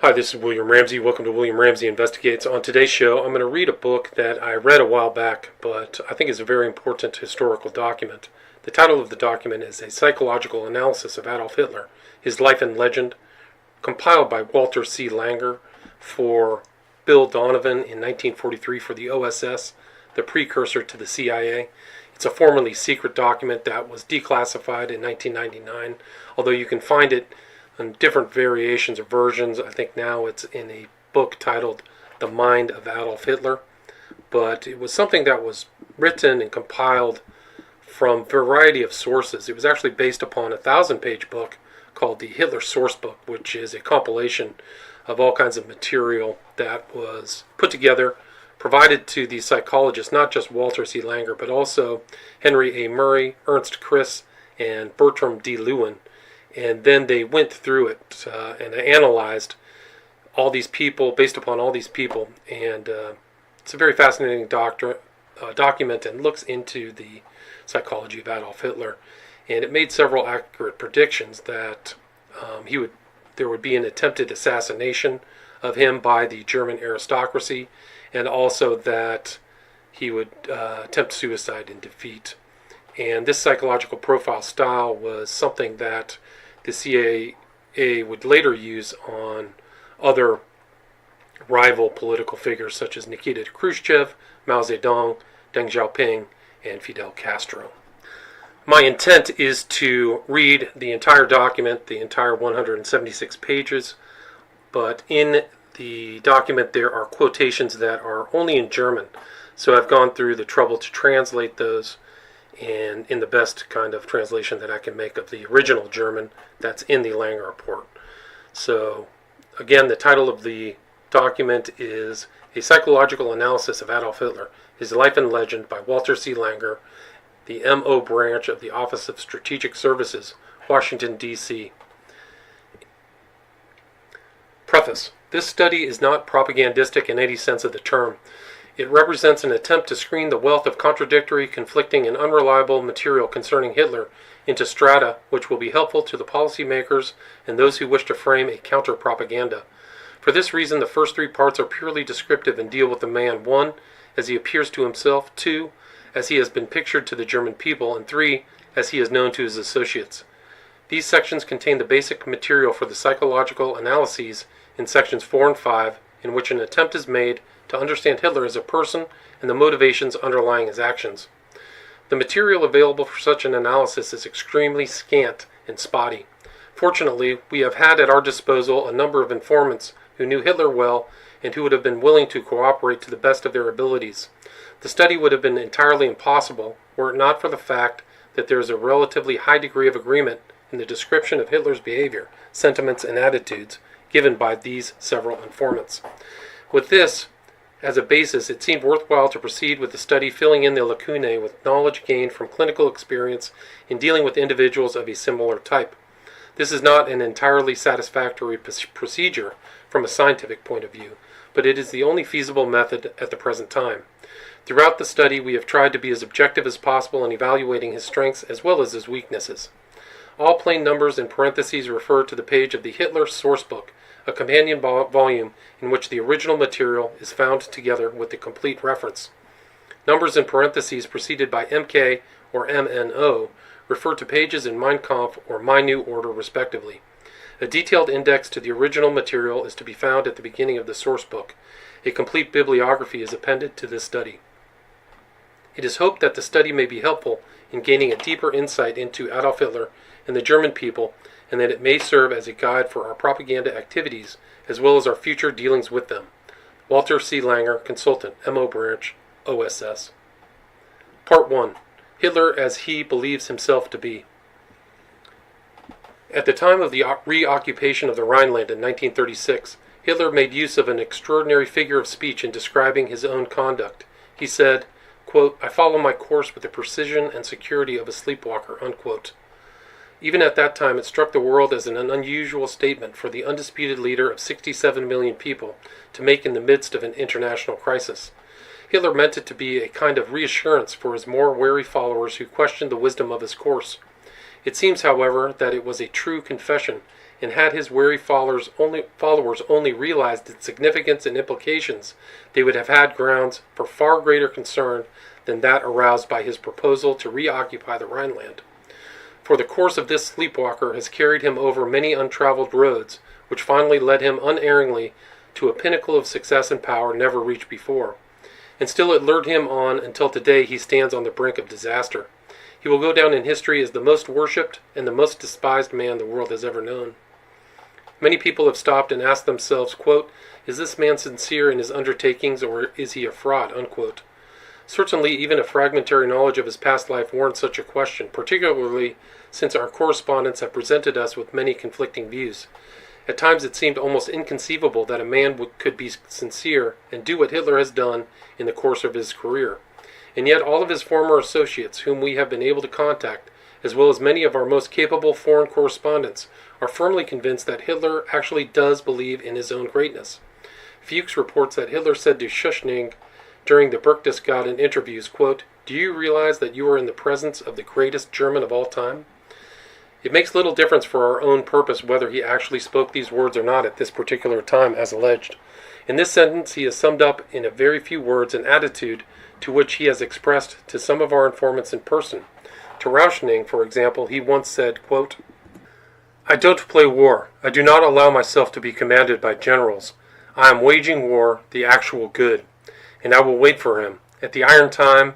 Hi, this is William Ramsey. Welcome to William Ramsey Investigates. On today's show, I'm going to read a book that I read a while back, but I think is a very important historical document. The title of the document is A Psychological Analysis of Adolf Hitler, His Life and Legend, compiled by Walter C. Langer for Bill Donovan in 1943 for the OSS, the precursor to the CIA. It's a formerly secret document that was declassified in 1999, although you can find it in different variations or versions. I think now it's in a book titled The Mind of Adolf Hitler. But it was something that was written and compiled from a variety of sources. It was actually based upon a 1,000-page book called the Hitler Source Book, which is a compilation of all kinds of material that was put together, provided to the psychologists, not just Walter C. Langer, but also Henry A. Murray, Ernst Kriss, and Bertram D. Lewin. And then they went through it and analyzed all these people, based upon all these people. And it's a very fascinating document and looks into the psychology of Adolf Hitler. And it made several accurate predictions that there would be an attempted assassination of him by the German aristocracy, and also that he would attempt suicide in defeat. And this psychological profile style was something that the CIA would later use on other rival political figures such as Nikita Khrushchev, Mao Zedong, Deng Xiaoping, and Fidel Castro. My intent is to read the entire document, the entire 176 pages, but in the document there are quotations that are only in German, so I've gone through the trouble to translate those and in the best kind of translation that I can make of the original German that's in the Langer report. So, again, the title of the document is A Psychological Analysis of Adolf Hitler, His Life and Legend by Walter C. Langer, the M.O. branch of the Office of Strategic Services, Washington, D.C. Preface. This study is not propagandistic in any sense of the term. It represents an attempt to screen the wealth of contradictory, conflicting, and unreliable material concerning Hitler into strata which will be helpful to the policymakers and those who wish to frame a counter-propaganda. For this reason, the first three parts are purely descriptive and deal with the man, 1, as he appears to himself, 2, as he has been pictured to the German people, and 3, as he is known to his associates. These sections contain the basic material for the psychological analyses in sections 4 and 5, in which an attempt is made to understand Hitler as a person and the motivations underlying his actions. The material available for such an analysis is extremely scant and spotty. Fortunately, we have had at our disposal a number of informants who knew Hitler well and who would have been willing to cooperate to the best of their abilities. The study would have been entirely impossible were it not for the fact that there is a relatively high degree of agreement in the description of Hitler's behavior, sentiments, and attitudes given by these several informants. With this as a basis, it seemed worthwhile to proceed with the study, filling in the lacunae with knowledge gained from clinical experience in dealing with individuals of a similar type. This is not an entirely satisfactory procedure from a scientific point of view, but it is the only feasible method at the present time. Throughout the study, we have tried to be as objective as possible in evaluating his strengths as well as his weaknesses. All plain numbers in parentheses refer to the page of the Hitler Source Book, a companion volume in which the original material is found together with the complete reference. Numbers in parentheses preceded by MK or MNO refer to pages in Mein Kampf or My New Order respectively. A detailed index to the original material is to be found at the beginning of the source book. A complete bibliography is appended to this study. It is hoped that the study may be helpful in gaining a deeper insight into Adolf Hitler and the German people, and that it may serve as a guide for our propaganda activities as well as our future dealings with them. Walter C. Langer, Consultant, M.O. Branch, OSS. Part 1. Hitler as he believes himself to be. At the time of the reoccupation of the Rhineland in 1936, Hitler made use of an extraordinary figure of speech in describing his own conduct. He said, quote, "I follow my course with the precision and security of a sleepwalker," unquote. Even at that time, it struck the world as an unusual statement for the undisputed leader of 67 million people to make in the midst of an international crisis. Hitler meant it to be a kind of reassurance for his more wary followers who questioned the wisdom of his course. It seems, however, that it was a true confession, and had his wary followers only realized its significance and implications, they would have had grounds for far greater concern than that aroused by his proposal to reoccupy the Rhineland. For the course of this sleepwalker has carried him over many untraveled roads, which finally led him unerringly to a pinnacle of success and power never reached before. And still it lured him on until today he stands on the brink of disaster. He will go down in history as the most worshipped and the most despised man the world has ever known. Many people have stopped and asked themselves, quote, "Is this man sincere in his undertakings, or is he a fraud?" Unquote. Certainly, even a fragmentary knowledge of his past life warrants such a question, particularly since our correspondents have presented us with many conflicting views. At times it seemed almost inconceivable that a man could be sincere and do what Hitler has done in the course of his career. And yet all of his former associates, whom we have been able to contact, as well as many of our most capable foreign correspondents, are firmly convinced that Hitler actually does believe in his own greatness. Fuchs reports that Hitler said to Schuschnigg during the Berchtesgaden interviews, quote, "Do you realize that you are in the presence of the greatest German of all time?" It makes little difference for our own purpose whether he actually spoke these words or not at this particular time, as alleged. In this sentence he has summed up in a very few words an attitude to which he has expressed to some of our informants in person. To Rauschning, for example, he once said, quote, "I don't play war. I do not allow myself to be commanded by generals. I am waging war, the actual good, and I will wait for him. At the iron time,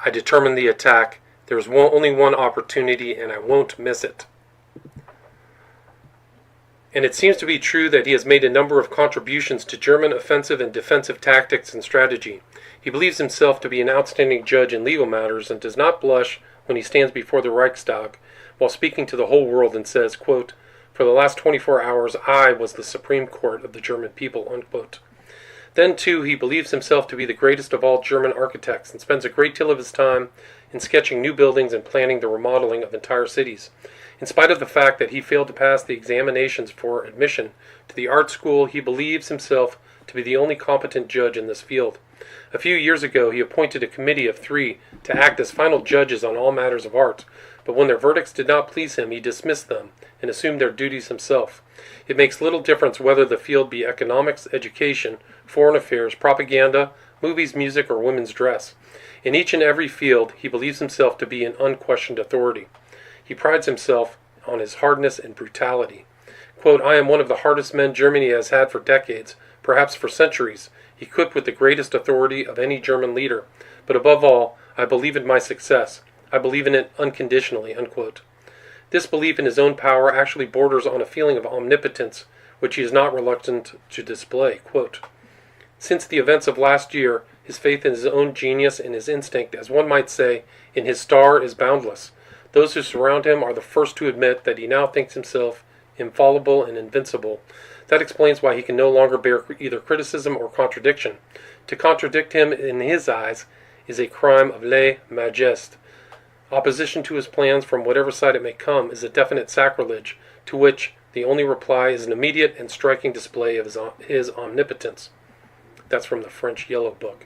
I determine the attack. There is only one opportunity, and I won't miss it." And it seems to be true that he has made a number of contributions to German offensive and defensive tactics and strategy. He believes himself to be an outstanding judge in legal matters and does not blush when he stands before the Reichstag while speaking to the whole world and says, quote, "For the last 24 hours I was the Supreme Court of the German people," unquote. Then, too, he believes himself to be the greatest of all German architects and spends a great deal of his time in sketching new buildings and planning the remodeling of entire cities. In spite of the fact that he failed to pass the examinations for admission to the art school, he believes himself to be the only competent judge in this field. A few years ago he appointed a committee of 3 to act as final judges on all matters of art, but when their verdicts did not please him, he dismissed them and assumed their duties himself. It makes little difference whether the field be economics, education, foreign affairs, propaganda, movies, music, or women's dress. In each and every field he believes himself to be an unquestioned authority. He prides himself on his hardness and brutality. Quote, "I am one of the hardest men Germany has had for decades, perhaps for centuries, equipped with the greatest authority of any German leader. But above all, I believe in my success. I believe in it unconditionally," unquote. This belief in his own power actually borders on a feeling of omnipotence, which he is not reluctant to display. Quote, "Since the events of last year, his faith in his own genius and his instinct, as one might say, in his star is boundless. Those who surround him are the first to admit that he now thinks himself infallible and invincible. That explains why he can no longer bear either criticism or contradiction. To contradict him in his eyes is a crime of lèse majesté. Opposition to his plans, from whatever side it may come, is a definite sacrilege, to which the only reply is an immediate and striking display of his omnipotence." That's from the French Yellow Book.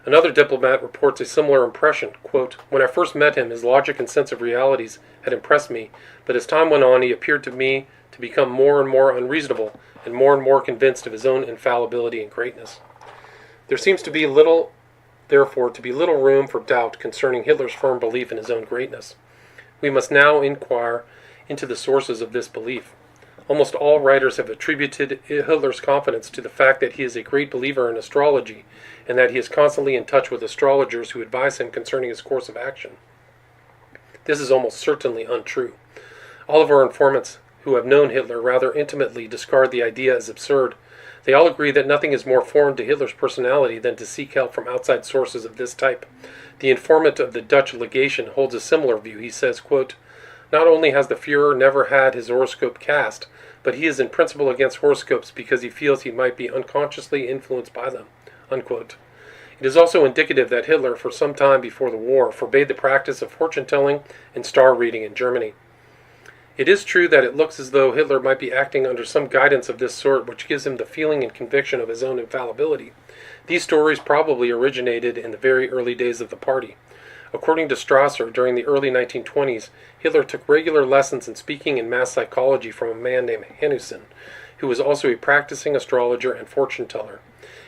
Another diplomat reports a similar impression. Quote, "When I first met him, his logic and sense of realities had impressed me, but as time went on, he appeared to me to become more and more unreasonable and more convinced of his own infallibility and greatness." There seems to be little room for doubt concerning Hitler's firm belief in his own greatness. We must now inquire into the sources of this belief. Almost all writers have attributed Hitler's confidence to the fact that he is a great believer in astrology and that he is constantly in touch with astrologers who advise him concerning his course of action. This is almost certainly untrue. All of our informants who have known Hitler rather intimately discard the idea as absurd. They all agree that nothing is more foreign to Hitler's personality than to seek help from outside sources of this type. The informant of the Dutch legation holds a similar view. He says, quote, "Not only has the Führer never had his horoscope cast, but he is in principle against horoscopes because he feels he might be unconsciously influenced by them," unquote. It is also indicative that Hitler, for some time before the war, forbade the practice of fortune-telling and star-reading in Germany. It is true that it looks as though Hitler might be acting under some guidance of this sort which gives him the feeling and conviction of his own infallibility. These stories probably originated in the very early days of the party. According to Strasser, during the early 1920s, Hitler took regular lessons in speaking and mass psychology from a man named Hanussen, who was also a practicing astrologer and fortune teller.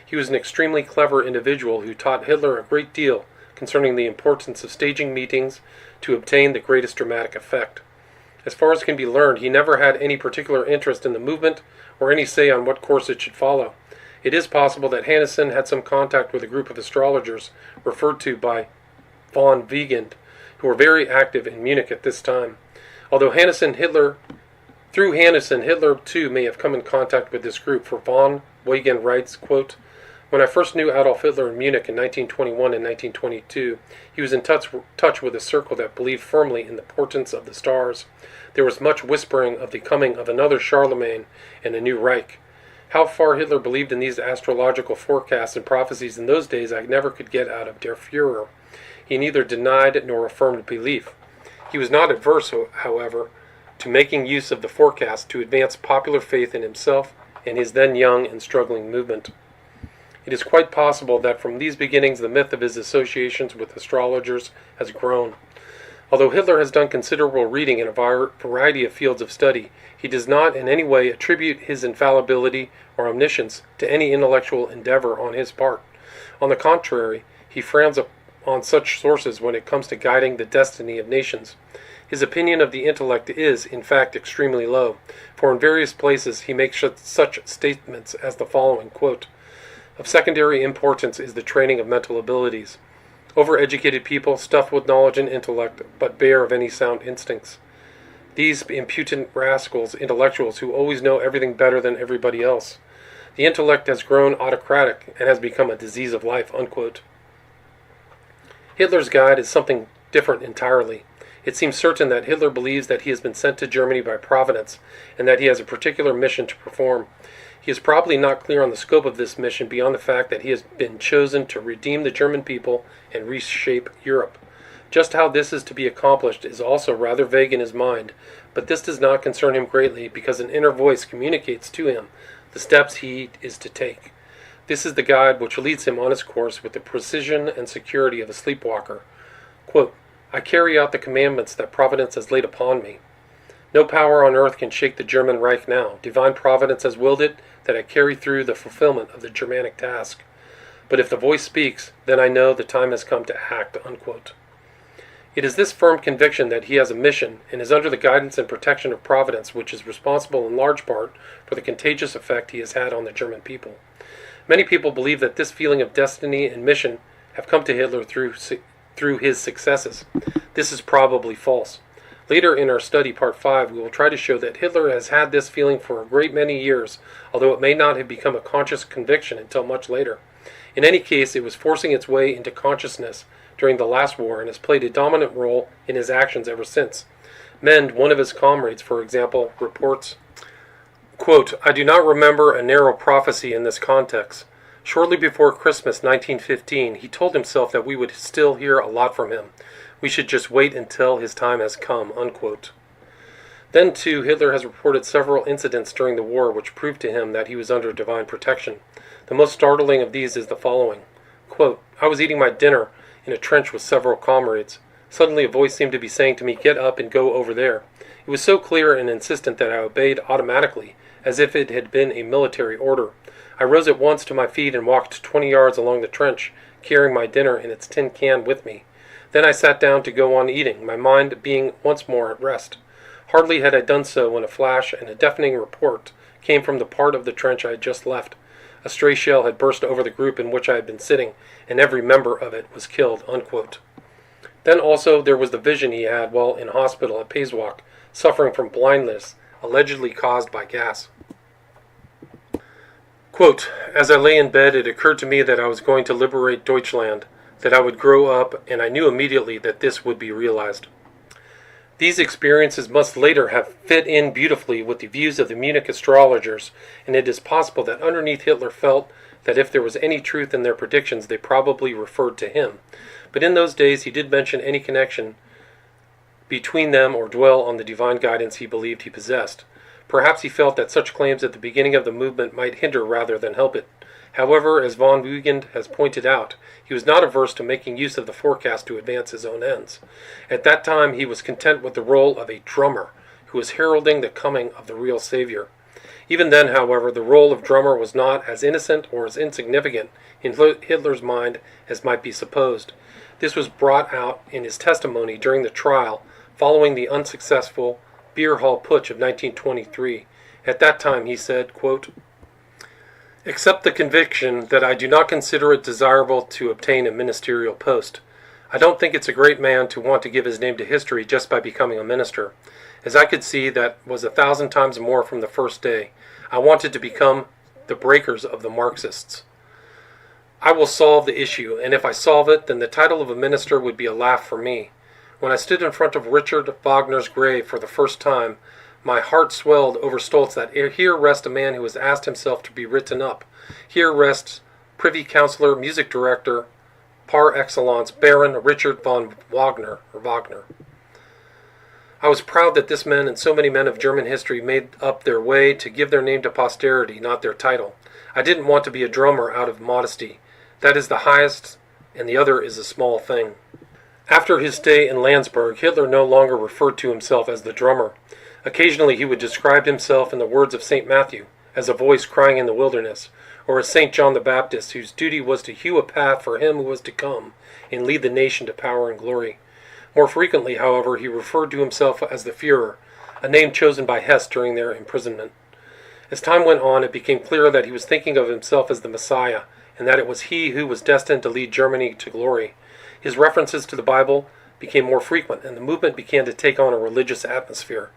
He was an extremely clever individual who taught Hitler a great deal concerning the importance of staging meetings to obtain the greatest dramatic effect. As far as can be learned, he never had any particular interest in the movement or any say on what course it should follow. It is possible that Hanussen had some contact with a group of astrologers referred to by von Wiegand, who were very active in Munich at this time. Although Hitler too may have come in contact with this group, for von Wiegand writes, quote, "When I first knew Adolf Hitler in Munich in 1921 and 1922, he was in touch with a circle that believed firmly in the portents of the stars. There was much whispering of the coming of another Charlemagne and a new Reich. How far Hitler believed in these astrological forecasts and prophecies in those days I never could get out of Der Führer. He neither denied nor affirmed belief. He was not adverse, however, to making use of the forecast to advance popular faith in himself and his then young and struggling movement. It is quite possible that from these beginnings the myth of his associations with astrologers has grown. Although Hitler has done considerable reading in a variety of fields of study, he does not in any way attribute his infallibility or omniscience to any intellectual endeavor on his part. On the contrary, he frowns on such sources when it comes to guiding the destiny of nations. His opinion of the intellect is, in fact, extremely low, for in various places he makes such statements as the following, quote, "Of secondary importance is the training of mental abilities. Overeducated people, stuffed with knowledge and intellect, but bare of any sound instincts. These impudent rascals, intellectuals who always know everything better than everybody else. The intellect has grown autocratic and has become a disease of life," unquote. Hitler's guide is something different entirely. It seems certain that Hitler believes that he has been sent to Germany by Providence and that he has a particular mission to perform. He is probably not clear on the scope of this mission beyond the fact that he has been chosen to redeem the German people and reshape Europe. Just how this is to be accomplished is also rather vague in his mind, but this does not concern him greatly because an inner voice communicates to him the steps he is to take. This is the guide which leads him on his course with the precision and security of a sleepwalker. Quote, "I carry out the commandments that Providence has laid upon me. No power on earth can shake the German Reich now. Divine Providence has willed it that I carry through the fulfillment of the Germanic task. But if the voice speaks, then I know the time has come to act," unquote. It is this firm conviction that he has a mission and is under the guidance and protection of Providence which is responsible in large part for the contagious effect he has had on the German people. Many people believe that this feeling of destiny and mission have come to Hitler through his successes. This is probably false. Later in our study, Part 5, we will try to show that Hitler has had this feeling for a great many years, although it may not have become a conscious conviction until much later. In any case, it was forcing its way into consciousness during the last war and has played a dominant role in his actions ever since. Mend, one of his comrades, for example, reports, quote, "I do not remember a narrow prophecy in this context. Shortly before Christmas 1915, he told himself that we would still hear a lot from him. We should just wait until his time has come," unquote. Then, too, Hitler has reported several incidents during the war which proved to him that he was under divine protection. The most startling of these is the following. Quote, "I was eating my dinner in a trench with several comrades. Suddenly a voice seemed to be saying to me, 'Get up and go over there.' It was so clear and insistent that I obeyed automatically, as if it had been a military order. I rose at once to my feet and walked 20 yards along the trench, carrying my dinner in its tin can with me. Then I sat down to go on eating, my mind being once more at rest. Hardly had I done so when a flash and a deafening report came from the part of the trench I had just left. A stray shell had burst over the group in which I had been sitting, and every member of it was killed," unquote. Then also there was the vision he had while in hospital at Pasewalk, suffering from blindness, allegedly caused by gas. Quote, "As I lay in bed, it occurred to me that I was going to liberate Deutschland, that I would grow up, and I knew immediately that this would be realized." These experiences must later have fit in beautifully with the views of the Munich astrologers, and it is possible that underneath Hitler felt that if there was any truth in their predictions, they probably referred to him. But in those days he did mention any connection between them or dwell on the divine guidance he believed he possessed. Perhaps he felt that such claims at the beginning of the movement might hinder rather than help it. However, as von Wiegand has pointed out, he was not averse to making use of the forecast to advance his own ends. At that time, he was content with the role of a drummer, who was heralding the coming of the real Savior. Even then, however, the role of drummer was not as innocent or as insignificant in Hitler's mind as might be supposed. This was brought out in his testimony during the trial following the unsuccessful beer hall putsch of 1923. At that time he said, quote, "Accept the conviction that I do not consider it desirable to obtain a ministerial post. I don't think it's a great man to want to give his name to history just by becoming a minister. As I could see, that was 1,000 times more from the first day. I wanted to become the breakers of the Marxists. I will solve the issue, and if I solve it, then the title of a minister would be a laugh for me. When I stood in front of Richard Wagner's grave for the first time, my heart swelled over Stolz that here rests a man who has asked himself to be written up. Here rests Privy Councillor, Music Director, par excellence, Baron Richard von Wagner, I was proud that this man and so many men of German history made up their way to give their name to posterity, not their title. I didn't want to be a drummer out of modesty. That is the highest, and the other is a small thing." After his stay in Landsberg, Hitler no longer referred to himself as the drummer. Occasionally he would describe himself in the words of St. Matthew, as a voice crying in the wilderness, or as St. John the Baptist, whose duty was to hew a path for him who was to come, and lead the nation to power and glory. More frequently, however, he referred to himself as the Führer, a name chosen by Hess during their imprisonment. As time went on, it became clear that he was thinking of himself as the Messiah, and that it was he who was destined to lead Germany to glory. His references to the Bible became more frequent, and the movement began to take on a religious atmosphere.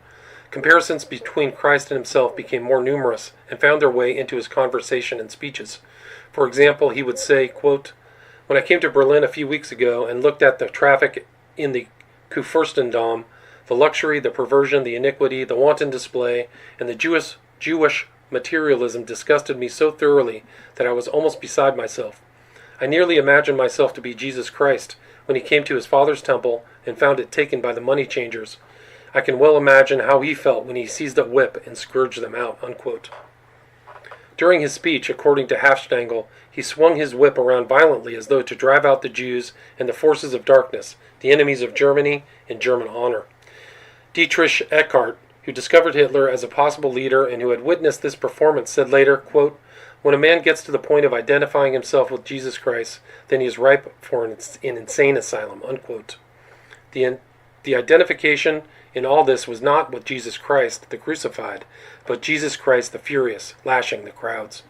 Comparisons between Christ and himself became more numerous and found their way into his conversation and speeches. For example, he would say, quote, "When I came to Berlin a few weeks ago and looked at the traffic in the Kurfürstendamm, the luxury, the perversion, the iniquity, the wanton display, and the Jewish materialism disgusted me so thoroughly that I was almost beside myself. I nearly imagined myself to be Jesus Christ when he came to his Father's temple and found it taken by the money changers. I can well imagine how he felt when he seized a whip and scourged them out." Unquote. During his speech, according to Hafstangl, he swung his whip around violently as though to drive out the Jews and the forces of darkness, the enemies of Germany and German honor. Dietrich Eckart, who discovered Hitler as a possible leader and who had witnessed this performance, said later, quote, "When a man gets to the point of identifying himself with Jesus Christ, then he is ripe for an insane asylum." Unquote. The identification in all this was not with Jesus Christ, the crucified, but Jesus Christ the furious, lashing the crowds.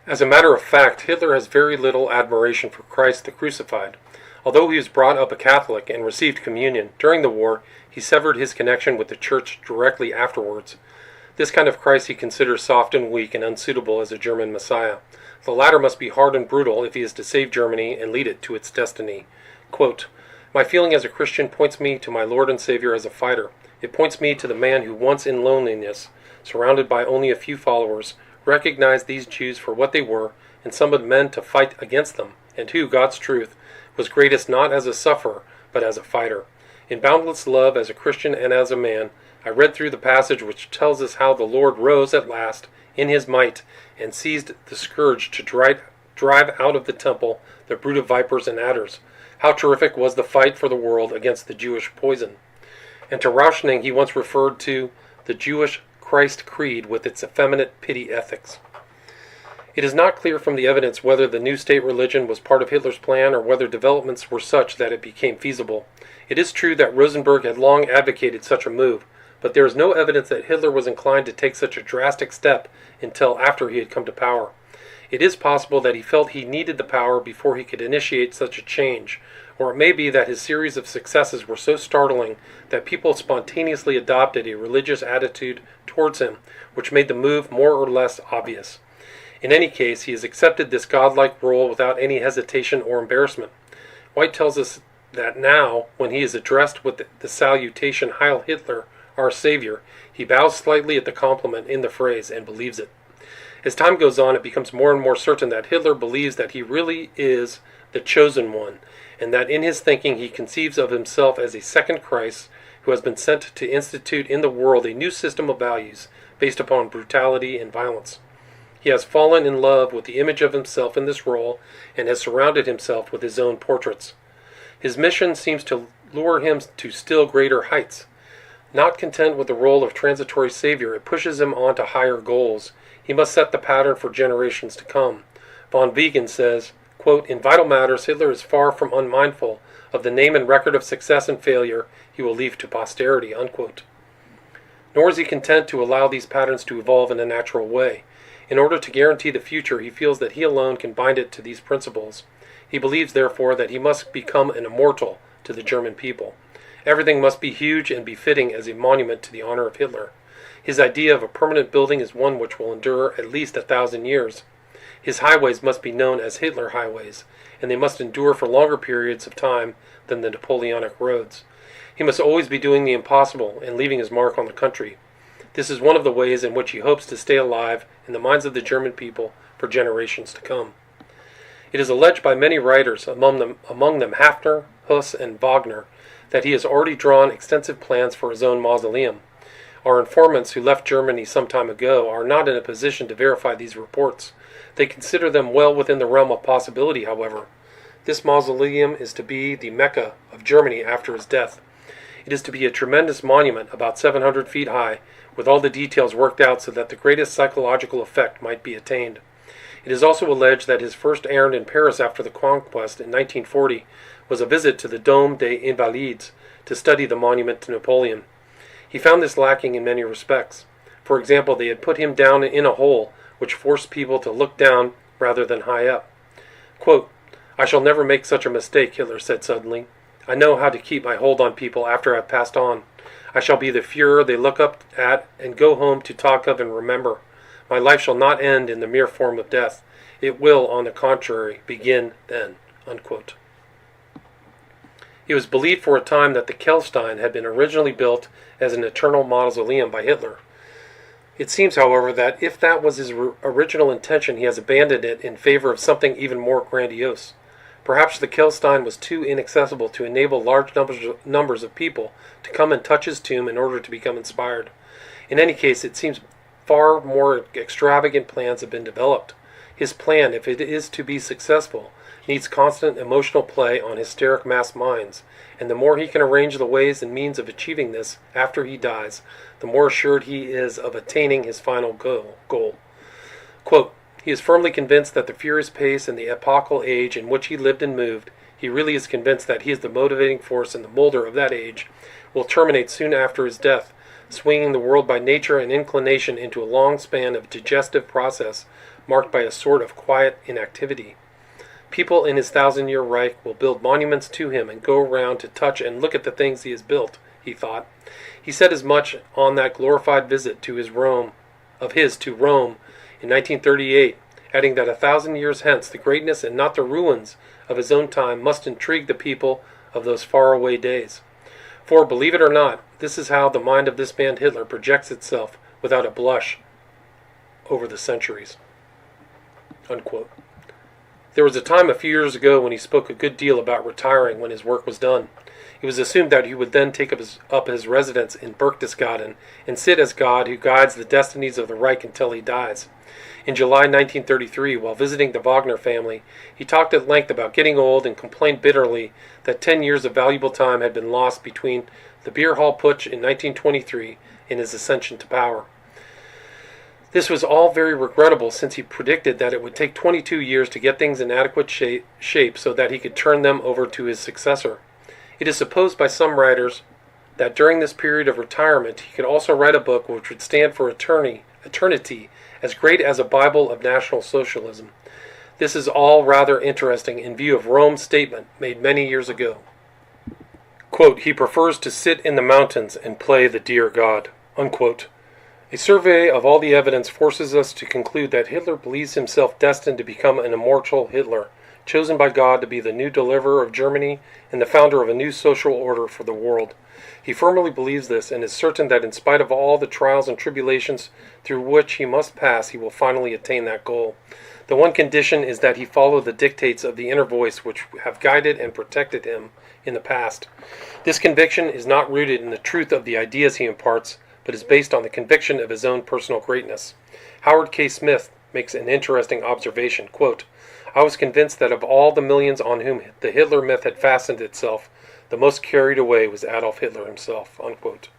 As a matter of fact, Hitler has very little admiration for Christ the crucified. Although he was brought up a Catholic and received communion, during the war he severed his connection with the Church directly afterwards. This kind of Christ he considers soft and weak and unsuitable as a German Messiah. The latter must be hard and brutal if he is to save Germany and lead it to its destiny. Quote, "My feeling as a Christian points me to my Lord and Savior as a fighter. It points me to the man who once in loneliness, surrounded by only a few followers, recognized these Jews for what they were and summoned men to fight against them, and who, God's truth, was greatest not as a sufferer, but as a fighter. In boundless love as a Christian and as a man, I read through the passage which tells us how the Lord rose at last in his might and seized the scourge to drive out of the temple the brood of vipers and adders. How terrific was the fight for the world against the Jewish poison." And to Rauschning he once referred to the Jewish Christ creed with its effeminate pity ethics. It is not clear from the evidence whether the new state religion was part of Hitler's plan or whether developments were such that it became feasible. It is true that Rosenberg had long advocated such a move, but there is no evidence that Hitler was inclined to take such a drastic step until after he had come to power. It is possible that he felt he needed the power before he could initiate such a change, or it may be that his series of successes were so startling that people spontaneously adopted a religious attitude towards him, which made the move more or less obvious. In any case, he has accepted this godlike role without any hesitation or embarrassment. White tells us that now, when he is addressed with the salutation, "Heil Hitler, our Savior," he bows slightly at the compliment in the phrase and believes it. As time goes on, it becomes more and more certain that Hitler believes that he really is the chosen one, and that in his thinking he conceives of himself as a second Christ who has been sent to institute in the world a new system of values based upon brutality and violence. He has fallen in love with the image of himself in this role and has surrounded himself with his own portraits. His mission seems to lure him to still greater heights. Not content with the role of transitory savior, it pushes him on to higher goals. He must set the pattern for generations to come. Von Wiegen says, quote, "In vital matters, Hitler is far from unmindful of the name and record of success and failure he will leave to posterity," unquote. Nor is he content to allow these patterns to evolve in a natural way. In order to guarantee the future, he feels that he alone can bind it to these principles. He believes, therefore, that he must become an immortal to the German people. Everything must be huge and befitting as a monument to the honor of Hitler. His idea of a permanent building is one which will endure at least 1,000 years. His highways must be known as Hitler highways, and they must endure for longer periods of time than the Napoleonic roads. He must always be doing the impossible and leaving his mark on the country. This is one of the ways in which he hopes to stay alive in the minds of the German people for generations to come. It is alleged by many writers, among them Hafner, Huss, and Wagner, that he has already drawn extensive plans for his own mausoleum. Our informants who left Germany some time ago are not in a position to verify these reports. They consider them well within the realm of possibility, however. This mausoleum is to be the Mecca of Germany after his death. It is to be a tremendous monument about 700 feet high, with all the details worked out so that the greatest psychological effect might be attained. It is also alleged that his first errand in Paris after the conquest in 1940 was a visit to the Dôme des Invalides to study the monument to Napoleon. He found this lacking in many respects. For example, they had put him down in a hole, which forced people to look down rather than high up. Quote, "I shall never make such a mistake," Hitler said suddenly. "I know how to keep my hold on people after I've passed on. I shall be the Führer they look up at and go home to talk of and remember. My life shall not end in the mere form of death. It will, on the contrary, begin then." Unquote. It was believed for a time that the Kelstein had been originally built as an eternal mausoleum by Hitler. It seems, however, that if that was his original intention, he has abandoned it in favor of something even more grandiose. Perhaps the Kelstein was too inaccessible to enable large numbers of people to come and touch his tomb in order to become inspired. In any case, it seems far more extravagant plans have been developed. His plan, if it is to be successful, needs constant emotional play on hysteric mass minds, and the more he can arrange the ways and means of achieving this after he dies, the more assured he is of attaining his final goal. Quote, "He is firmly convinced that the furious pace and the epochal age in which he lived and moved, he really is convinced that he is the motivating force and the molder of that age, will terminate soon after his death, swinging the world by nature and inclination into a long span of digestive process marked by a sort of quiet inactivity. People in his 1,000-year Reich will build monuments to him and go around to touch and look at the things he has built," he thought. He said as much on that glorified visit to Rome in 1938, adding that 1,000 years hence the greatness and not the ruins of his own time must intrigue the people of those faraway days. For, believe it or not, this is how the mind of this man Hitler projects itself without a blush over the centuries. Unquote. There was a time a few years ago when he spoke a good deal about retiring when his work was done. It was assumed that he would then take up his residence in Berchtesgaden and sit as God who guides the destinies of the Reich until he dies. In July 1933, while visiting the Wagner family, he talked at length about getting old and complained bitterly that 10 years of valuable time had been lost between the beer hall putsch in 1923 and his ascension to power. This was all very regrettable, since he predicted that it would take 22 years to get things in adequate shape so that he could turn them over to his successor. It is supposed by some writers that during this period of retirement he could also write a book which would stand for eternity, as great as a Bible of National Socialism. This is all rather interesting in view of Rome's statement made many years ago. Quote, "He prefers to sit in the mountains and play the dear God." Unquote. A survey of all the evidence forces us to conclude that Hitler believes himself destined to become an immortal Hitler, chosen by God to be the new deliverer of Germany and the founder of a new social order for the world. He firmly believes this and is certain that in spite of all the trials and tribulations through which he must pass, he will finally attain that goal. The one condition is that he follow the dictates of the inner voice which have guided and protected him in the past. This conviction is not rooted in the truth of the ideas he imparts, but is based on the conviction of his own personal greatness. Howard K. Smith makes an interesting observation. Quote, I was convinced that of all the millions on whom the Hitler myth had fastened itself, the most carried away was Adolf Hitler himself. Unquote.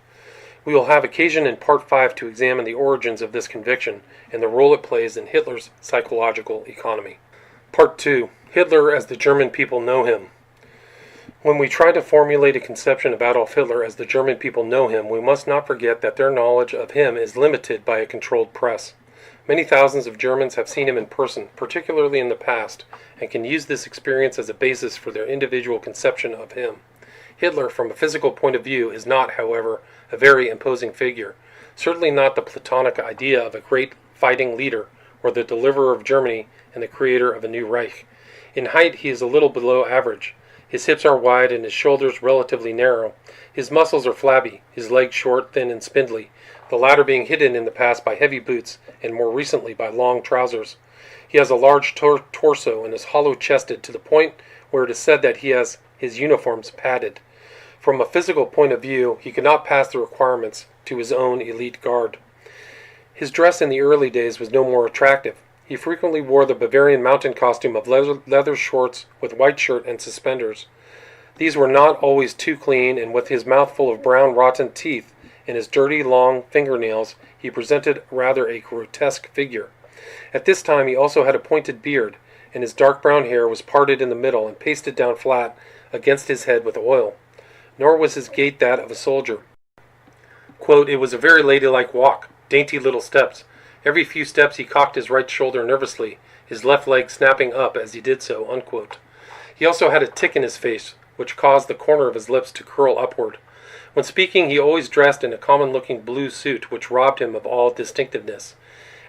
We will have occasion in Part 5 to examine the origins of this conviction and the role it plays in Hitler's psychological economy. Part 2. Hitler as the German people know him. When we try to formulate a conception of Adolf Hitler as the German people know him, we must not forget that their knowledge of him is limited by a controlled press. Many thousands of Germans have seen him in person, particularly in the past, and can use this experience as a basis for their individual conception of him. Hitler, from a physical point of view, is not, however, a very imposing figure, certainly not the Platonic idea of a great fighting leader, or the deliverer of Germany and the creator of a new Reich. In height he is a little below average. His hips are wide and his shoulders relatively narrow. His muscles are flabby, his legs short, thin, and spindly, the latter being hidden in the past by heavy boots and more recently by long trousers. He has a large torso and is hollow-chested to the point where it is said that he has his uniforms padded. From a physical point of view, he could not pass the requirements to his own elite guard. His dress in the early days was no more attractive. He frequently wore the Bavarian mountain costume of leather shorts with white shirt and suspenders. These were not always too clean, and with his mouth full of brown, rotten teeth and his dirty, long fingernails, he presented rather a grotesque figure. At this time he also had a pointed beard, and his dark brown hair was parted in the middle and pasted down flat against his head with oil. Nor was his gait that of a soldier. Quote, it was a very ladylike walk, dainty little steps. Every few steps he cocked his right shoulder nervously, his left leg snapping up as he did so. Unquote. He also had a tic in his face, which caused the corner of his lips to curl upward. When speaking, he always dressed in a common-looking blue suit, which robbed him of all distinctiveness.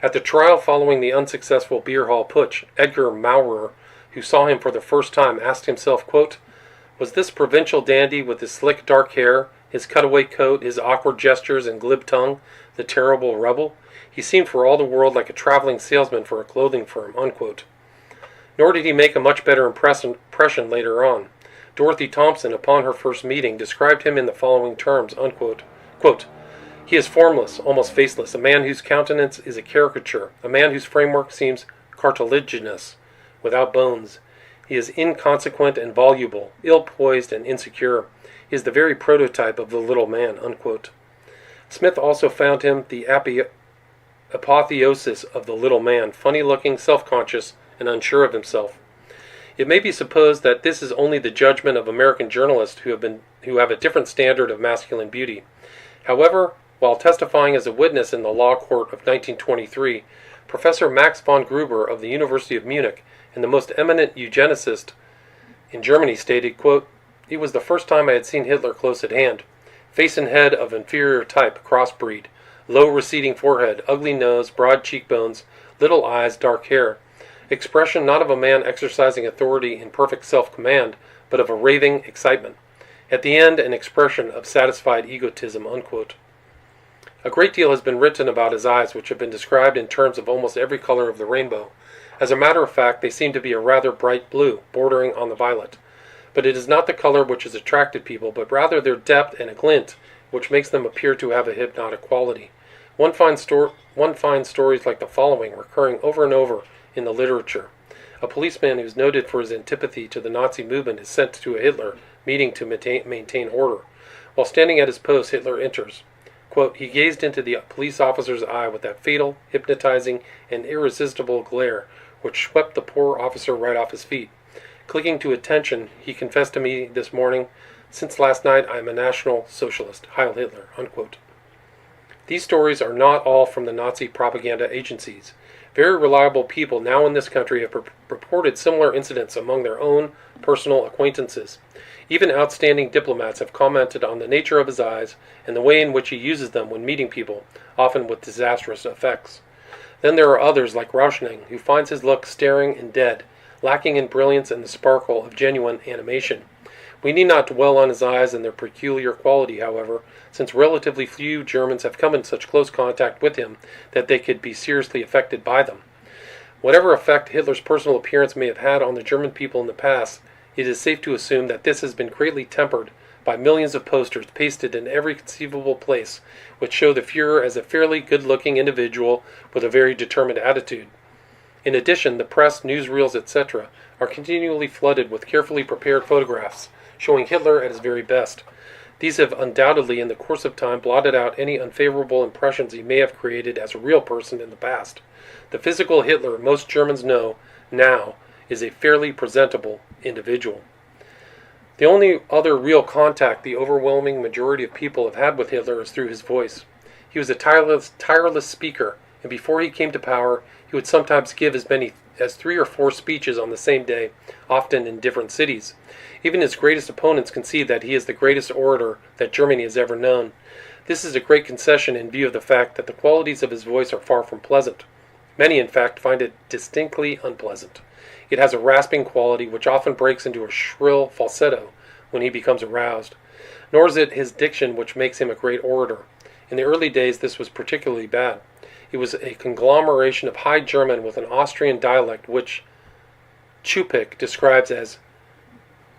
At the trial following the unsuccessful beer hall putsch, Edgar Maurer, who saw him for the first time, asked himself, quote, was this provincial dandy with his slick dark hair, his cutaway coat, his awkward gestures and glib tongue, the terrible rebel? He seemed for all the world like a traveling salesman for a clothing firm. Unquote. Nor did he make a much better impression later on. Dorothy Thompson, upon her first meeting, described him in the following terms. Unquote. Quote, he is formless, almost faceless, a man whose countenance is a caricature, a man whose framework seems cartilaginous, without bones. He is inconsequent and voluble, ill-poised and insecure. He is the very prototype of the little man. Unquote. Smith also found him the apotheosis of the little man, funny-looking, self-conscious, and unsure of himself. It may be supposed that this is only the judgment of American journalists who have a different standard of masculine beauty. However, while testifying as a witness in the law court of 1923, Professor Max von Gruber of the University of Munich and the most eminent eugenicist in Germany stated, quote, it was the first time I had seen Hitler close at hand. Face and head of inferior type, crossbreed, low receding forehead, ugly nose, broad cheekbones, little eyes, dark hair. Expression not of a man exercising authority in perfect self-command, but of a raving excitement. At the end, an expression of satisfied egotism. Unquote. A great deal has been written about his eyes, which have been described in terms of almost every color of the rainbow. As a matter of fact, they seem to be a rather bright blue, bordering on the violet. But it is not the color which has attracted people, but rather their depth and a glint, which makes them appear to have a hypnotic quality. One finds stories like the following recurring over and over in the literature. A policeman who is noted for his antipathy to the Nazi movement is sent to a Hitler meeting to maintain order. While standing at his post, Hitler enters. Quote, he gazed into the police officer's eye with that fatal, hypnotizing, and irresistible glare which swept the poor officer right off his feet. Clicking to attention, he confessed to me this morning, since last night I am a National Socialist. Heil Hitler. Unquote. These stories are not all from the Nazi propaganda agencies. Very reliable people now in this country have reported similar incidents among their own personal acquaintances. Even outstanding diplomats have commented on the nature of his eyes and the way in which he uses them when meeting people, often with disastrous effects. Then there are others like Rauschning, who finds his look staring and dead, lacking in brilliance and the sparkle of genuine animation. We need not dwell on his eyes and their peculiar quality, however, since relatively few Germans have come in such close contact with him that they could be seriously affected by them. Whatever effect Hitler's personal appearance may have had on the German people in the past, it is safe to assume that this has been greatly tempered by millions of posters pasted in every conceivable place, which show the Fuhrer as a fairly good-looking individual with a very determined attitude. In addition, the press, newsreels, etc. are continually flooded with carefully prepared photographs showing Hitler at his very best. These have undoubtedly, in the course of time, blotted out any unfavorable impressions he may have created as a real person in the past. The physical Hitler most Germans know now is a fairly presentable individual. The only other real contact the overwhelming majority of people have had with Hitler is through his voice. He was a tireless speaker, and before he came to power, he would sometimes give as many as 3 or 4 speeches on the same day, often in different cities. Even his greatest opponents concede that he is the greatest orator that Germany has ever known. This is a great concession in view of the fact that the qualities of his voice are far from pleasant. Many, in fact, find it distinctly unpleasant. It has a rasping quality which often breaks into a shrill falsetto when he becomes aroused. Nor is it his diction which makes him a great orator. In the early days this was particularly bad. It was a conglomeration of High German with an Austrian dialect which Chupik describes as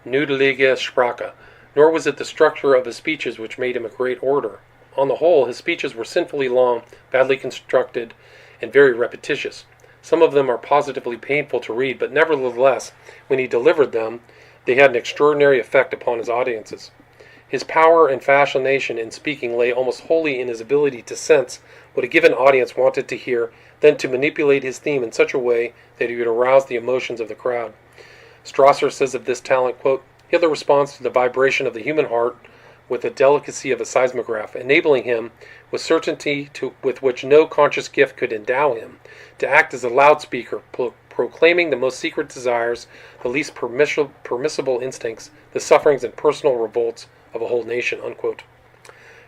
Nudelige Sprache. Nor was it the structure of his speeches which made him a great orator. On the whole, his speeches were sinfully long, badly constructed, and very repetitious. Some of them are positively painful to read, but nevertheless, when he delivered them, they had an extraordinary effect upon his audiences. His power and fascination in speaking lay almost wholly in his ability to sense what a given audience wanted to hear, then to manipulate his theme in such a way that he would arouse the emotions of the crowd. Strasser says of this talent, quote, Hitler responds to the vibration of the human heart with the delicacy of a seismograph, enabling him, with certainty with which no conscious gift could endow him, to act as a loudspeaker, proclaiming the most secret desires, the least permissible instincts, the sufferings and personal revolts of a whole nation, unquote.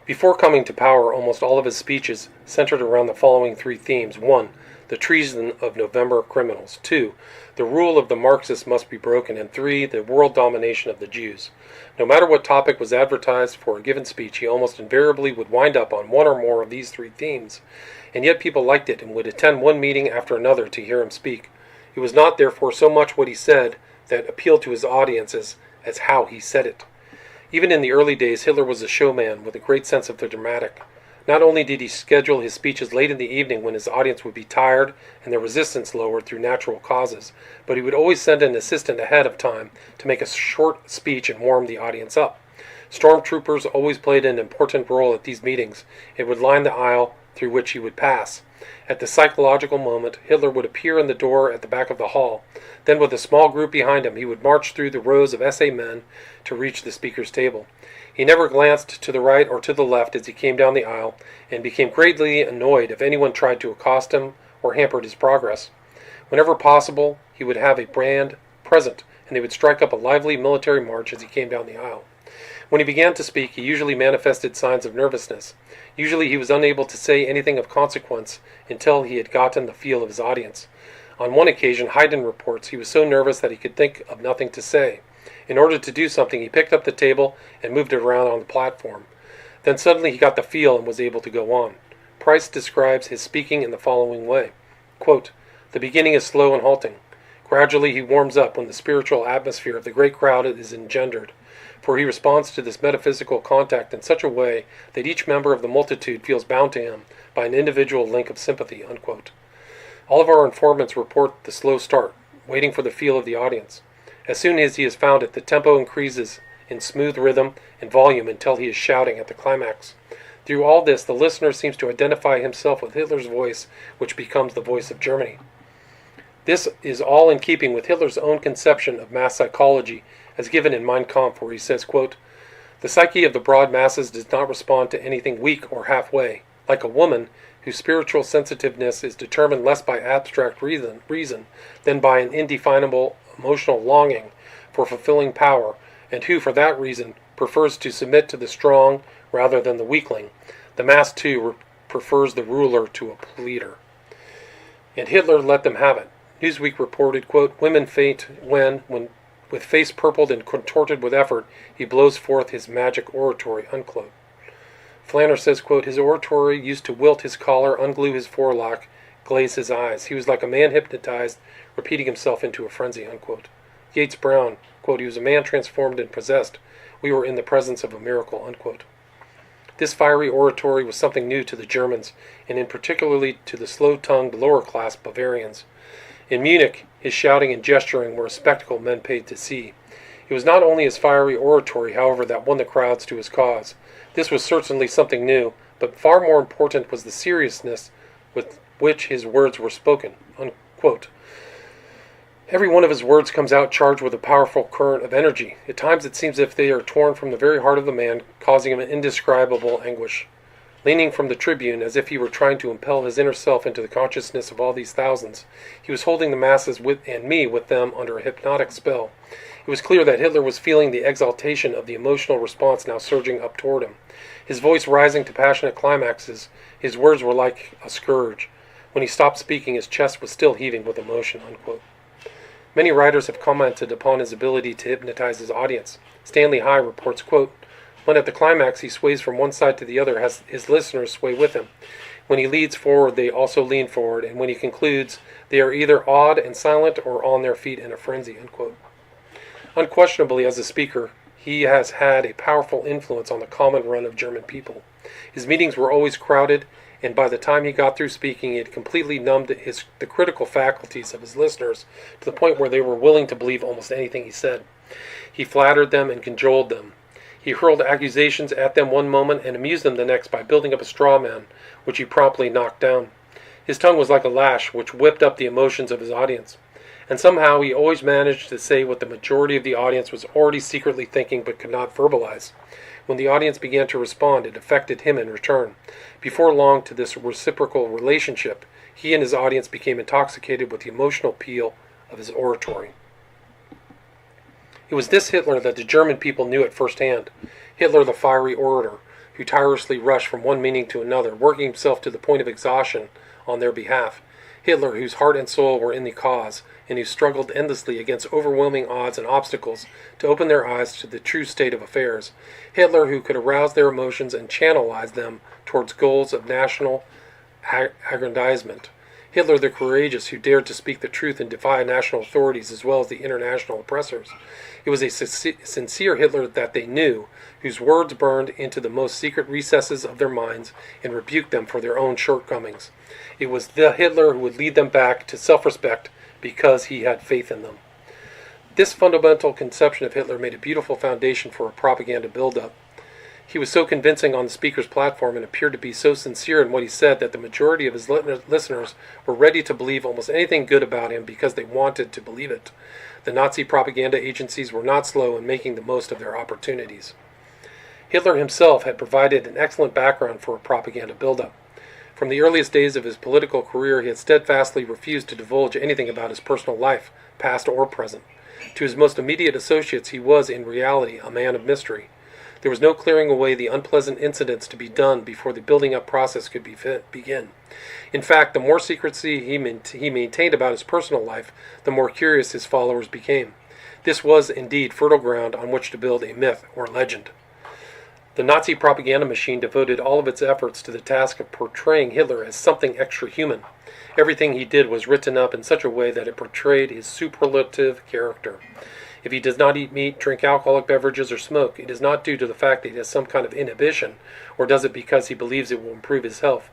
Before coming to power, almost all of his speeches centered around the following 3 themes. 1. The treason of November criminals. 2. The rule of the Marxists must be broken. And 3. The world domination of the Jews. No matter what topic was advertised for a given speech, he almost invariably would wind up on one or more of these 3 themes. And yet people liked it and would attend one meeting after another to hear him speak. It was not, therefore, so much what he said that appealed to his audiences as how he said it. Even in the early days, Hitler was a showman with a great sense of the dramatic. Not only did he schedule his speeches late in the evening when his audience would be tired and their resistance lowered through natural causes, but he would always send an assistant ahead of time to make a short speech and warm the audience up. Stormtroopers always played an important role at these meetings and would line the aisle through which he would pass. At the psychological moment, Hitler would appear in the door at the back of the hall. Then, with a small group behind him, he would march through the rows of SA men to reach the speaker's table. He never glanced to the right or to the left as he came down the aisle, and became greatly annoyed if anyone tried to accost him or hampered his progress. Whenever possible, he would have a band present, and they would strike up a lively military march as he came down the aisle. When he began to speak, he usually manifested signs of nervousness. Usually he was unable to say anything of consequence until he had gotten the feel of his audience. On one occasion, Haydn reports, he was so nervous that he could think of nothing to say. In order to do something, he picked up the table and moved it around on the platform. Then suddenly he got the feel and was able to go on. Price describes his speaking in the following way. Quote, the beginning is slow and halting. Gradually he warms up when the spiritual atmosphere of the great crowd is engendered, for he responds to this metaphysical contact in such a way that each member of the multitude feels bound to him by an individual link of sympathy, unquote. All of our informants report the slow start, waiting for the feel of the audience. As soon as he has found it, the tempo increases in smooth rhythm and volume until he is shouting at the climax. Through all this, the listener seems to identify himself with Hitler's voice, which becomes the voice of Germany. This is all in keeping with Hitler's own conception of mass psychology, as given in Mein Kampf, where he says, quote, the psyche of the broad masses does not respond to anything weak or halfway, like a woman whose spiritual sensitiveness is determined less by abstract reason than by an indefinable emotional longing for fulfilling power, and who, for that reason, prefers to submit to the strong rather than the weakling. The mass, too, prefers the ruler to a pleader. And Hitler let them have it. Newsweek reported, quote, women faint when, with face purpled and contorted with effort, he blows forth his magic oratory, unquote. Flanner says, quote, his oratory used to wilt his collar, unglue his forelock, glaze his eyes. He was like a man hypnotized, repeating himself into a frenzy, unquote. Yates Brown, quote, he was a man transformed and possessed. We were in the presence of a miracle, unquote. This fiery oratory was something new to the Germans, and in particularly to the slow-tongued lower-class Bavarians. In Munich, his shouting and gesturing were a spectacle men paid to see. It was not only his fiery oratory, however, that won the crowds to his cause. This was certainly something new, but far more important was the seriousness with which his words were spoken." Unquote. Every one of his words comes out charged with a powerful current of energy. At times it seems as if they are torn from the very heart of the man, causing him indescribable anguish. Leaning from the tribune, as if he were trying to impel his inner self into the consciousness of all these thousands, he was holding the masses and me with them under a hypnotic spell. It was clear that Hitler was feeling the exaltation of the emotional response now surging up toward him. His voice rising to passionate climaxes, his words were like a scourge. When he stopped speaking, his chest was still heaving with emotion." Unquote. Many writers have commented upon his ability to hypnotize his audience. Stanley High reports, quote, "When at the climax he sways from one side to the other, his listeners sway with him. When he leads forward, they also lean forward, and when he concludes, they are either awed and silent or on their feet in a frenzy." Unquote. Unquestionably, as a speaker, he has had a powerful influence on the common run of German people. His meetings were always crowded, and by the time he got through speaking, he had completely numbed the critical faculties of his listeners to the point where they were willing to believe almost anything he said. He flattered them and cajoled them. He hurled accusations at them one moment and amused them the next by building up a straw man, which he promptly knocked down. His tongue was like a lash which whipped up the emotions of his audience. And somehow he always managed to say what the majority of the audience was already secretly thinking but could not verbalize. When the audience began to respond, it affected him in return. Before long, to this reciprocal relationship, he and his audience became intoxicated with the emotional appeal of his oratory. It was this Hitler that the German people knew at first hand. Hitler, the fiery orator, who tirelessly rushed from one meaning to another, working himself to the point of exhaustion on their behalf. Hitler, whose heart and soul were in the cause, and who struggled endlessly against overwhelming odds and obstacles to open their eyes to the true state of affairs. Hitler, who could arouse their emotions and channelize them towards goals of national aggrandizement. Hitler, the courageous, who dared to speak the truth and defy national authorities as well as the international oppressors. It was a sincere Hitler that they knew, whose words burned into the most secret recesses of their minds and rebuked them for their own shortcomings. It was the Hitler who would lead them back to self-respect because he had faith in them. This fundamental conception of Hitler made a beautiful foundation for a propaganda build-up. He was so convincing on the speaker's platform and appeared to be so sincere in what he said that the majority of his listeners were ready to believe almost anything good about him because they wanted to believe it. The Nazi propaganda agencies were not slow in making the most of their opportunities. Hitler himself had provided an excellent background for a propaganda buildup. From the earliest days of his political career, he had steadfastly refused to divulge anything about his personal life, past or present. To his most immediate associates, he was, in reality, a man of mystery. There was no clearing away the unpleasant incidents to be done before the building-up process could begin. In fact, the more secrecy he maintained about his personal life, the more curious his followers became. This was, indeed, fertile ground on which to build a myth or legend. The Nazi propaganda machine devoted all of its efforts to the task of portraying Hitler as something extra-human. Everything he did was written up in such a way that it portrayed his superlative character. If he does not eat meat, drink alcoholic beverages, or smoke, it is not due to the fact that he has some kind of inhibition, or does it because he believes it will improve his health.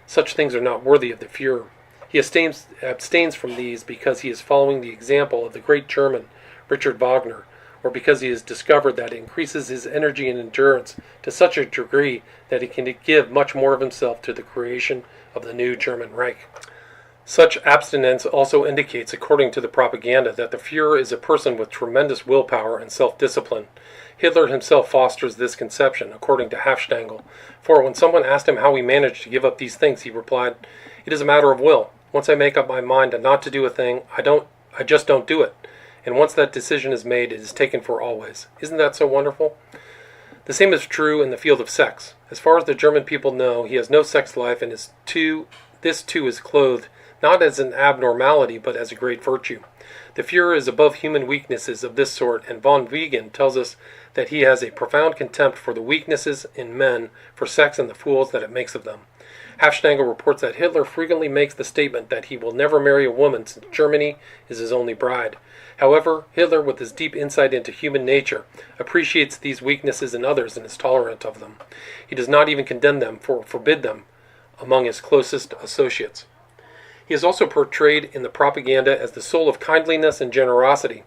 Such things are not worthy of the Fuhrer. He abstains from these because he is following the example of the great German, Richard Wagner, or because he has discovered that it increases his energy and endurance to such a degree that he can give much more of himself to the creation of the new German Reich. Such abstinence also indicates, according to the propaganda, that the Fuhrer is a person with tremendous willpower and self-discipline. Hitler himself fosters this conception, according to Hafstangl, for when someone asked him how he managed to give up these things, he replied, "It is a matter of will. Once I make up my mind not to do a thing, I just don't do it. And once that decision is made, it is taken for always." Isn't that so wonderful? The same is true in the field of sex. As far as the German people know, he has no sex life, and this too is clothed not as an abnormality, but as a great virtue. The Fuhrer is above human weaknesses of this sort, and von Wiegen tells us that he has a profound contempt for the weaknesses in men, for sex and the fools that it makes of them. Hafstangl reports that Hitler frequently makes the statement that he will never marry a woman since Germany is his only bride. However, Hitler, with his deep insight into human nature, appreciates these weaknesses in others and is tolerant of them. He does not even condemn them or forbid them among his closest associates. He is also portrayed in the propaganda as the soul of kindliness and generosity.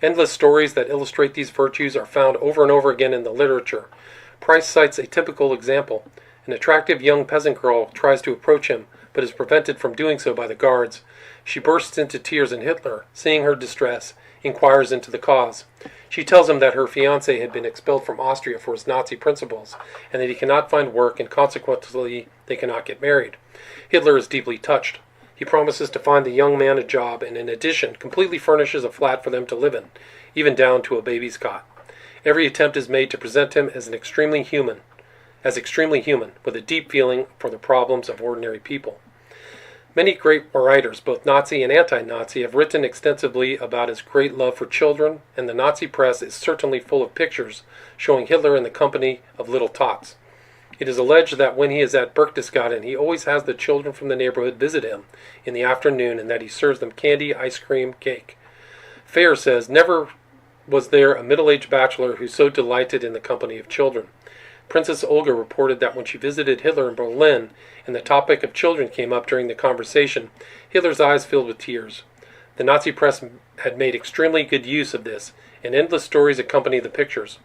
Endless stories that illustrate these virtues are found over and over again in the literature. Price cites a typical example. An attractive young peasant girl tries to approach him, but is prevented from doing so by the guards. She bursts into tears, and Hitler, seeing her distress, inquires into the cause. She tells him that her fiancé had been expelled from Austria for his Nazi principles, and that he cannot find work, and consequently they cannot get married. Hitler is deeply touched. He promises to find the young man a job, and in addition completely furnishes a flat for them to live in, even down to a baby's cot. Every attempt is made to present him as extremely human, with a deep feeling for the problems of ordinary people. Many great writers, both Nazi and anti-Nazi, have written extensively about his great love for children, and the Nazi press is certainly full of pictures showing Hitler in the company of little tots. It is alleged that when he is at Berchtesgaden, he always has the children from the neighborhood visit him in the afternoon, and that he serves them candy, ice cream, cake. Fayer says, "Never was there a middle-aged bachelor who so delighted in the company of children." Princess Olga reported that when she visited Hitler in Berlin and the topic of children came up during the conversation, Hitler's eyes filled with tears. The Nazi press had made extremely good use of this, and endless stories accompany the pictures.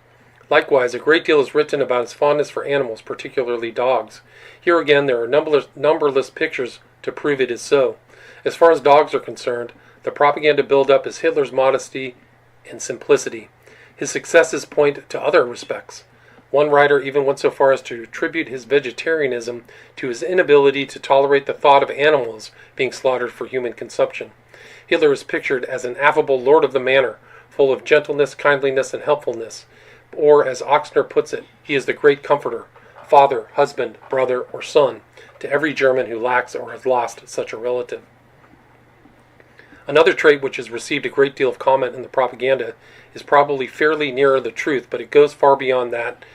Likewise, a great deal is written about his fondness for animals, particularly dogs. Here again, there are numberless pictures to prove it is so. As far as dogs are concerned, the propaganda build-up is Hitler's modesty and simplicity. His successes point to other respects. One writer even went so far as to attribute his vegetarianism to his inability to tolerate the thought of animals being slaughtered for human consumption. Hitler is pictured as an affable lord of the manor, full of gentleness, kindliness, and helpfulness. Or, as Oxner puts it, he is the great comforter, father, husband, brother, or son, to every German who lacks or has lost such a relative. Another trait which has received a great deal of comment in the propaganda is probably fairly nearer the truth, but it goes far beyond that,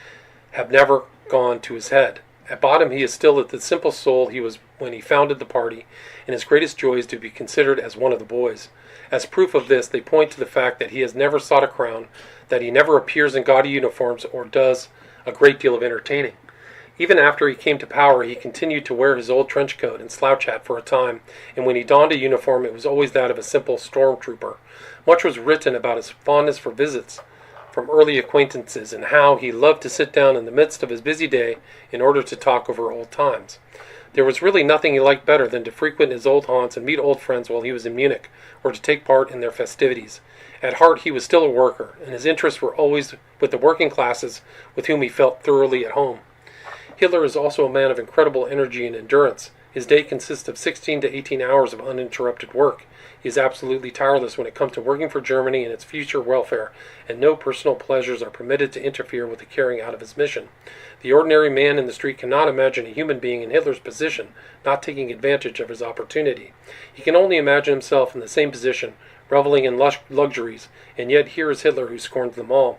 have never gone to his head. At bottom he is still the simple soul he was when he founded the party, and his greatest joy is to be considered as one of the boys. As proof of this, they point to the fact that he has never sought a crown, that he never appears in gaudy uniforms or does a great deal of entertaining. Even after he came to power, he continued to wear his old trench coat and slouch hat for a time, and when he donned a uniform, it was always that of a simple stormtrooper. Much was written about his fondness for visits from early acquaintances, and how he loved to sit down in the midst of his busy day in order to talk over old times. There was really nothing he liked better than to frequent his old haunts and meet old friends while he was in Munich, or to take part in their festivities. At heart he was still a worker, and his interests were always with the working classes, with whom he felt thoroughly at home. Hitler is also a man of incredible energy and endurance. His day consists of 16 to 18 hours of uninterrupted work. He is absolutely tireless when it comes to working for Germany and its future welfare, and no personal pleasures are permitted to interfere with the carrying out of his mission. The ordinary man in the street cannot imagine a human being in Hitler's position not taking advantage of his opportunity. He can only imagine himself in the same position, reveling in luxuries, and yet here is Hitler who scorns them all.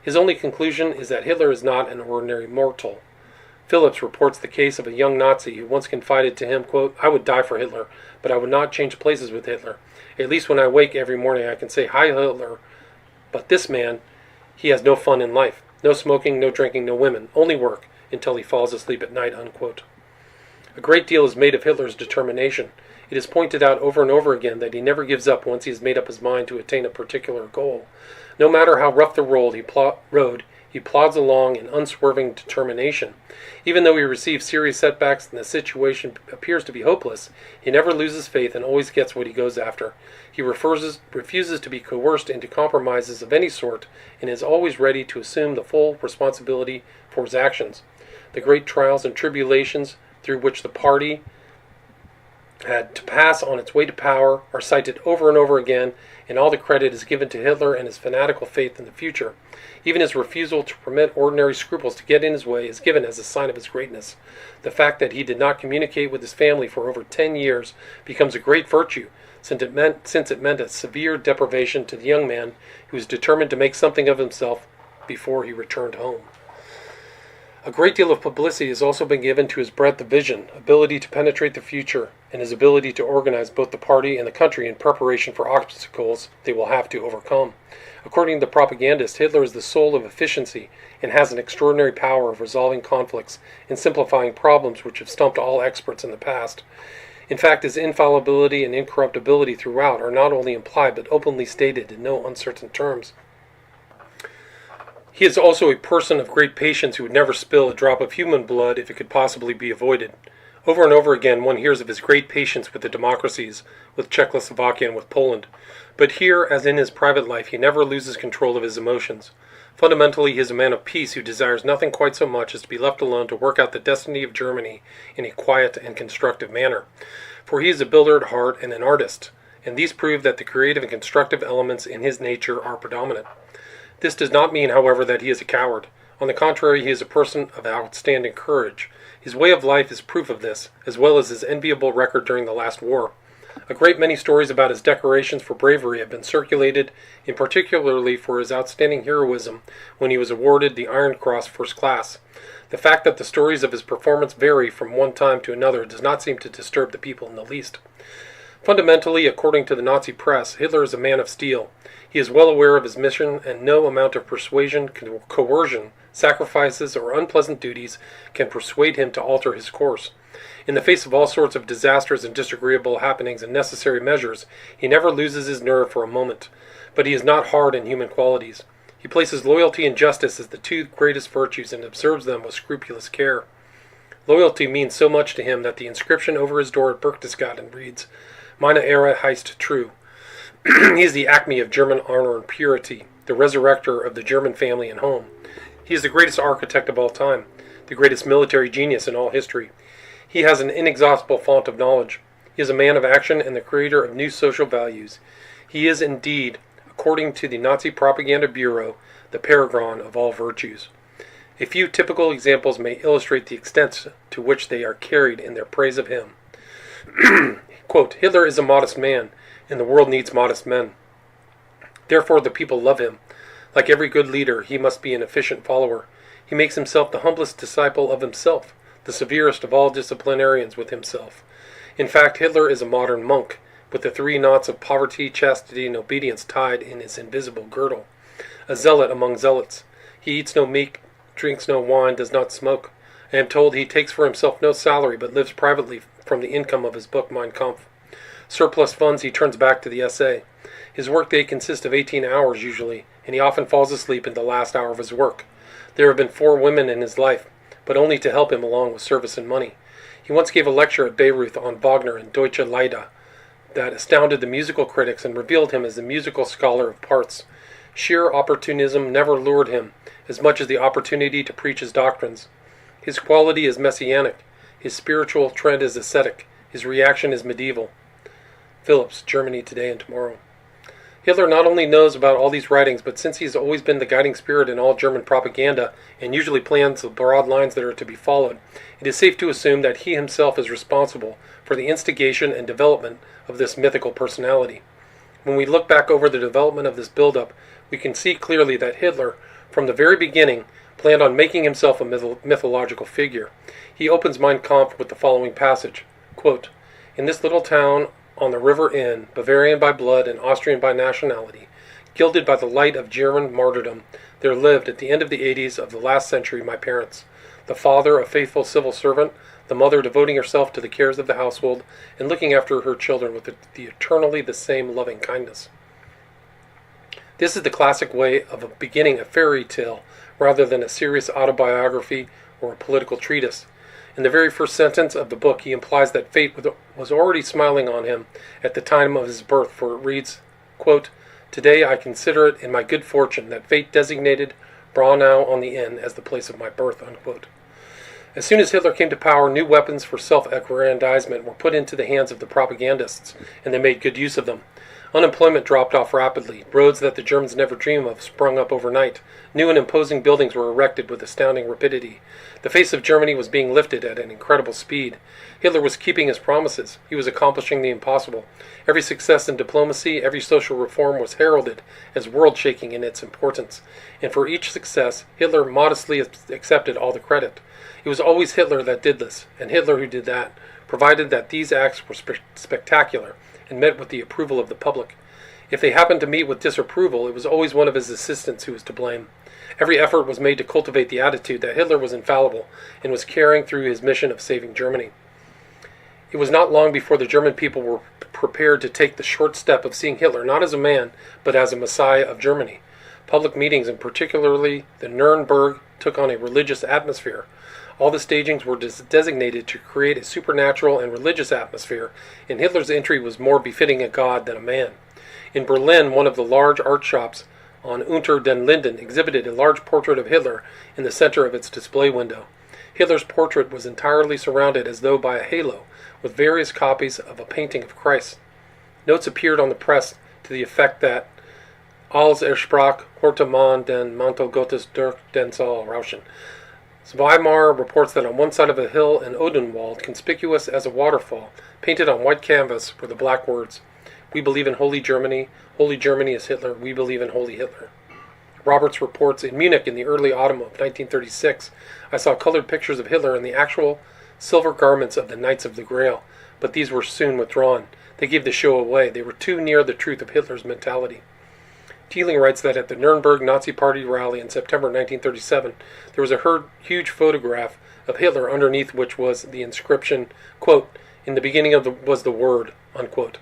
His only conclusion is that Hitler is not an ordinary mortal. Phillips reports the case of a young Nazi who once confided to him, quote, "I would die for Hitler, but I would not change places with Hitler. At least when I wake every morning I can say, 'Hi, Hitler.' But this man, he has no fun in life. No smoking, no drinking, no women. Only work until he falls asleep at night," unquote. A great deal is made of Hitler's determination. It is pointed out over and over again that he never gives up once he has made up his mind to attain a particular goal. No matter how rough the road he plods along in unswerving determination. Even though he receives serious setbacks and the situation appears to be hopeless, he never loses faith and always gets what he goes after. He refuses to be coerced into compromises of any sort, and is always ready to assume the full responsibility for his actions. The great trials and tribulations through which the party had to pass on its way to power are cited over and over again, and all the credit is given to Hitler and his fanatical faith in the future. Even his refusal to permit ordinary scruples to get in his way is given as a sign of his greatness. The fact that he did not communicate with his family for over 10 years becomes a great virtue, since it meant a severe deprivation to the young man who was determined to make something of himself before he returned home. A great deal of publicity has also been given to his breadth of vision, ability to penetrate the future, and his ability to organize both the party and the country in preparation for obstacles they will have to overcome. According to the propagandist, Hitler is the soul of efficiency and has an extraordinary power of resolving conflicts and simplifying problems which have stumped all experts in the past. In fact, his infallibility and incorruptibility throughout are not only implied but openly stated in no uncertain terms. He is also a person of great patience who would never spill a drop of human blood if it could possibly be avoided. Over and over again one hears of his great patience with the democracies, with Czechoslovakia and with Poland. But here, as in his private life, he never loses control of his emotions. Fundamentally, he is a man of peace who desires nothing quite so much as to be left alone to work out the destiny of Germany in a quiet and constructive manner. For he is a builder at heart and an artist, and these prove that the creative and constructive elements in his nature are predominant. This does not mean, however, that he is a coward. On the contrary, he is a person of outstanding courage. His way of life is proof of this, as well as his enviable record during the last war. A great many stories about his decorations for bravery have been circulated, and particularly for his outstanding heroism when he was awarded the Iron Cross First Class. The fact that the stories of his performance vary from one time to another does not seem to disturb the people in the least. Fundamentally, according to the Nazi press, Hitler is a man of steel. He is well aware of his mission, and no amount of persuasion, coercion, sacrifices, or unpleasant duties can persuade him to alter his course. In the face of all sorts of disasters and disagreeable happenings and necessary measures, he never loses his nerve for a moment. But he is not hard in human qualities. He places loyalty and justice as the two greatest virtues and observes them with scrupulous care. Loyalty means so much to him that the inscription over his door at Berchtesgaden reads, Meine Ehre heißt true. He is the acme of German honor and purity, the resurrector of the German family and home. He is the greatest architect of all time, the greatest military genius in all history. He has an inexhaustible fount of knowledge. He is a man of action and the creator of new social values. He is indeed, according to the Nazi Propaganda Bureau, the paragon of all virtues. A few typical examples may illustrate the extent to which they are carried in their praise of him. Quote, Hitler is a modest man, and the world needs modest men. Therefore the people love him. Like every good leader, he must be an efficient follower. He makes himself the humblest disciple of himself, the severest of all disciplinarians with himself. In fact, Hitler is a modern monk, with the 3 knots of poverty, chastity, and obedience tied in his invisible girdle. A zealot among zealots. He eats no meat, drinks no wine, does not smoke. I am told he takes for himself no salary, but lives privately from the income of his book Mein Kampf. Surplus funds he turns back to the SA. His workday consists of 18 hours usually, and he often falls asleep in the last hour of his work. There have been 4 women in his life, but only to help him along with service and money. He once gave a lecture at Bayreuth on Wagner and Deutsche Lieder that astounded the musical critics and revealed him as a musical scholar of parts. Sheer opportunism never lured him, as much as the opportunity to preach his doctrines. His quality is messianic, his spiritual trend is ascetic, his reaction is medieval. Phillips, Germany Today and Tomorrow. Hitler not only knows about all these writings, but since he has always been the guiding spirit in all German propaganda, and usually plans the broad lines that are to be followed, it is safe to assume that he himself is responsible for the instigation and development of this mythical personality. When we look back over the development of this build-up, we can see clearly that Hitler, from the very beginning, planned on making himself a mythological figure. He opens Mein Kampf with the following passage, quote, In this little town on the River Inn, Bavarian by blood and Austrian by nationality, gilded by the light of German martyrdom, there lived at the end of the 80s of the last century my parents, the father a faithful civil servant, the mother devoting herself to the cares of the household and looking after her children with the eternally the same loving kindness. This is the classic way of beginning a fairy tale rather than a serious autobiography or a political treatise. In the very first sentence of the book, he implies that fate was already smiling on him at the time of his birth, for it reads, quote, Today I consider it in my good fortune that fate designated Braunau on the Inn as the place of my birth, unquote. As soon as Hitler came to power, new weapons for self-aggrandizement were put into the hands of the propagandists, and they made good use of them. Unemployment dropped off rapidly. Roads that the Germans never dreamed of sprung up overnight. New and imposing buildings were erected with astounding rapidity. The face of Germany was being lifted at an incredible speed. Hitler was keeping his promises. He was accomplishing the impossible. Every success in diplomacy, every social reform was heralded as world-shaking in its importance. And for each success, Hitler modestly accepted all the credit. It was always Hitler that did this, and Hitler who did that, provided that these acts were spectacular and met with the approval of the public. If they happened to meet with disapproval, it was always one of his assistants who was to blame. Every effort was made to cultivate the attitude that Hitler was infallible and was carrying through his mission of saving Germany. It was not long before the German people were prepared to take the short step of seeing Hitler not as a man, but as a messiah of Germany. Public meetings, and particularly the Nuremberg, took on a religious atmosphere. All the stagings were designated to create a supernatural and religious atmosphere, and Hitler's entry was more befitting a god than a man. In Berlin, one of the large art shops on Unter den Linden exhibited a large portrait of Hitler in the center of its display window. Hitler's portrait was entirely surrounded as though by a halo, with various copies of a painting of Christ. Notes appeared on the press to the effect that als sprach, horte man den Mantel Gottes durch den Saal rauschen. Weimar reports that on one side of a hill in Odenwald, conspicuous as a waterfall, painted on white canvas, were the black words, "We believe in Holy Germany is Hitler, we believe in Holy Hitler." Roberts reports, in Munich in the early autumn of 1936, I saw colored pictures of Hitler in the actual silver garments of the Knights of the Grail, but these were soon withdrawn. They gave the show away. They were too near the truth of Hitler's mentality. Teeling writes that at the Nuremberg Nazi Party rally in September 1937, there was a huge photograph of Hitler underneath which was the inscription, quote, "In the beginning was the Word," unquote.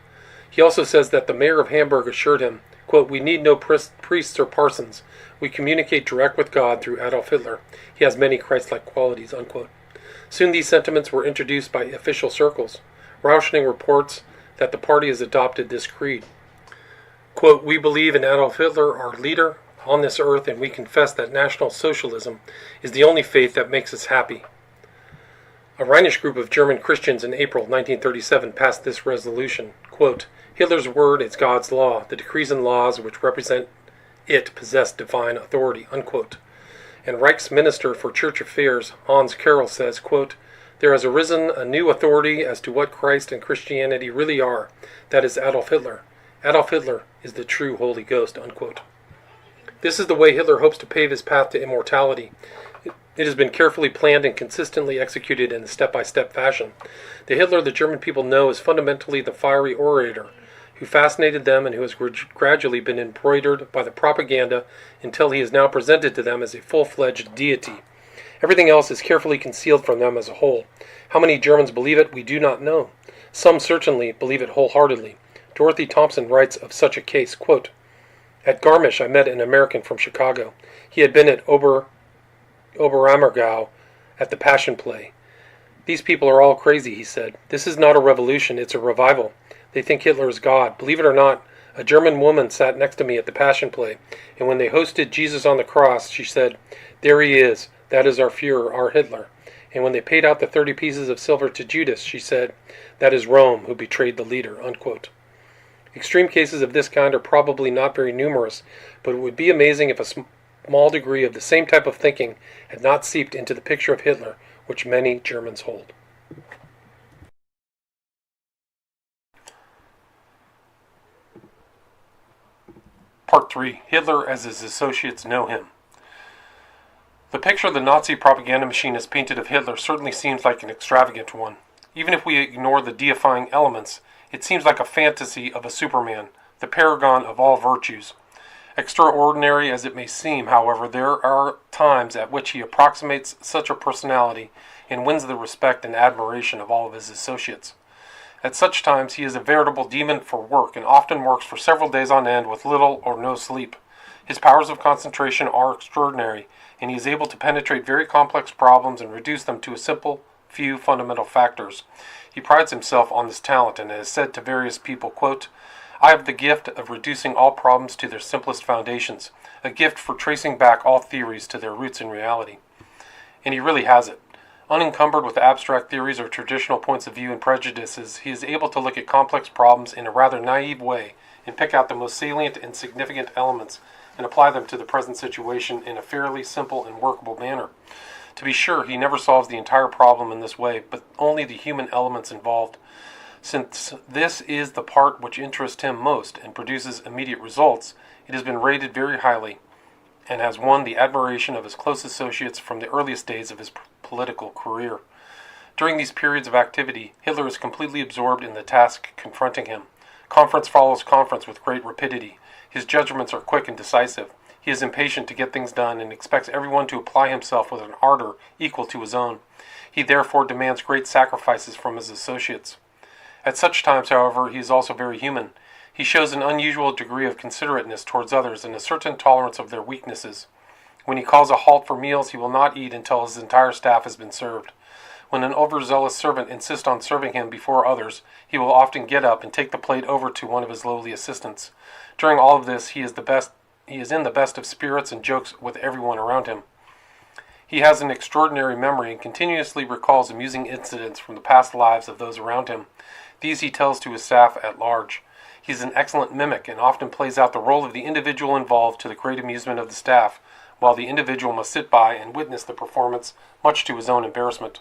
He also says that the mayor of Hamburg assured him, quote, "We need no priests or parsons. We communicate direct with God through Adolf Hitler. He has many Christ-like qualities," unquote. Soon these sentiments were introduced by official circles. Rauschning reports that the party has adopted this creed. Quote, "We believe in Adolf Hitler, our leader on this earth, and we confess that National Socialism is the only faith that makes us happy." A Rhenish group of German Christians in April 1937 passed this resolution, quote, "Hitler's word is God's law. The decrees and laws which represent it possess divine authority," unquote. And Reich's Minister for Church Affairs, Hans Karel, says, quote, "There has arisen a new authority as to what Christ and Christianity really are. That is Adolf Hitler. Adolf Hitler is the true Holy Ghost," unquote. This is the way Hitler hopes to pave his path to immortality. It has been carefully planned and consistently executed in a step-by-step fashion. The Hitler the German people know is fundamentally the fiery orator who fascinated them and who has gradually been embroidered by the propaganda until he is now presented to them as a full-fledged deity. Everything else is carefully concealed from them as a whole. How many Germans believe it, we do not know. Some certainly believe it wholeheartedly. Dorothy Thompson writes of such a case, quote, "At Garmisch I met an American from Chicago. He had been at Oberammergau at the Passion Play. 'These people are all crazy,' he said. 'This is not a revolution, it's a revival. They think Hitler is God. Believe it or not, a German woman sat next to me at the Passion Play, and when they hosted Jesus on the cross, she said, 'There he is, that is our Führer, our Hitler.' And when they paid out the 30 pieces of silver to Judas, she said, 'That is Rome who betrayed the leader,' unquote." Extreme cases of this kind are probably not very numerous, but it would be amazing if a small degree of the same type of thinking had not seeped into the picture of Hitler, which many Germans hold. Part 3. Hitler as his associates know him. The picture the Nazi propaganda machine has painted of Hitler certainly seems like an extravagant one. Even if we ignore the deifying elements, it seems like a fantasy of a Superman, the paragon of all virtues. Extraordinary as it may seem, however, there are times at which he approximates such a personality and wins the respect and admiration of all of his associates. At such times he is a veritable demon for work and often works for several days on end with little or no sleep. His powers of concentration are extraordinary, and he is able to penetrate very complex problems and reduce them to a simple few fundamental factors. He prides himself on this talent and has said to various people, quote, "I have the gift of reducing all problems to their simplest foundations, a gift for tracing back all theories to their roots in reality." And he really has it. Unencumbered with abstract theories or traditional points of view and prejudices, he is able to look at complex problems in a rather naive way and pick out the most salient and significant elements and apply them to the present situation in a fairly simple and workable manner. To be sure, he never solves the entire problem in this way, but only the human elements involved. Since this is the part which interests him most and produces immediate results, it has been rated very highly and has won the admiration of his close associates from the earliest days of his political career. During these periods of activity, Hitler is completely absorbed in the task confronting him. Conference follows conference with great rapidity. His judgments are quick and decisive. He is impatient to get things done and expects everyone to apply himself with an ardor equal to his own. He He therefore demands great sacrifices from his associates. At such times, however, he is also very human. He shows an unusual degree of considerateness towards others and a certain tolerance of their weaknesses. When he calls a halt for meals, he will not eat until his entire staff has been served. When an overzealous servant insists on serving him before others, he will often get up and take the plate over to one of his lowly assistants. During all of this, he is in the best of spirits and jokes with everyone around him. He has an extraordinary memory and continuously recalls amusing incidents from the past lives of those around him. These he tells to his staff at large. He is an excellent mimic and often plays out the role of the individual involved to the great amusement of the staff, while the individual must sit by and witness the performance, much to his own embarrassment.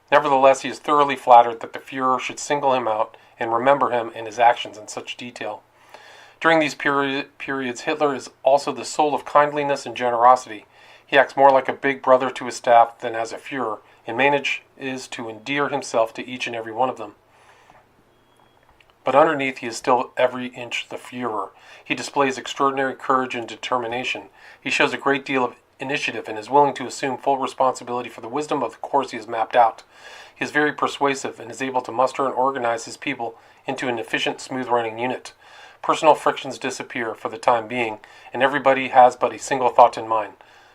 Nevertheless, he is thoroughly flattered that the Führer should single him out and remember him and his actions in such detail. During these periods, Hitler is also the soul of kindliness and generosity. He acts more like a big brother to his staff than as a Führer, and manages to endear himself to each and every one of them. But underneath he is still every inch the Führer. He displays extraordinary courage and determination. He shows a great deal of initiative and is willing to assume full responsibility for the wisdom of the course he has mapped out. He is very persuasive and is able to muster and organize his people into an efficient, smooth-running unit. Personal frictions disappear for the time being, and everybody has but a single thought in mind: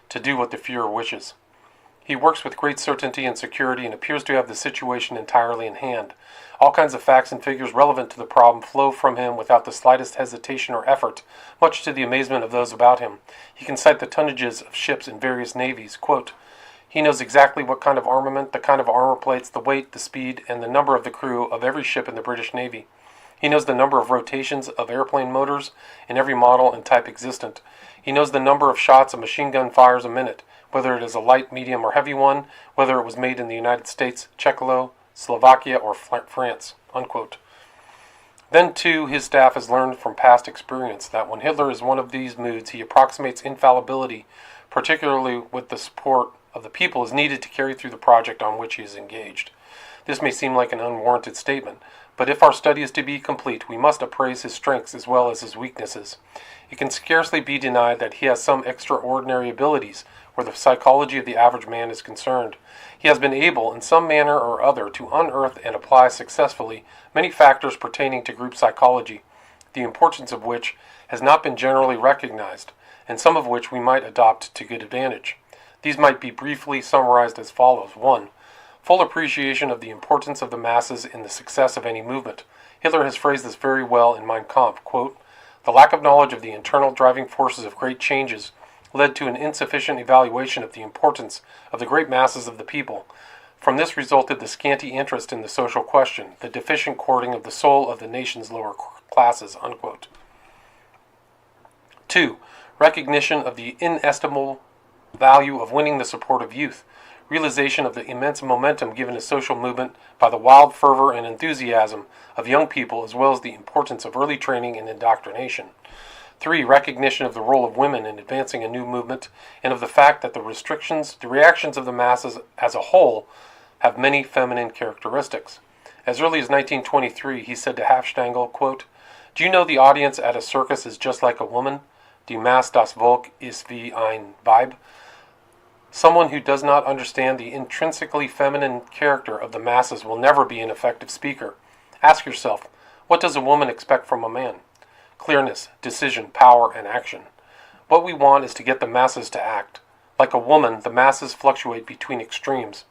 to do what the Führer wishes. He works with great certainty and security and appears to have the situation entirely in hand. All kinds of facts and figures relevant to the problem flow from him without the slightest hesitation or effort, much to the amazement of those about him. He can cite the tonnages of ships in various navies. Quote, he knows exactly what kind of armament, the kind of armor plates, the weight, the speed, and the number of the crew of every ship in the British Navy. He knows the number of rotations of airplane motors in every model and type existent. He knows the number of shots a machine gun fires a minute, whether it is a light, medium, or heavy one, whether it was made in the United States, Czechoslovakia, or France. Unquote. Then, too, his staff has learned from past experience that when Hitler is one of these moods, he approximates infallibility, particularly with the support of the people is needed to carry through the project on which he is engaged. This may seem like an unwarranted statement, but if our study is to be complete, we must appraise his strengths as well as his weaknesses. It can scarcely be denied that he has some extraordinary abilities where the psychology of the average man is concerned. He has been able, in some manner or other, to unearth and apply successfully many factors pertaining to group psychology, the importance of which has not been generally recognized, and some of which we might adopt to good advantage. These might be briefly summarized as follows. 1. Full appreciation of the importance of the masses in the success of any movement. Hitler has phrased this very well in Mein Kampf. Quote, the lack of knowledge of the internal driving forces of great changes led to an insufficient evaluation of the importance of the great masses of the people. From this resulted the scanty interest in the social question, the deficient courting of the soul of the nation's lower classes. Unquote. 2. Recognition of the inestimable value of winning the support of youth. Realization of the immense momentum given a social movement by the wild fervor and enthusiasm of young people, as well as the importance of early training and indoctrination. 3. Recognition of the role of women in advancing a new movement, and of the fact that the reactions of the masses as a whole have many feminine characteristics. As early as 1923, he said to Hafstangl, quote, do you know the audience at a circus is just like a woman? Die Masse, das Volk ist wie ein Weib. Someone who does not understand the intrinsically feminine character of the masses will never be an effective speaker. Ask yourself, what does a woman expect from a man? Clearness, decision, power, and action. What we want is to get the masses to act. Like a woman, the masses fluctuate between extremes.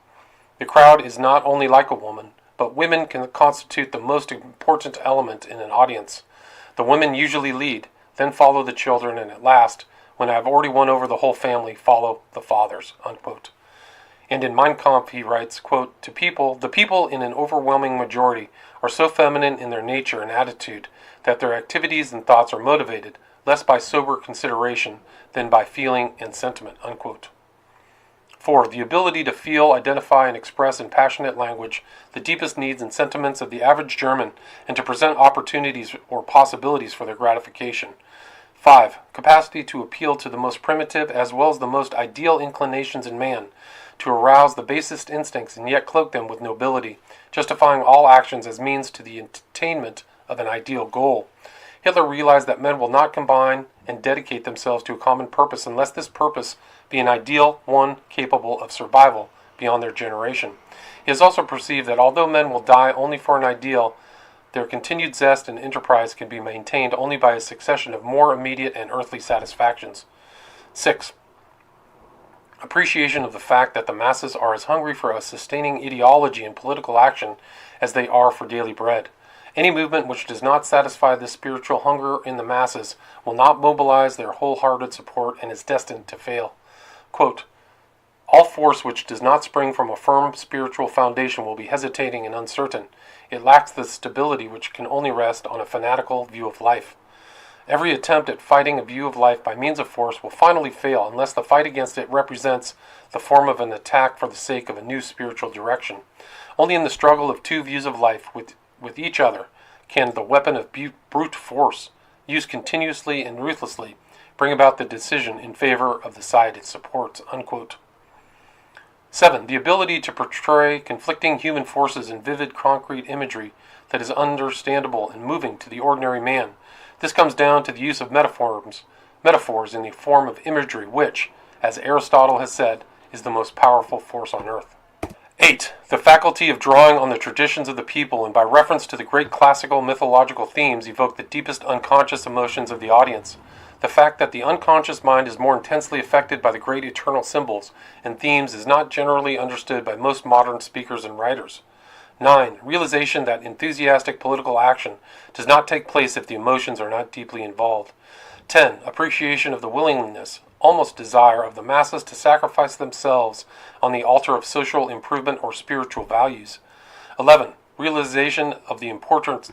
The crowd is not only like a woman, but women can constitute the most important element in an audience. The women usually lead, then follow the children, and at last, when I have already won over the whole family, follow the fathers. Unquote. And in Mein Kampf he writes, quote, the people in an overwhelming majority are so feminine in their nature and attitude that their activities and thoughts are motivated less by sober consideration than by feeling and sentiment. Unquote. 4. The ability to feel, identify, and express in passionate language the deepest needs and sentiments of the average German and to present opportunities or possibilities for their gratification. 5. Capacity to appeal to the most primitive as well as the most ideal inclinations in man, to arouse the basest instincts and yet cloak them with nobility, justifying all actions as means to the attainment of an ideal goal. Hitler realized that men will not combine and dedicate themselves to a common purpose unless this purpose be an ideal one capable of survival beyond their generation. He has also perceived that although men will die only for an ideal, their continued zest and enterprise can be maintained only by a succession of more immediate and earthly satisfactions. 6. Appreciation of the fact that the masses are as hungry for a sustaining ideology and political action as they are for daily bread. Any movement which does not satisfy this spiritual hunger in the masses will not mobilize their wholehearted support and is destined to fail. Quote, all force which does not spring from a firm spiritual foundation will be hesitating and uncertain. It lacks the stability which can only rest on a fanatical view of life. Every attempt at fighting a view of life by means of force will finally fail unless the fight against it represents the form of an attack for the sake of a new spiritual direction. Only in the struggle of two views of life with each other can the weapon of brute force, used continuously and ruthlessly, bring about the decision in favor of the side it supports. Unquote. 7. The ability to portray conflicting human forces in vivid, concrete imagery that is understandable and moving to the ordinary man. This comes down to the use of metaphors in the form of imagery, which, as Aristotle has said, is the most powerful force on earth. 8. The faculty of drawing on the traditions of the people and by reference to the great classical mythological themes evoke the deepest unconscious emotions of the audience. The fact that the unconscious mind is more intensely affected by the great eternal symbols and themes is not generally understood by most modern speakers and writers. 9. Realization that enthusiastic political action does not take place if the emotions are not deeply involved. 10. Appreciation of the willingness, almost desire, of the masses to sacrifice themselves on the altar of social improvement or spiritual values. 11. Realization of the importance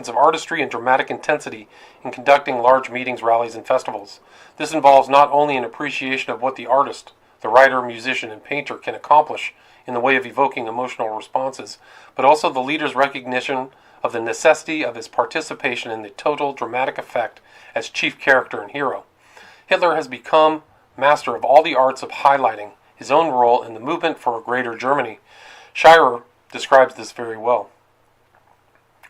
of artistry and dramatic intensity in conducting large meetings, rallies, and festivals. This involves not only an appreciation of what the artist, the writer, musician, and painter can accomplish in the way of evoking emotional responses, but also the leader's recognition of the necessity of his participation in the total dramatic effect as chief character and hero. Hitler has become master of all the arts of highlighting his own role in the movement for a greater Germany. Schirrer describes this very well.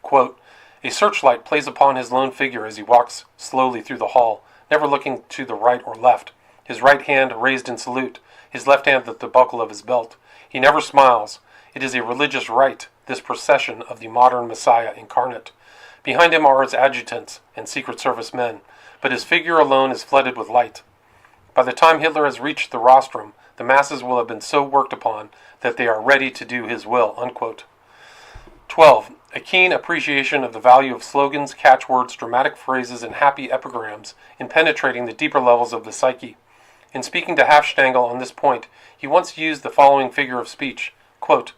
Quote, a searchlight plays upon his lone figure as he walks slowly through the hall, never looking to the right or left, his right hand raised in salute, his left hand at the buckle of his belt. He never smiles. It is a religious rite, this procession of the modern Messiah incarnate. Behind him are his adjutants and Secret Service men, but his figure alone is flooded with light. By the time Hitler has reached the rostrum, the masses will have been so worked upon that they are ready to do his will. Unquote. 12. A keen appreciation of the value of slogans, catchwords, dramatic phrases, and happy epigrams in penetrating the deeper levels of the psyche. In speaking to Hafstangl on this point, he once used the following figure of speech. Quote,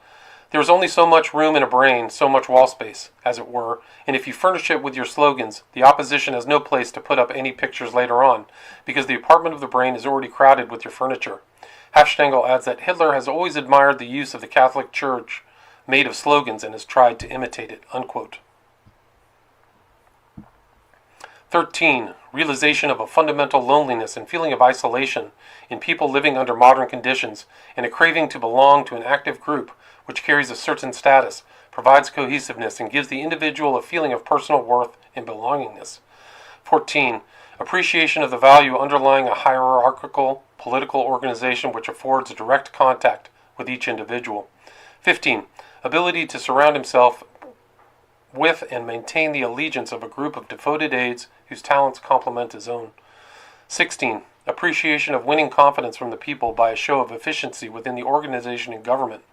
there is only so much room in a brain, so much wall space, as it were, and if you furnish it with your slogans, the opposition has no place to put up any pictures later on, because the apartment of the brain is already crowded with your furniture. Hafstangl adds that Hitler has always admired the use of the Catholic Church made of slogans and has tried to imitate it. Unquote. 13. Realization of a fundamental loneliness and feeling of isolation in people living under modern conditions, and a craving to belong to an active group which carries a certain status, provides cohesiveness, and gives the individual a feeling of personal worth and belongingness. 14. Appreciation of the value underlying a hierarchical political organization which affords direct contact with each individual. 15. Ability to surround himself with and maintain the allegiance of a group of devoted aides whose talents complement his own. 16. Appreciation of winning confidence from the people by a show of efficiency within the organization and government.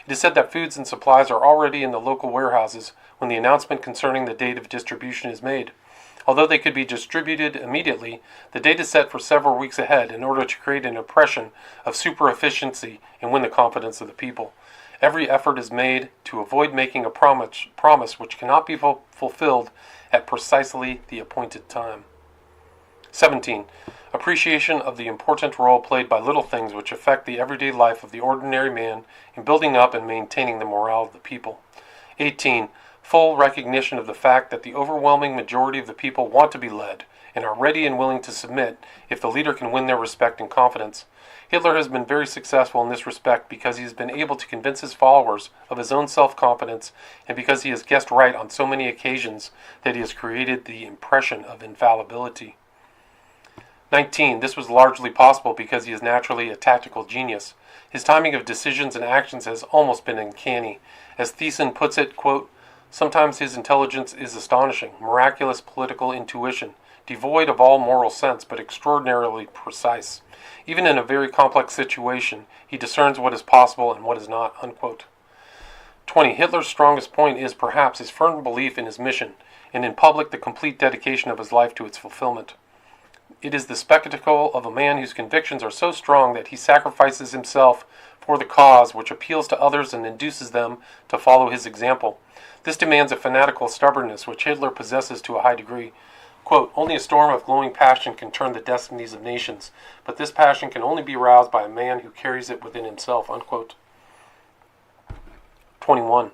It is said that foods and supplies are already in the local warehouses when the announcement concerning the date of distribution is made. Although they could be distributed immediately, the date is set for several weeks ahead in order to create an impression of super efficiency and win the confidence of the people. Every effort is made to avoid making a promise which cannot be fulfilled at precisely the appointed time. 17. Appreciation of the important role played by little things which affect the everyday life of the ordinary man in building up and maintaining the morale of the people. 18. Full recognition of the fact that the overwhelming majority of the people want to be led and are ready and willing to submit if the leader can win their respect and confidence. Hitler has been very successful in this respect because he has been able to convince his followers of his own self-confidence, and because he has guessed right on so many occasions that he has created the impression of infallibility. 19. This was largely possible because he is naturally a tactical genius. His timing of decisions and actions has almost been uncanny. As Thiessen puts it, quote, "Sometimes his intelligence is astonishing, miraculous political intuition, devoid of all moral sense, but extraordinarily precise. Even in a very complex situation, he discerns what is possible and what is not," unquote. 20. Hitler's strongest point is perhaps his firm belief in his mission, and in public the complete dedication of his life to its fulfillment. It is the spectacle of a man whose convictions are so strong that he sacrifices himself for the cause which appeals to others and induces them to follow his example. This demands a fanatical stubbornness which Hitler possesses to a high degree. Quote, "Only a storm of glowing passion can turn the destinies of nations, but this passion can only be roused by a man who carries it within himself," unquote. 21.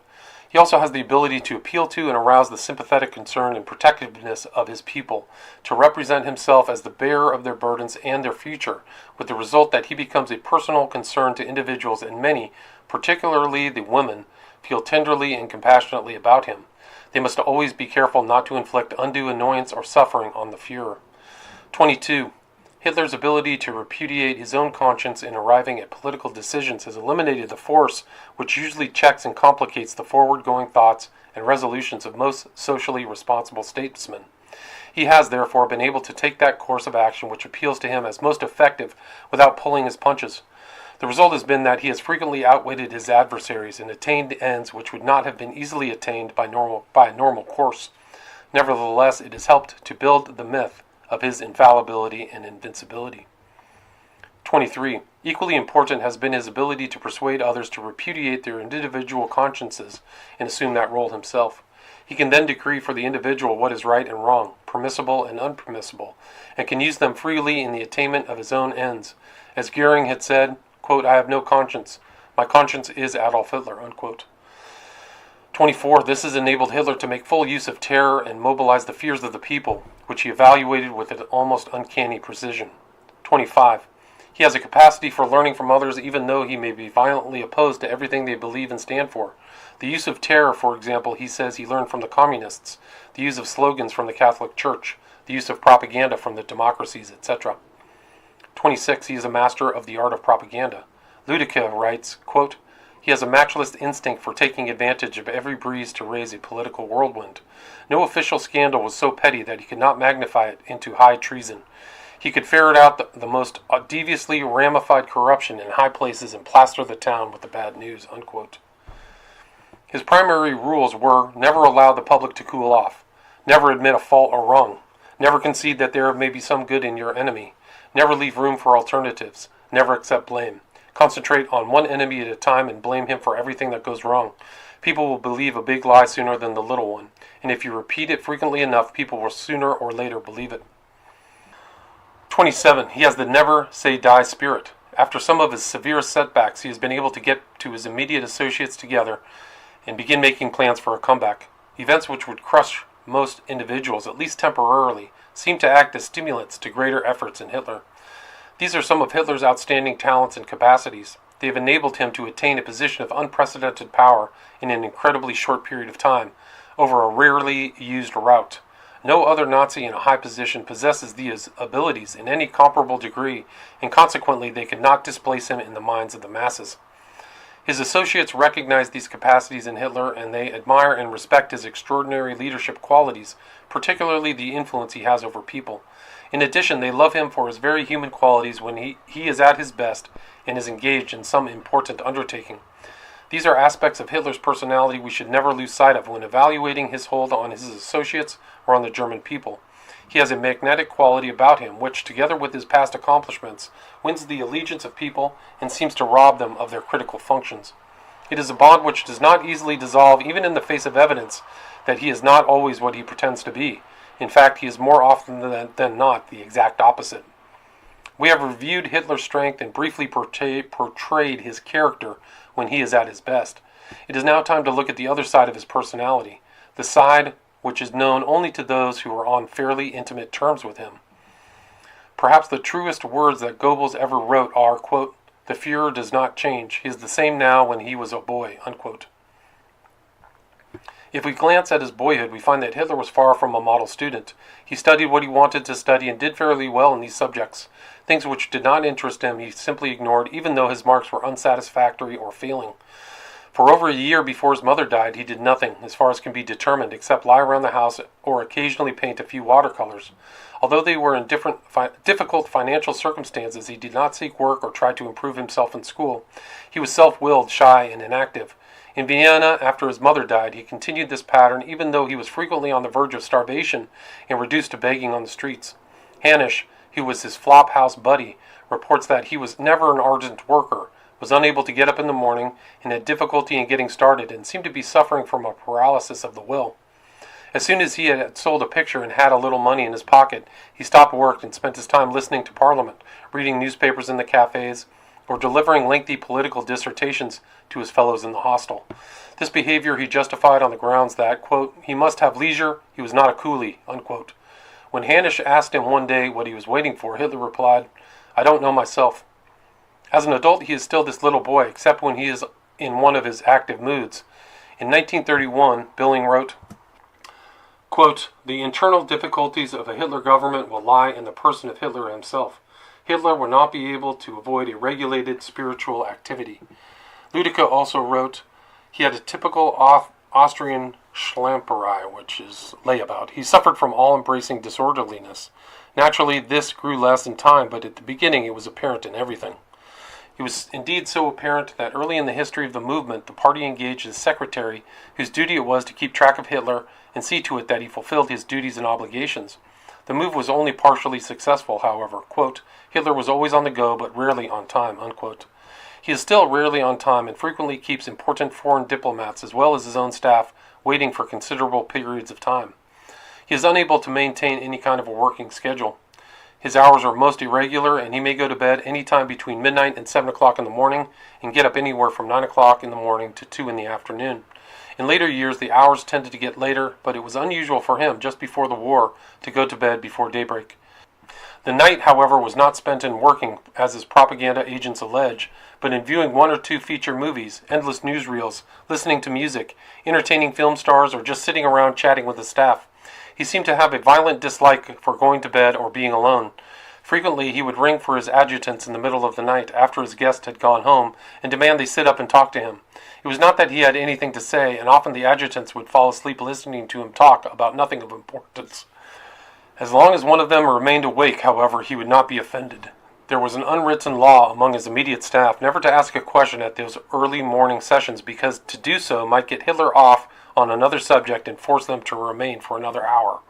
He also has the ability to appeal to and arouse the sympathetic concern and protectiveness of his people, to represent himself as the bearer of their burdens and their future, with the result that he becomes a personal concern to individuals, and many, particularly the women, feel tenderly and compassionately about him. They must always be careful not to inflict undue annoyance or suffering on the Führer. 22. Hitler's ability to repudiate his own conscience in arriving at political decisions has eliminated the force which usually checks and complicates the forward-going thoughts and resolutions of most socially responsible statesmen. He has, therefore, been able to take that course of action which appeals to him as most effective without pulling his punches. The result has been that he has frequently outwitted his adversaries and attained ends which would not have been easily attained by a normal course. Nevertheless, it has helped to build the myth of his infallibility and invincibility. 23. Equally important has been his ability to persuade others to repudiate their individual consciences and assume that role himself. He can then decree for the individual what is right and wrong, permissible and unpermissible, and can use them freely in the attainment of his own ends. As Goering had said, quote, "I have no conscience. My conscience is Adolf Hitler," unquote. 24. This has enabled Hitler to make full use of terror and mobilize the fears of the people, which he evaluated with an almost uncanny precision. 25. He has a capacity for learning from others even though he may be violently opposed to everything they believe and stand for. The use of terror, for example, he says he learned from the communists, the use of slogans from the Catholic Church, the use of propaganda from the democracies, etc. 26. He is a master of the art of propaganda. Luedecke writes, quote, "He has a matchless instinct for taking advantage of every breeze to raise a political whirlwind. No official scandal was so petty that he could not magnify it into high treason. He could ferret out the most deviously ramified corruption in high places and plaster the town with the bad news," unquote. His primary rules were, never allow the public to cool off, never admit a fault or wrong, never concede that there may be some good in your enemy, never leave room for alternatives, never accept blame. Concentrate on one enemy at a time and blame him for everything that goes wrong. People will believe a big lie sooner than the little one, and if you repeat it frequently enough, people will sooner or later believe it. 27. He has the never say die spirit. After some of his severe setbacks, he has been able to get to his immediate associates together and begin making plans for a comeback. Events which would crush most individuals, at least temporarily, seem to act as stimulants to greater efforts in Hitler. These are some of Hitler's outstanding talents and capacities. They have enabled him to attain a position of unprecedented power in an incredibly short period of time, over a rarely used route. No other Nazi in a high position possesses these abilities in any comparable degree, and consequently they could not displace him in the minds of the masses. His associates recognize these capacities in Hitler, and they admire and respect his extraordinary leadership qualities, particularly the influence he has over people. In addition, they love him for his very human qualities when he is at his best and is engaged in some important undertaking. These are aspects of Hitler's personality we should never lose sight of when evaluating his hold on his associates or on the German people. He has a magnetic quality about him which, together with his past accomplishments, wins the allegiance of people and seems to rob them of their critical functions. It is a bond which does not easily dissolve even in the face of evidence that he is not always what he pretends to be. In fact, he is more often than not the exact opposite. We have reviewed Hitler's strength and briefly portrayed his character when he is at his best. It is now time to look at the other side of his personality, the side which is known only to those who are on fairly intimate terms with him. Perhaps the truest words that Goebbels ever wrote are, quote, "The Führer does not change. He is the same now when he was a boy," unquote. If we glance at his boyhood, we find that Hitler was far from a model student. He studied what he wanted to study and did fairly well in these subjects. Things which did not interest him he simply ignored, even though his marks were unsatisfactory or failing. For over a year before his mother died, he did nothing, as far as can be determined, except lie around the house or occasionally paint a few watercolors. Although they were in difficult financial circumstances, he did not seek work or try to improve himself in school. He was self-willed, shy, and inactive. In Vienna, after his mother died, he continued this pattern even though he was frequently on the verge of starvation and reduced to begging on the streets. Hanisch, who was his flophouse buddy, reports that he was never an ardent worker, was unable to get up in the morning, and had difficulty in getting started, and seemed to be suffering from a paralysis of the will. As soon as he had sold a picture and had a little money in his pocket, he stopped work and spent his time listening to Parliament, reading newspapers in the cafes, or delivering lengthy political dissertations to his fellows in the hostel. This behavior he justified on the grounds that, quote, he must have leisure, he was not a coolie, unquote. When Hanisch asked him one day what he was waiting for, Hitler replied, I don't know myself. As an adult, he is still this little boy, except when he is in one of his active moods. In 1931, Billing wrote, quote, the internal difficulties of a Hitler government will lie in the person of Hitler himself. Hitler will not be able to avoid a regulated spiritual activity. Ludica also wrote, he had a typical Austrian Schlamperei, which is layabout. He suffered from all-embracing disorderliness. Naturally, this grew less in time, but at the beginning it was apparent in everything. It was indeed so apparent that early in the history of the movement, the party engaged a secretary whose duty it was to keep track of Hitler and see to it that he fulfilled his duties and obligations. The move was only partially successful, however. Quote, Hitler was always on the go, but rarely on time, unquote. He is still rarely on time and frequently keeps important foreign diplomats as well as his own staff waiting for considerable periods of time. He is unable to maintain any kind of a working schedule. His hours are most irregular, and he may go to bed any time between midnight and 7 o'clock in the morning and get up anywhere from 9 o'clock in the morning to 2 in the afternoon. In later years, the hours tended to get later, but it was unusual for him, just before the war, to go to bed before daybreak. The night, however, was not spent in working, as his propaganda agents allege, but in viewing one or two feature movies, endless newsreels, listening to music, entertaining film stars, or just sitting around chatting with his staff. He seemed to have a violent dislike for going to bed or being alone. Frequently, he would ring for his adjutants in the middle of the night after his guest had gone home and demand they sit up and talk to him. It was not that he had anything to say, and often the adjutants would fall asleep listening to him talk about nothing of importance. As long as one of them remained awake, however, he would not be offended. There was an unwritten law among his immediate staff never to ask a question at those early morning sessions, because to do so might get Hitler off on another subject and force them to remain for another hour.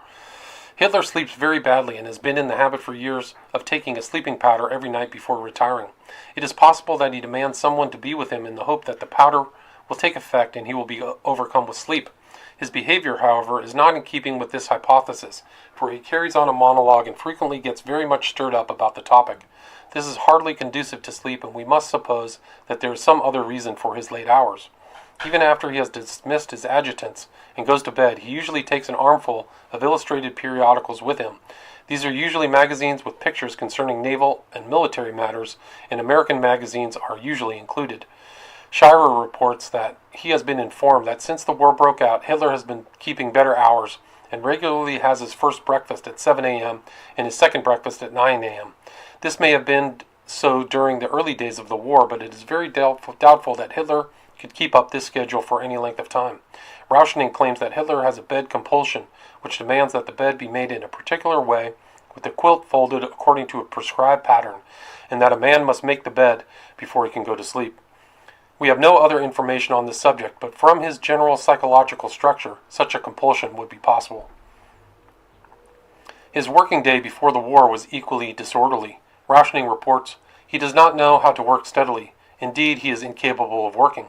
Hitler sleeps very badly and has been in the habit for years of taking a sleeping powder every night before retiring. It is possible that he demands someone to be with him in the hope that the powder will take effect and he will be overcome with sleep. His behavior, however, is not in keeping with this hypothesis, for he carries on a monologue and frequently gets very much stirred up about the topic. This is hardly conducive to sleep, and we must suppose that there is some other reason for his late hours. Even after he has dismissed his adjutants and goes to bed, he usually takes an armful of illustrated periodicals with him. These are usually magazines with pictures concerning naval and military matters, and American magazines are usually included. Schreiber reports that he has been informed that since the war broke out, Hitler has been keeping better hours and regularly has his first breakfast at 7 a.m. and his second breakfast at 9 a.m. This may have been so during the early days of the war, but it is very doubtful that Hitler could keep up this schedule for any length of time. Rauschening claims that Hitler has a bed compulsion, which demands that the bed be made in a particular way, with the quilt folded according to a prescribed pattern, and that a man must make the bed before he can go to sleep. We have no other information on this subject, but from his general psychological structure, such a compulsion would be possible. His working day before the war was equally disorderly. Rauschening reports, he does not know how to work steadily. Indeed, he is incapable of working.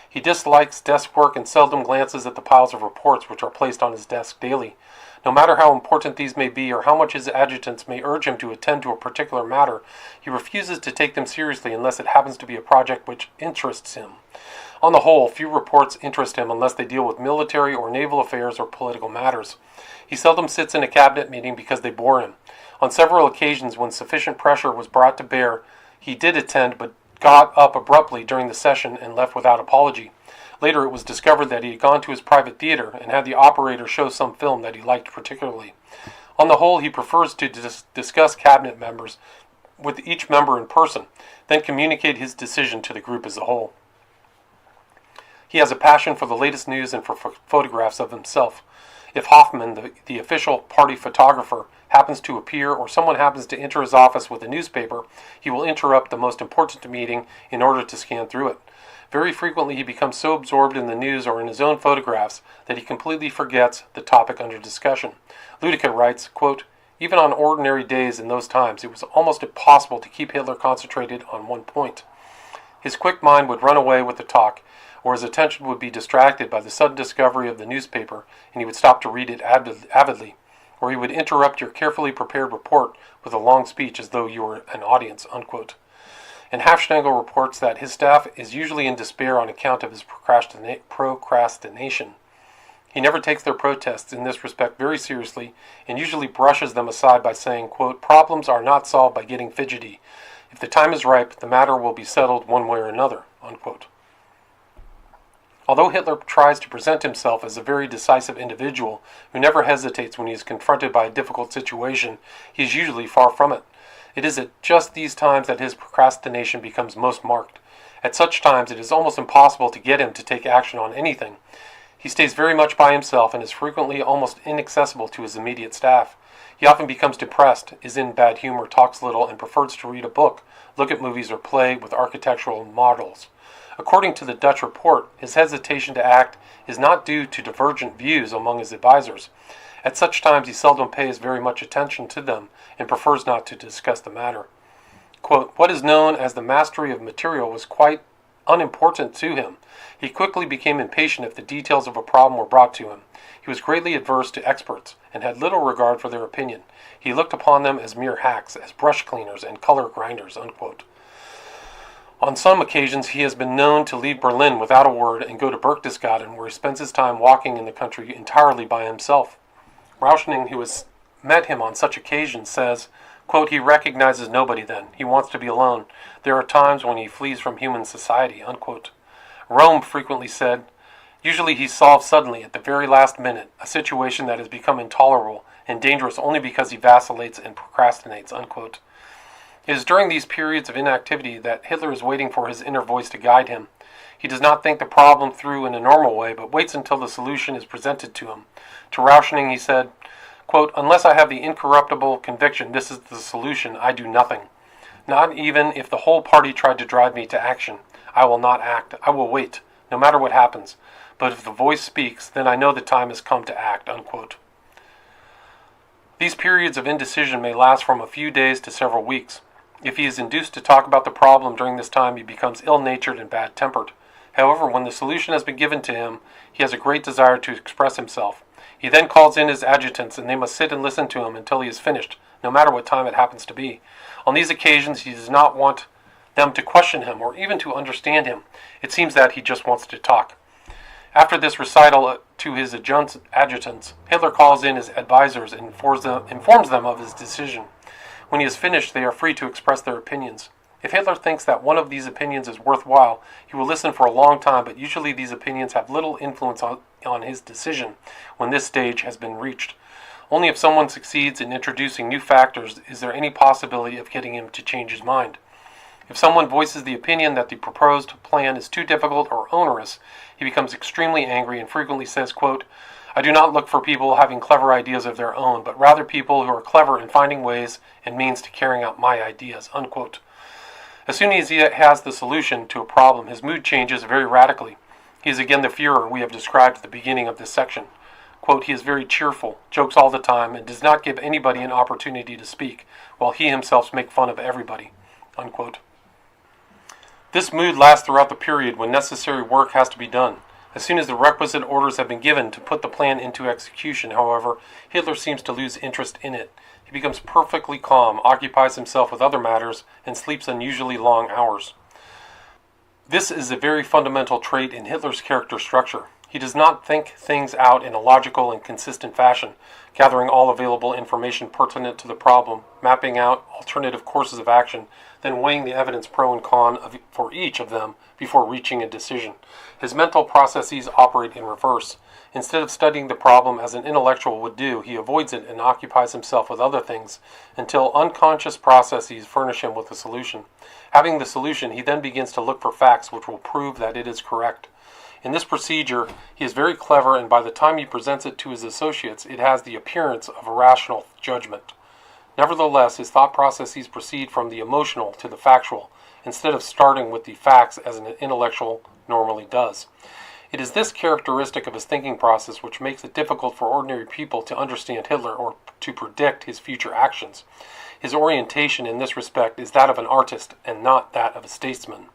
He dislikes desk work and seldom glances at the piles of reports which are placed on his desk daily. No matter how important these may be or how much his adjutants may urge him to attend to a particular matter, he refuses to take them seriously unless it happens to be a project which interests him. On the whole, few reports interest him unless they deal with military or naval affairs or political matters. He seldom sits in a cabinet meeting because they bore him. On several occasions when sufficient pressure was brought to bear, he did attend but got up abruptly during the session and left without apology. Later it was discovered that he had gone to his private theater and had the operator show some film that he liked particularly. On the whole, he prefers to discuss cabinet members with each member in person, then communicate his decision to the group as a whole. He has a passion for the latest news and for photographs of himself. If Hoffman, the official party photographer, happens to appear or someone happens to enter his office with a newspaper, he will interrupt the most important meeting in order to scan through it. Very frequently he becomes so absorbed in the news or in his own photographs that he completely forgets the topic under discussion. Ludica writes, quote, "Even on ordinary days in those times, it was almost impossible to keep Hitler concentrated on one point. His quick mind would run away with the talk, or his attention would be distracted by the sudden discovery of the newspaper, and he would stop to read it avidly, or he would interrupt your carefully prepared report with a long speech as though you were an audience," unquote. And Hafschnagel reports that his staff is usually in despair on account of his procrastination. He never takes their protests in this respect very seriously and usually brushes them aside by saying, quote, "Problems are not solved by getting fidgety. If the time is ripe, the matter will be settled one way or another," unquote. Although Hitler tries to present himself as a very decisive individual who never hesitates when he is confronted by a difficult situation, he is usually far from it. It is at just these times that his procrastination becomes most marked. At such times it is almost impossible to get him to take action on anything. He stays very much by himself and is frequently almost inaccessible to his immediate staff. He often becomes depressed, is in bad humor, talks little, and prefers to read a book, look at movies, or play with architectural models. According to the Dutch report, his hesitation to act is not due to divergent views among his advisers. At such times he seldom pays very much attention to them and prefers not to discuss the matter. Quote, "What is known as the mastery of material was quite unimportant to him. He quickly became impatient if the details of a problem were brought to him. He was greatly adverse to experts and had little regard for their opinion. He looked upon them as mere hacks, as brush cleaners and color grinders," unquote. On some occasions he has been known to leave Berlin without a word and go to Berchtesgaden, where he spends his time walking in the country entirely by himself. Rauschning, who has met him on such occasions, says, quote, "He recognizes nobody then. He wants to be alone. There are times when he flees from human society," unquote. Rome frequently said, "Usually he solves suddenly, at the very last minute, a situation that has become intolerable and dangerous only because he vacillates and procrastinates," unquote. It is during these periods of inactivity that Hitler is waiting for his inner voice to guide him. He does not think the problem through in a normal way, but waits until the solution is presented to him. To Rauschning he said, quote, "Unless I have the incorruptible conviction this is the solution, I do nothing. Not even if the whole party tried to drive me to action. I will not act. I will wait, no matter what happens. But if the voice speaks, then I know the time has come to act," unquote. These periods of indecision may last from a few days to several weeks. If he is induced to talk about the problem during this time, he becomes ill-natured and bad-tempered. However, when the solution has been given to him, he has a great desire to express himself. He then calls in his adjutants, and they must sit and listen to him until he is finished, no matter what time it happens to be. On these occasions, he does not want them to question him or even to understand him. It seems that he just wants to talk. After this recital to his adjutants, Hitler calls in his advisers and informs them of his decision. When he is finished, they are free to express their opinions. If Hitler thinks that one of these opinions is worthwhile, he will listen for a long time, but usually these opinions have little influence on his decision when this stage has been reached. Only if someone succeeds in introducing new factors is there any possibility of getting him to change his mind. If someone voices the opinion that the proposed plan is too difficult or onerous, he becomes extremely angry and frequently says, quote, "I do not look for people having clever ideas of their own, but rather people who are clever in finding ways and means to carrying out my ideas," unquote. As soon as he has the solution to a problem, his mood changes very radically. He is again the Führer we have described at the beginning of this section. Quote, "He is very cheerful, jokes all the time, and does not give anybody an opportunity to speak, while he himself makes fun of everybody," unquote. This mood lasts throughout the period when necessary work has to be done. As soon as the requisite orders have been given to put the plan into execution, however, Hitler seems to lose interest in it. He becomes perfectly calm, occupies himself with other matters, and sleeps unusually long hours. This is a very fundamental trait in Hitler's character structure. He does not think things out in a logical and consistent fashion, gathering all available information pertinent to the problem, mapping out alternative courses of action, then weighing the evidence pro and con for each of them before reaching a decision. His mental processes operate in reverse. Instead of studying the problem as an intellectual would do, he avoids it and occupies himself with other things until unconscious processes furnish him with a solution. Having the solution, he then begins to look for facts which will prove that it is correct. In this procedure, he is very clever, and by the time he presents it to his associates, it has the appearance of a rational judgment. Nevertheless, his thought processes proceed from the emotional to the factual, instead of starting with the facts as an intellectual normally does. It is this characteristic of his thinking process which makes it difficult for ordinary people to understand Hitler or to predict his future actions. His orientation in this respect is that of an artist and not that of a statesman.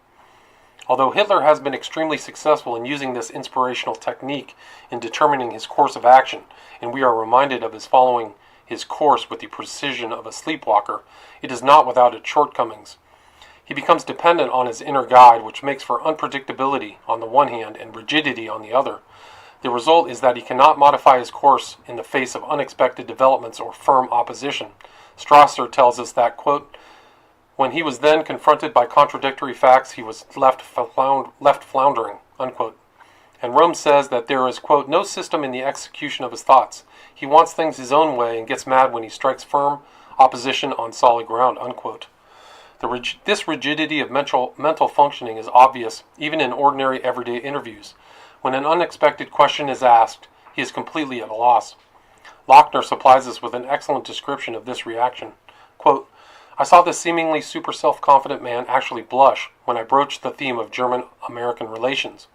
Although Hitler has been extremely successful in using this inspirational technique in determining his course of action, and we are reminded of his following his course with the precision of a sleepwalker, it is not without its shortcomings. He becomes dependent on his inner guide, which makes for unpredictability on the one hand and rigidity on the other. The result is that he cannot modify his course in the face of unexpected developments or firm opposition. Strasser tells us that, quote, when he was then confronted by contradictory facts, he was left floundering, unquote. And Rome says that there is, quote, no system in the execution of his thoughts. He wants things his own way and gets mad when he strikes firm opposition on solid ground, unquote. This rigidity of mental functioning is obvious even in ordinary everyday interviews. When an unexpected question is asked, he is completely at a loss. Lochner supplies us with an excellent description of this reaction. Quote, I saw this seemingly super self-confident man actually blush when I broached the theme of German-American relations.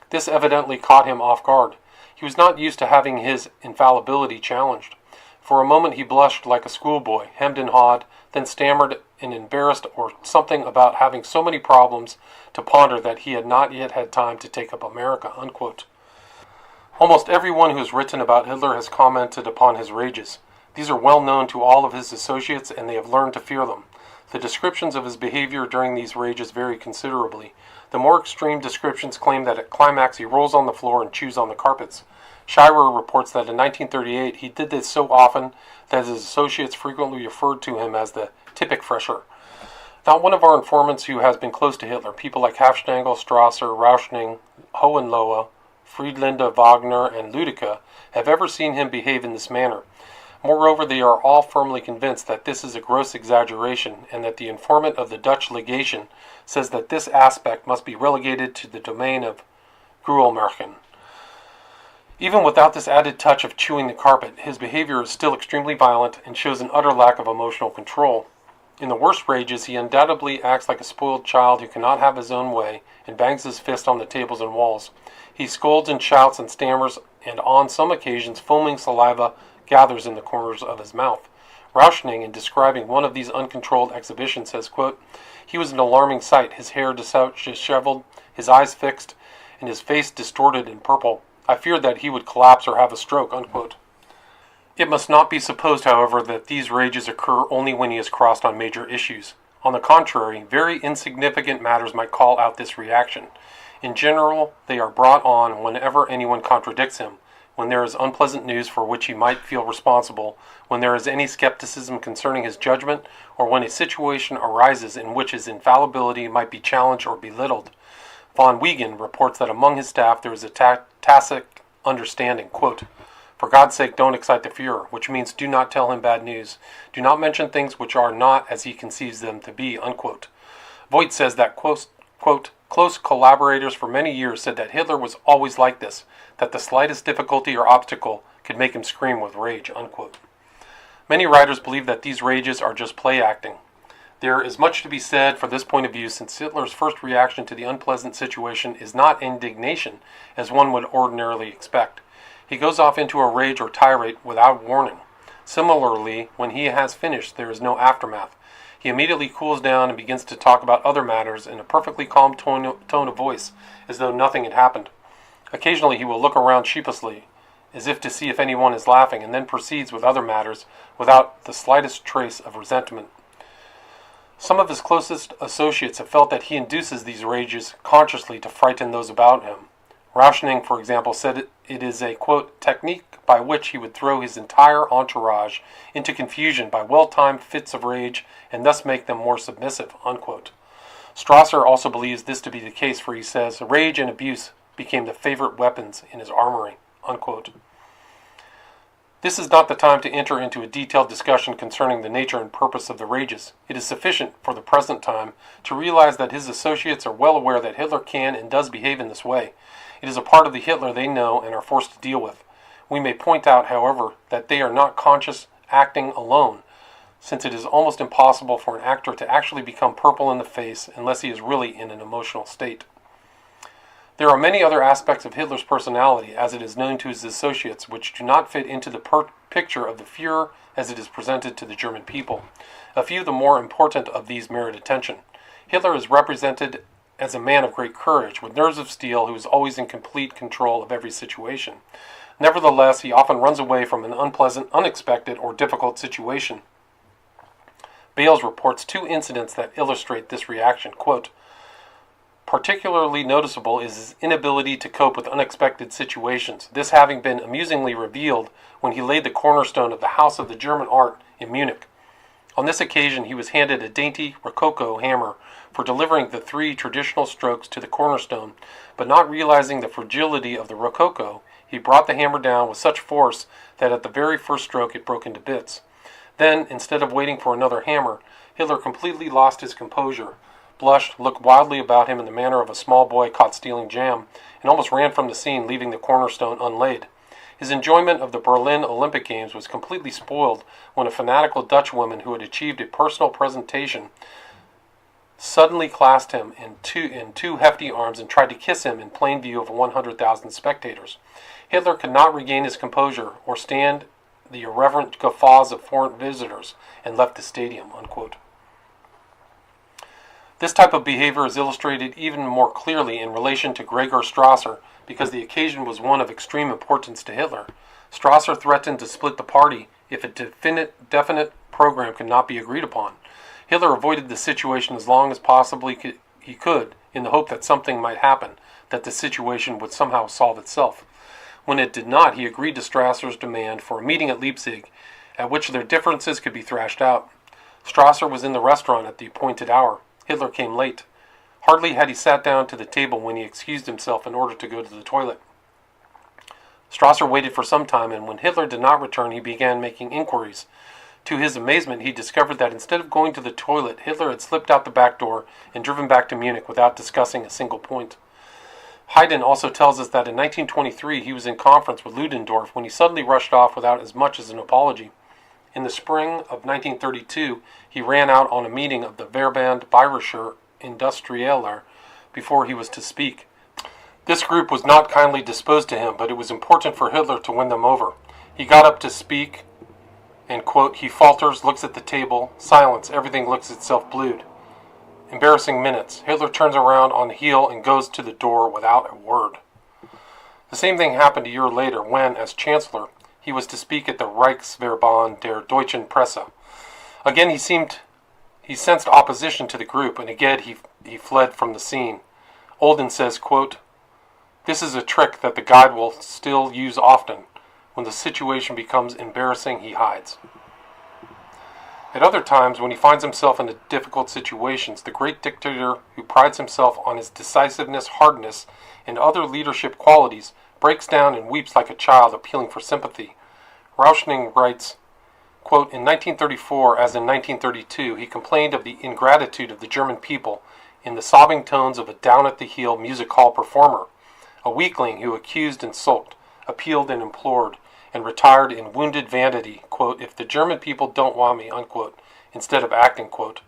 This evidently caught him off guard. He was not used to having his infallibility challenged. For a moment he blushed like a schoolboy, hemmed and hawed, then stammered and embarrassed or something about having so many problems to ponder that he had not yet had time to take up America, unquote. Almost everyone who has written about Hitler has commented upon his rages. These are well known to all of his associates, and they have learned to fear them. The descriptions of his behavior during these rages vary considerably. The more extreme descriptions claim that at climax he rolls on the floor and chews on the carpets. Shirer reports that in 1938 he did this so often that his associates frequently referred to him as the Tippig-Fresher. Not one of our informants who has been close to Hitler, people like Hafstangl, Strasser, Rauschning, Hohenlohe, Friedlinde, Wagner, and Lüdecke, have ever seen him behave in this manner. Moreover, they are all firmly convinced that this is a gross exaggeration, and that the informant of the Dutch legation says that this aspect must be relegated to the domain of Gruelmärchen. Even without this added touch of chewing the carpet, his behavior is still extremely violent and shows an utter lack of emotional control. In the worst rages, he undoubtedly acts like a spoiled child who cannot have his own way and bangs his fist on the tables and walls. He scolds and shouts and stammers, and on some occasions foaming saliva gathers in the corners of his mouth. Rauschning, in describing one of these uncontrolled exhibitions, says, quote, he was an alarming sight, his hair disheveled, his eyes fixed, and his face distorted and purple. I feared that he would collapse or have a stroke, unquote. It must not be supposed, however, that these rages occur only when he is crossed on major issues. On the contrary, very insignificant matters might call out this reaction. In general, they are brought on whenever anyone contradicts him, when there is unpleasant news for which he might feel responsible, when there is any skepticism concerning his judgment, or when a situation arises in which his infallibility might be challenged or belittled. Von Wiegen reports that among his staff there is a tacit understanding, quote, for God's sake don't excite the Fuhrer, which means do not tell him bad news. Do not mention things which are not as he conceives them to be, unquote. Voigt says that, quote, close collaborators for many years said that Hitler was always like this, that the slightest difficulty or obstacle could make him scream with rage, unquote. Many writers believe that these rages are just play acting. There is much to be said for this point of view, since Hitler's first reaction to the unpleasant situation is not indignation, as one would ordinarily expect. He goes off into a rage or tirade without warning. Similarly, when he has finished, there is no aftermath. He immediately cools down and begins to talk about other matters in a perfectly calm tone of voice, as though nothing had happened. Occasionally he will look around sheepishly, as if to see if anyone is laughing, and then proceeds with other matters without the slightest trace of resentment. Some of his closest associates have felt that he induces these rages consciously to frighten those about him. Rauschning, for example, said it is a, quote, technique by which he would throw his entire entourage into confusion by well-timed fits of rage and thus make them more submissive, unquote. Strasser also believes this to be the case, for he says, rage and abuse became the favorite weapons in his armory, unquote. This is not the time to enter into a detailed discussion concerning the nature and purpose of the rages. It is sufficient for the present time to realize that his associates are well aware that Hitler can and does behave in this way. It is a part of the Hitler they know and are forced to deal with. We may point out, however, that they are not conscious acting alone, since it is almost impossible for an actor to actually become purple in the face unless he is really in an emotional state. There are many other aspects of Hitler's personality, as it is known to his associates, which do not fit into the picture of the Führer as it is presented to the German people. A few of the more important of these merit attention. Hitler is represented as a man of great courage, with nerves of steel, who is always in complete control of every situation. Nevertheless, he often runs away from an unpleasant, unexpected, or difficult situation. Bales reports 2 incidents that illustrate this reaction. Quote, particularly noticeable is his inability to cope with unexpected situations, this having been amusingly revealed when he laid the cornerstone of the House of the German Art in Munich. On this occasion he was handed a dainty rococo hammer for delivering the 3 traditional strokes to the cornerstone, but not realizing the fragility of the rococo, he brought the hammer down with such force that at the very first stroke it broke into bits. Then, instead of waiting for another hammer, Hitler completely lost his composure, blushed, looked wildly about him in the manner of a small boy caught stealing jam, and almost ran from the scene, leaving the cornerstone unlaid. His enjoyment of the Berlin Olympic Games was completely spoiled when a fanatical Dutch woman who had achieved a personal presentation suddenly clasped him in two hefty arms and tried to kiss him in plain view of 100,000 spectators. Hitler could not regain his composure or stand the irreverent guffaws of foreign visitors and left the stadium, unquote. This type of behavior is illustrated even more clearly in relation to Gregor Strasser because the occasion was one of extreme importance to Hitler. Strasser threatened to split the party if a definite program could not be agreed upon. Hitler avoided the situation as long as possibly he could in the hope that something might happen, that the situation would somehow solve itself. When it did not, he agreed to Strasser's demand for a meeting at Leipzig at which their differences could be thrashed out. Strasser was in the restaurant at the appointed hour. Hitler came late. Hardly had he sat down to the table when he excused himself in order to go to the toilet. Strasser waited for some time, and when Hitler did not return, he began making inquiries. To his amazement, he discovered that instead of going to the toilet, Hitler had slipped out the back door and driven back to Munich without discussing a single point. Haydn also tells us that in 1923 he was in conference with Ludendorff when he suddenly rushed off without as much as an apology. In the spring of 1932, he ran out on a meeting of the Verband Bayerischer Industrieller before he was to speak. This group was not kindly disposed to him, but it was important for Hitler to win them over. He got up to speak, and, quote, he falters, looks at the table, silence, everything looks itself blued. Embarrassing minutes. Hitler turns around on the heel and goes to the door without a word. The same thing happened a year later when, as Chancellor, he was to speak at the Reichsverband der Deutschen Presse. Again he sensed opposition to the group, and again he fled from the scene. Olden says, quote, this is a trick that the guide will still use often. When the situation becomes embarrassing, he hides. At other times, when he finds himself in difficult situations, the great dictator who prides himself on his decisiveness, hardness, and other leadership qualities breaks down and weeps like a child appealing for sympathy. Rauschning writes, quote, in 1934, as in 1932, he complained of the ingratitude of the German people in the sobbing tones of a down-at-the-heel music hall performer, a weakling who accused and sulked, appealed and implored, and retired in wounded vanity, quote, if the German people don't want me, unquote, instead of acting, quote.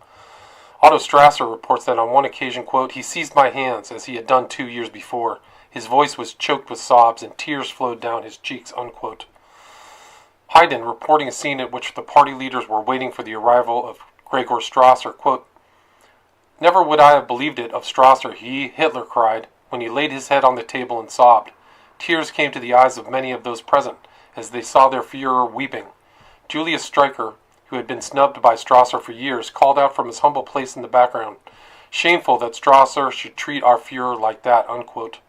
Otto Strasser reports that on one occasion, quote, he seized my hands as he had done 2 years before. His voice was choked with sobs and tears flowed down his cheeks, unquote. Haydn, reporting a scene at which the party leaders were waiting for the arrival of Gregor Strasser, quote, never would I have believed it of Strasser, Hitler cried, when he laid his head on the table and sobbed. Tears came to the eyes of many of those present as they saw their Führer weeping. Julius Streicher, who had been snubbed by Strasser for years, called out from his humble place in the background, shameful that Strasser should treat our Führer like that, unquote.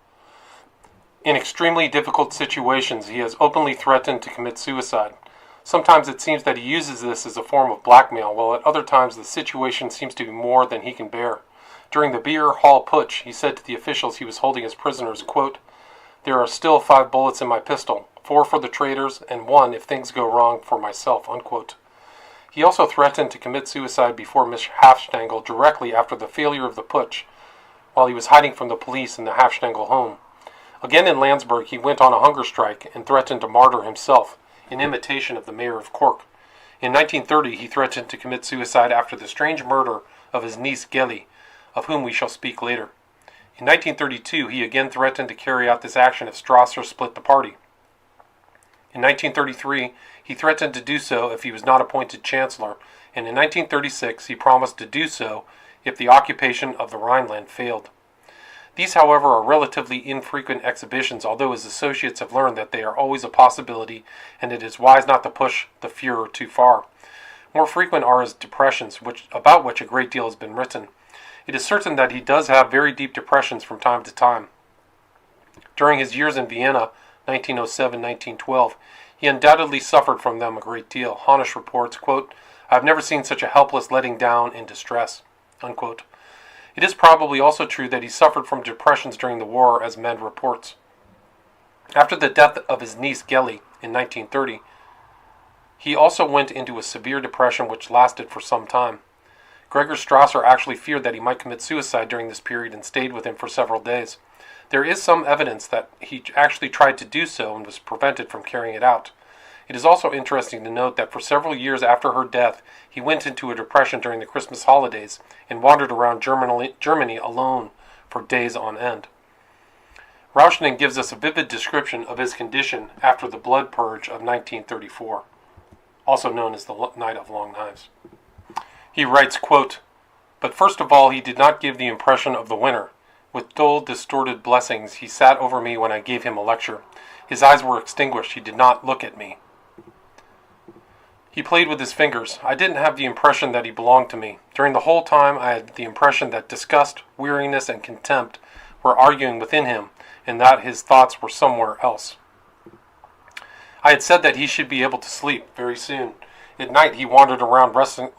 In extremely difficult situations, he has openly threatened to commit suicide. Sometimes it seems that he uses this as a form of blackmail, while at other times the situation seems to be more than he can bear. During the Beer Hall Putsch, he said to the officials he was holding as prisoners, quote, "There are still 5 bullets in my pistol, 4 for the traitors, and 1, if things go wrong, for myself," unquote. He also threatened to commit suicide before Miss Hafstangl directly after the failure of the putsch, while he was hiding from the police in the Hafstangl home. Again in Landsberg, he went on a hunger strike and threatened to martyr himself, in imitation of the mayor of Cork. In 1930, he threatened to commit suicide after the strange murder of his niece Gelly, of whom we shall speak later. In 1932, he again threatened to carry out this action if Strasser split the party. In 1933, he threatened to do so if he was not appointed chancellor, and in 1936 he promised to do so if the occupation of the Rhineland failed. These, however, are relatively infrequent exhibitions, although his associates have learned that they are always a possibility and it is wise not to push the Führer too far. More frequent are his depressions, about which a great deal has been written. It is certain that he does have very deep depressions from time to time. During his years in Vienna, 1907-1912, he undoubtedly suffered from them a great deal. Honish reports, quote, "I have never seen such a helpless letting down in distress," unquote. It is probably also true that he suffered from depressions during the war, as Med reports. After the death of his niece Gelly in 1930, he also went into a severe depression which lasted for some time. Gregor Strasser actually feared that he might commit suicide during this period and stayed with him for several days. There is some evidence that he actually tried to do so and was prevented from carrying it out. It is also interesting to note that for several years after her death, he went into a depression during the Christmas holidays and wandered around Germany alone for days on end. Rauschning gives us a vivid description of his condition after the blood purge of 1934, also known as the Night of Long Knives. He writes, quote, "But first of all, he did not give the impression of the winner. With dull, distorted blessings, he sat over me when I gave him a lecture. His eyes were extinguished. He did not look at me. He played with his fingers. I didn't have the impression that he belonged to me. During the whole time, I had the impression that disgust, weariness, and contempt were arguing within him, and that his thoughts were somewhere else. I had said that he should be able to sleep very soon. At night, he wandered around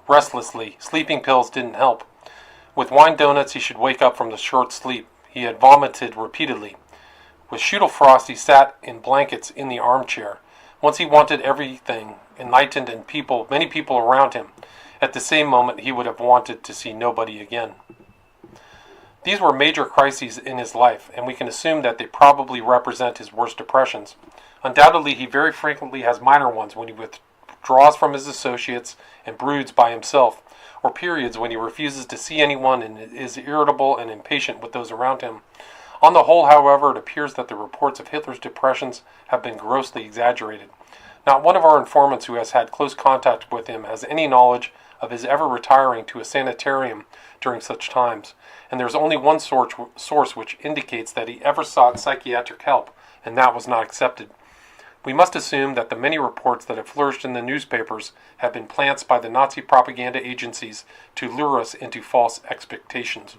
restlessly. Sleeping pills didn't help. With wine donuts, he should wake up from the short sleep. He had vomited repeatedly. With Schutelfrost, he sat in blankets in the armchair. Once he wanted everything, enlightened and many people around him. At the same moment, he would have wanted to see nobody again." These were major crises in his life, and we can assume that they probably represent his worst depressions. Undoubtedly, he very frequently has minor ones when he withdraws from his associates and broods by himself, or periods when he refuses to see anyone and is irritable and impatient with those around him. On the whole, however, it appears that the reports of Hitler's depressions have been grossly exaggerated. Not one of our informants who has had close contact with him has any knowledge of his ever retiring to a sanitarium during such times, and there is only one source which indicates that he ever sought psychiatric help, and that was not accepted. We must assume that the many reports that have flourished in the newspapers have been plants by the Nazi propaganda agencies to lure us into false expectations.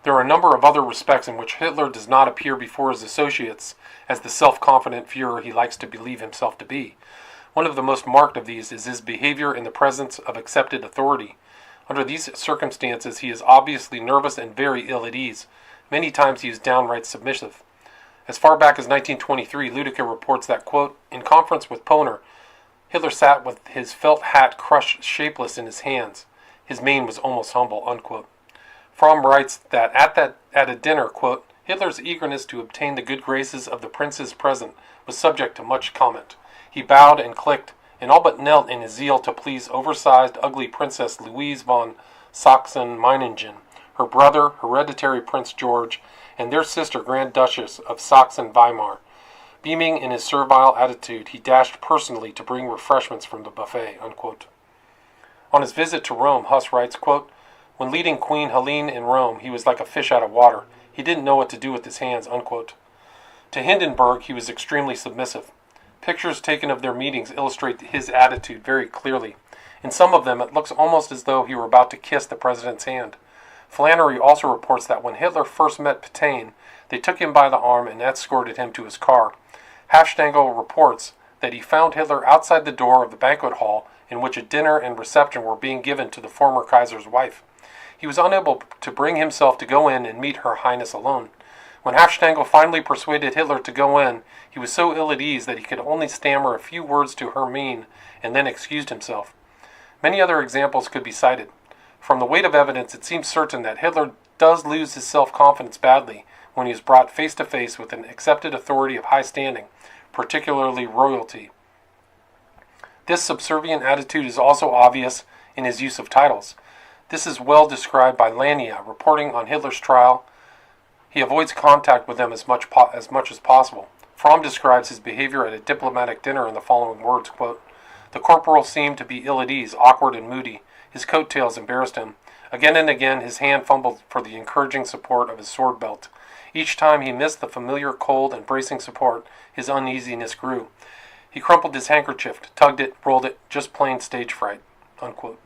There are a number of other respects in which Hitler does not appear before his associates as the self-confident Führer he likes to believe himself to be. One of the most marked of these is his behavior in the presence of accepted authority. Under these circumstances, he is obviously nervous and very ill at ease. Many times he is downright submissive. As far back as 1923, Ludica reports that, quote, "In conference with Poner, Hitler sat with his felt hat crushed shapeless in his hands. His mien was almost humble," unquote. Fromm writes that at a dinner, quote, "Hitler's eagerness to obtain the good graces of the princes present was subject to much comment. He bowed and clicked, and all but knelt in his zeal to please oversized, ugly Princess Louise von Sachsen-Meiningen, her brother, hereditary Prince George, and their sister, Grand Duchess of Saxon-Weimar. Beaming in his servile attitude, he dashed personally to bring refreshments from the buffet," unquote. On his visit to Rome, Huss writes, quote, "When leading Queen Helene in Rome, he was like a fish out of water. He didn't know what to do with his hands," unquote. To Hindenburg, he was extremely submissive. Pictures taken of their meetings illustrate his attitude very clearly. In some of them, it looks almost as though he were about to kiss the president's hand. Flannery also reports that when Hitler first met Pétain, They took him by the arm and escorted him to his car. Hafstangl reports that he found Hitler outside the door of the banquet hall in which a dinner and reception were being given to the former Kaiser's wife. He was unable to bring himself to go in and meet Her Highness alone. When Hafstangl finally persuaded Hitler to go in, he was so ill at ease that he could only stammer a few words to Hermine and then excused himself. Many other examples could be cited. From the weight of evidence, it seems certain that Hitler does lose his self-confidence badly when he is brought face to face with an accepted authority of high standing, particularly royalty. This subservient attitude is also obvious in his use of titles. This is well described by Lania, reporting on Hitler's trial. He avoids contact with them as much as possible. Fromm describes his behavior at a diplomatic dinner in the following words, quote, "The corporal seemed to be ill at ease, awkward and moody. His coat-tails embarrassed him. Again and again his hand fumbled for the encouraging support of his sword belt. Each time he missed the familiar cold and bracing support, his uneasiness grew. He crumpled his handkerchief, tugged it, rolled it, just plain stage fright." Unquote.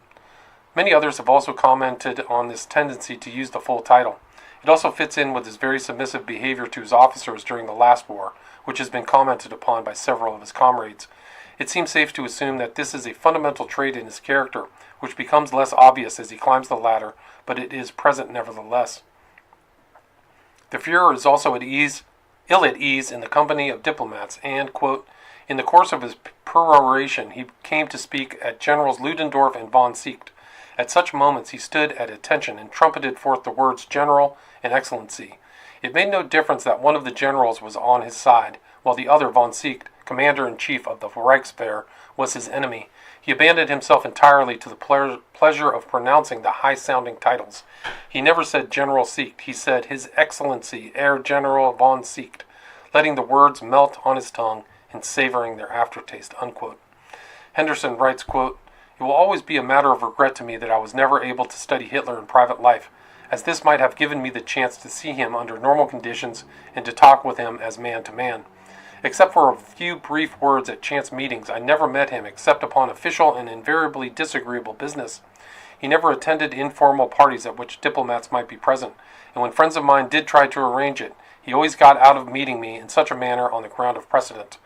Many others have also commented on this tendency to use the full title. It also fits in with his very submissive behavior to his officers during the last war, which has been commented upon by several of his comrades. It seems safe to assume that this is a fundamental trait in his character, which becomes less obvious as he climbs the ladder, but it is present nevertheless. The Fuhrer is also ill at ease in the company of diplomats, and, quote, "In the course of his peroration he came to speak at Generals Ludendorff and von Seeckt. At such moments he stood at attention and trumpeted forth the words General and Excellency. It made no difference that one of the generals was on his side, while the other, von Seeckt, commander-in-chief of the Reichswehr, was his enemy. He abandoned himself entirely to the pleasure of pronouncing the high-sounding titles. He never said General Seeckt, he said His Excellency, Herr General von Seeckt, letting the words melt on his tongue and savoring their aftertaste." Unquote. Henderson writes, quote, "It will always be a matter of regret to me that I was never able to study Hitler in private life, as this might have given me the chance to see him under normal conditions and to talk with him as man to man. Except for a few brief words at chance meetings, I never met him except upon official and invariably disagreeable business. He never attended informal parties at which diplomats might be present, and when friends of mine did try to arrange it, he always got out of meeting me in such a manner on the ground of precedent.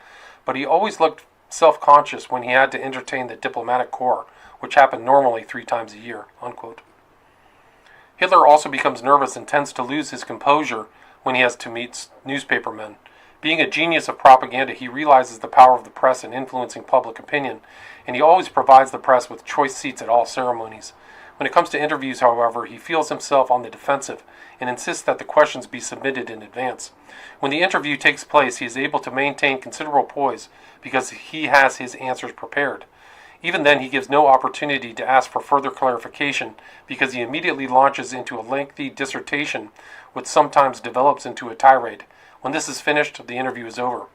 But he always looked self-conscious when he had to entertain the diplomatic corps, which happened normally 3 times a year." Unquote. Hitler also becomes nervous and tends to lose his composure when he has to meet newspapermen. Being a genius of propaganda, he realizes the power of the press in influencing public opinion, and he always provides the press with choice seats at all ceremonies. When it comes to interviews, however, he feels himself on the defensive and insists that the questions be submitted in advance. When the interview takes place, he is able to maintain considerable poise because he has his answers prepared. Even then, he gives no opportunity to ask for further clarification because he immediately launches into a lengthy dissertation which sometimes develops into a tirade. When this is finished, the interview is over.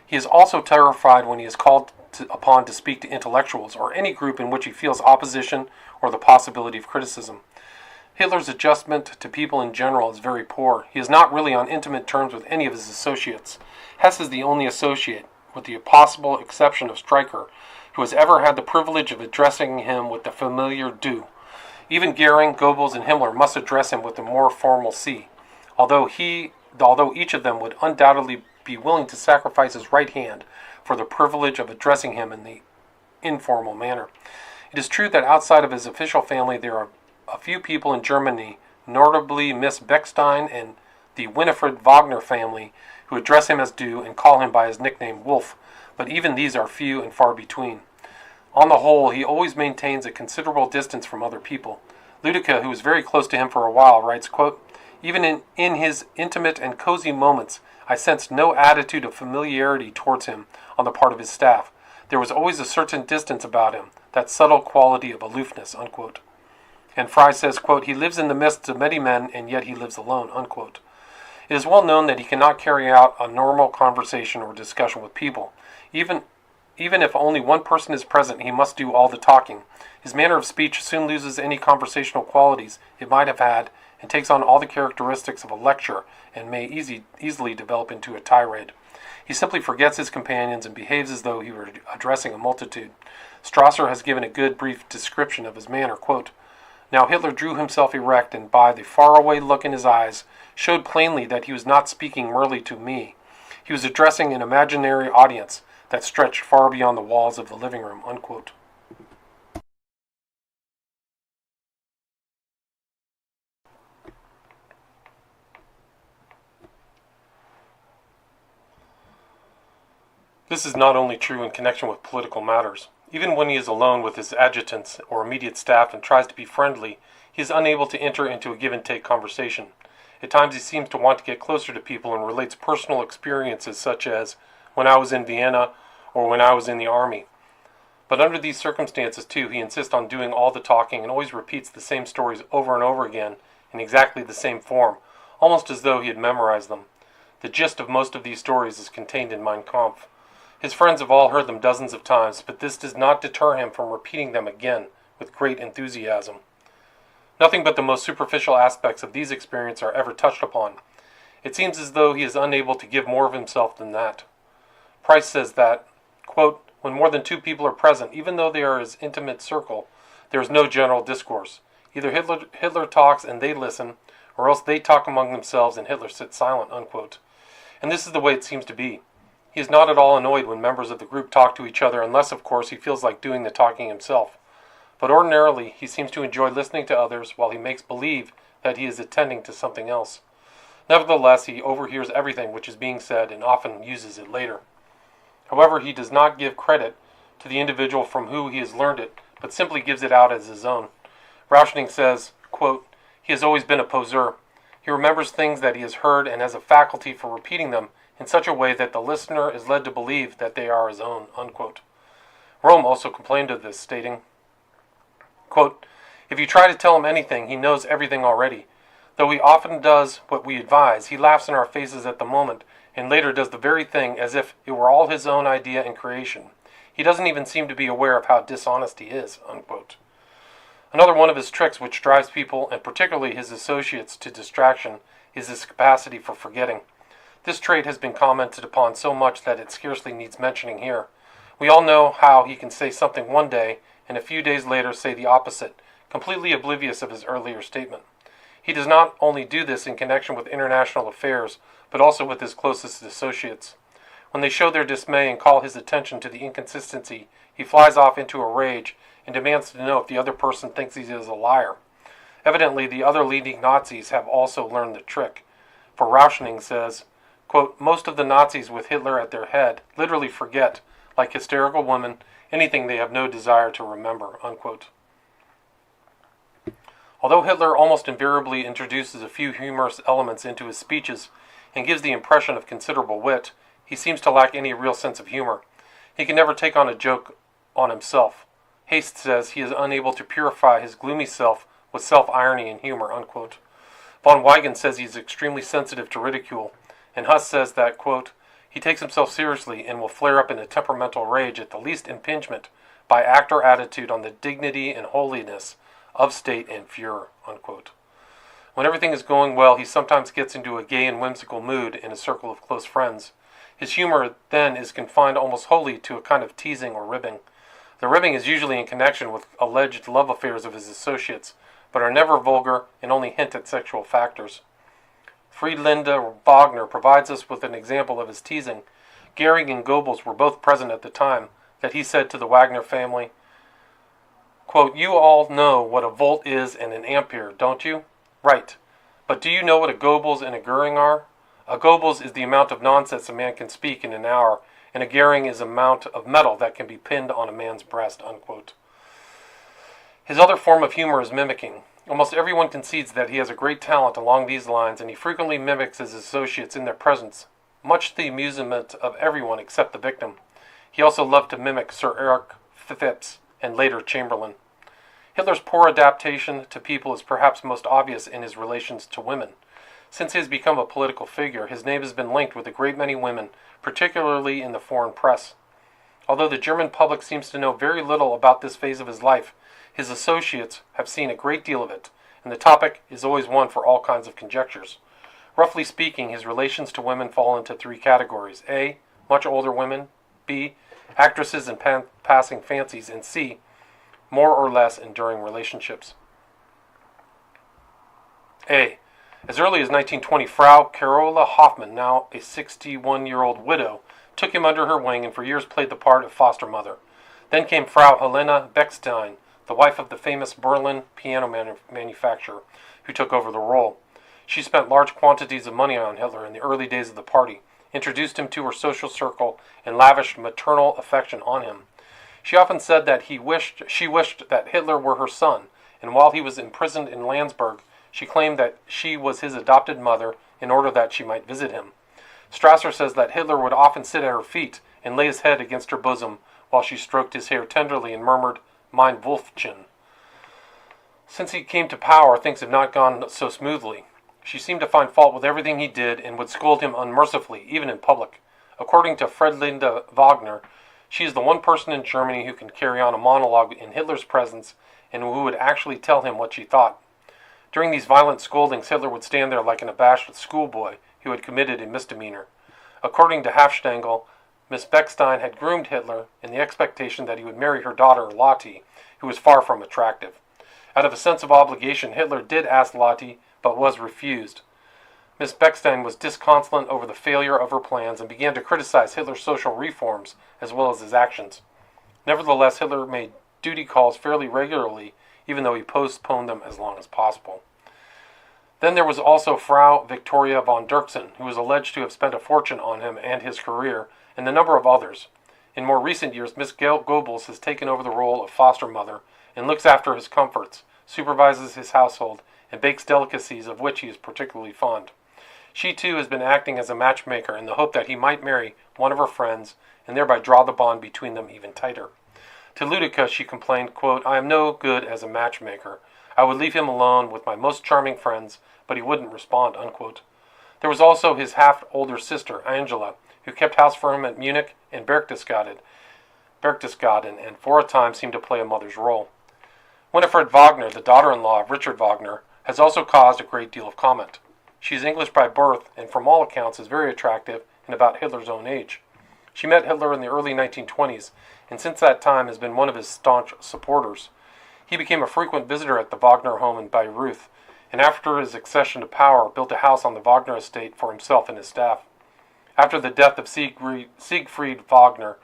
He is also terrified when he is called upon to speak to intellectuals or any group in which he feels opposition or the possibility of criticism. Hitler's adjustment to people in general is very poor. He is not really on intimate terms with any of his associates. Hess is the only associate, with the possible exception of Streicher, who has ever had the privilege of addressing him with the familiar "du." Even Goering, Goebbels, and Himmler must address him with the more formal "Sie," although each of them would undoubtedly be willing to sacrifice his right hand for the privilege of addressing him in the informal manner. It is true that outside of his official family there are a few people in Germany, notably Miss Beckstein and the Winifred Wagner family, who address him as "du" and call him by his nickname Wolf, but even these are few and far between. On the whole, he always maintains a considerable distance from other people. Luedecke, who was very close to him for a while, writes, quote, "Even in his intimate and cozy moments, I sensed no attitude of familiarity towards him on the part of his staff. There was always a certain distance about him, that subtle quality of aloofness." Unquote. And Fry says, quote, "He lives in the midst of many men, and yet he lives alone." Unquote. It is well known that he cannot carry out a normal conversation or discussion with people. Even if only one person is present, he must do all the talking. His manner of speech soon loses any conversational qualities it might have had and takes on all the characteristics of a lecture and may easily develop into a tirade. He simply forgets his companions and behaves as though he were addressing a multitude. Strasser has given a good brief description of his manner, quote, "Now Hitler drew himself erect and by the faraway look in his eyes showed plainly that he was not speaking merely to me. He was addressing an imaginary audience that stretched far beyond the walls of the living room, unquote. This is not only true in connection with political matters. Even when he is alone with his adjutants or immediate staff and tries to be friendly, he is unable to enter into a give-and-take conversation. At times he seems to want to get closer to people and relates personal experiences such as when I was in Vienna or when I was in the army. But under these circumstances, too, he insists on doing all the talking and always repeats the same stories over and over again in exactly the same form, almost as though he had memorized them. The gist of most of these stories is contained in Mein Kampf. His friends have all heard them dozens of times, but this does not deter him from repeating them again with great enthusiasm. Nothing but the most superficial aspects of these experiences are ever touched upon. It seems as though he is unable to give more of himself than that. Price says that, quote, when more than two people are present, even though they are his intimate circle, there is no general discourse. Either Hitler talks and they listen, or else they talk among themselves and Hitler sits silent, unquote. And this is the way it seems to be. He is not at all annoyed when members of the group talk to each other, unless, of course, he feels like doing the talking himself. But ordinarily, he seems to enjoy listening to others while he makes believe that he is attending to something else. Nevertheless, he overhears everything which is being said and often uses it later. However, he does not give credit to the individual from whom he has learned it, but simply gives it out as his own. Rauschning says, quote, he has always been a poseur. He remembers things that he has heard and has a faculty for repeating them in such a way that the listener is led to believe that they are his own, unquote. Rome also complained of this, stating, quote, if you try to tell him anything, he knows everything already. Though he often does what we advise, he laughs in our faces at the moment, and later does the very thing as if it were all his own idea and creation. He doesn't even seem to be aware of how dishonest he is, unquote. Another one of his tricks which drives people, and particularly his associates, to distraction, is his capacity for forgetting. This trait has been commented upon so much that it scarcely needs mentioning here. We all know how he can say something one day, and a few days later say the opposite, completely oblivious of his earlier statement. He does not only do this in connection with international affairs, but also with his closest associates. When they show their dismay and call his attention to the inconsistency, he flies off into a rage and demands to know if the other person thinks he is a liar. Evidently, the other leading Nazis have also learned the trick. For Rauschning says, quote, most of the Nazis with Hitler at their head literally forget, like hysterical women, anything they have no desire to remember, unquote. Although Hitler almost invariably introduces a few humorous elements into his speeches and gives the impression of considerable wit, he seems to lack any real sense of humor. He can never take on a joke on himself. Haste says he is unable to purify his gloomy self with self-irony and humor, unquote. Von Weigen says he is extremely sensitive to ridicule, and Huss says that, quote, he takes himself seriously and will flare up in a temperamental rage at the least impingement by act or attitude on the dignity and holiness of state and furor, unquote. When everything is going well, he sometimes gets into a gay and whimsical mood in a circle of close friends. His humor then is confined almost wholly to a kind of teasing or ribbing. The ribbing is usually in connection with alleged love affairs of his associates, but are never vulgar and only hint at sexual factors. Friedlinde Wagner provides us with an example of his teasing. Goering and Goebbels were both present at the time that he said to the Wagner family, quote, you all know what a volt is and an ampere, don't you? Right. But do you know what a Goebbels and a Goering are? A Goebbels is the amount of nonsense a man can speak in an hour, and a Goering is the amount of metal that can be pinned on a man's breast, unquote. His other form of humor is mimicking. Almost everyone concedes that he has a great talent along these lines, and he frequently mimics his associates in their presence, much to the amusement of everyone except the victim. He also loved to mimic Sir Eric Phipps and later Chamberlain. Hitler's poor adaptation to people is perhaps most obvious in his relations to women. Since he has become a political figure, his name has been linked with a great many women, particularly in the foreign press. Although the German public seems to know very little about this phase of his life, his associates have seen a great deal of it, and the topic is always one for all kinds of conjectures. Roughly speaking, his relations to women fall into three categories. A. Much older women. B. Actresses and passing fancies. And C. More or less enduring relationships. A. As early as 1920, Frau Carola Hoffmann, now a 61-year-old widow, took him under her wing and for years played the part of foster mother. Then came Frau Helena Bechstein, the wife of the famous Berlin piano manufacturer, who took over the role. She spent large quantities of money on Hitler in the early days of the party, introduced him to her social circle, and lavished maternal affection on him. She often said that she wished that Hitler were her son, and while he was imprisoned in Landsberg, she claimed that she was his adopted mother in order that she might visit him. Strasser says that Hitler would often sit at her feet and lay his head against her bosom while she stroked his hair tenderly and murmured, "Mein Wolfchen." Since he came to power, things have not gone so smoothly. She seemed to find fault with everything he did and would scold him unmercifully, even in public. According to Friedlinde Wagner, she is the one person in Germany who can carry on a monologue in Hitler's presence and who would actually tell him what she thought. During these violent scoldings, Hitler would stand there like an abashed schoolboy who had committed a misdemeanor. According to Hafstengel, Miss Bechstein had groomed Hitler in the expectation that he would marry her daughter, Lotte, who was far from attractive. Out of a sense of obligation, Hitler did ask Lotte, but was refused. Miss Bechstein was disconsolate over the failure of her plans and began to criticize Hitler's social reforms as well as his actions. Nevertheless, Hitler made duty calls fairly regularly, even though he postponed them as long as possible. Then there was also Frau Victoria von Dirksen, who was alleged to have spent a fortune on him and his career, and a number of others. In more recent years, Miss Goebbels has taken over the role of foster mother and looks after his comforts, supervises his household, and bakes delicacies of which he is particularly fond. She too has been acting as a matchmaker in the hope that he might marry one of her friends and thereby draw the bond between them even tighter. To Ludica she complained, quote, "I am no good as a matchmaker. I would leave him alone with my most charming friends, but he wouldn't respond," unquote. There was also his half-older sister, Angela, who kept house for him at Munich and Berchtesgaden, and for a time seemed to play a mother's role. Winifred Wagner, the daughter-in-law of Richard Wagner, has also caused a great deal of comment. She is English by birth and from all accounts is very attractive and about Hitler's own age. She met Hitler in the early 1920s and since that time has been one of his staunch supporters. He became a frequent visitor at the Wagner home in Bayreuth, and after his accession to power, built a house on the Wagner estate for himself and his staff. After the death of Siegfried Wagner,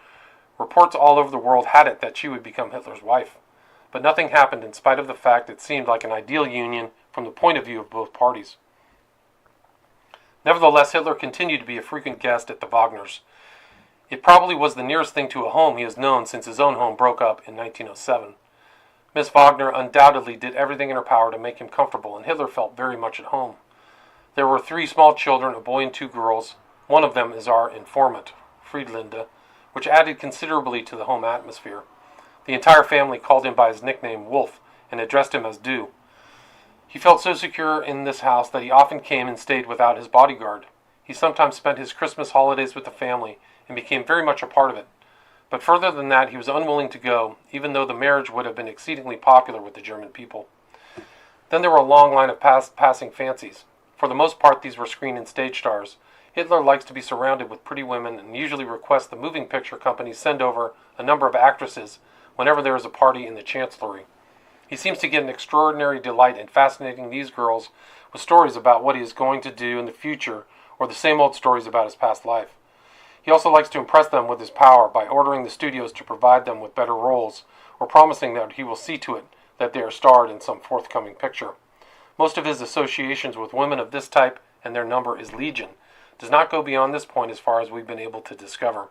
reports all over the world had it that she would become Hitler's wife. But nothing happened in spite of the fact it seemed like an ideal union from the point of view of both parties. Nevertheless, Hitler continued to be a frequent guest at the Wagners. It probably was the nearest thing to a home he has known since his own home broke up in 1907. Miss Wagner undoubtedly did everything in her power to make him comfortable, and Hitler felt very much at home. There were 3 small children, a boy and 2 girls. One of them is our informant, Friedlinde, which added considerably to the home atmosphere. The entire family called him by his nickname Wolf and addressed him as Du. He felt so secure in this house that he often came and stayed without his bodyguard. He sometimes spent his Christmas holidays with the family and became very much a part of it. But further than that, he was unwilling to go, even though the marriage would have been exceedingly popular with the German people. Then there were a long line of passing fancies. For the most part, these were screen and stage stars. Hitler likes to be surrounded with pretty women and usually requests the moving picture companies send over a number of actresses whenever there is a party in the Chancellery. He seems to get an extraordinary delight in fascinating these girls with stories about what he is going to do in the future or the same old stories about his past life. He also likes to impress them with his power by ordering the studios to provide them with better roles or promising that he will see to it that they are starred in some forthcoming picture. Most of his associations with women of this type, and their number is legion, does not go beyond this point as far as we've been able to discover.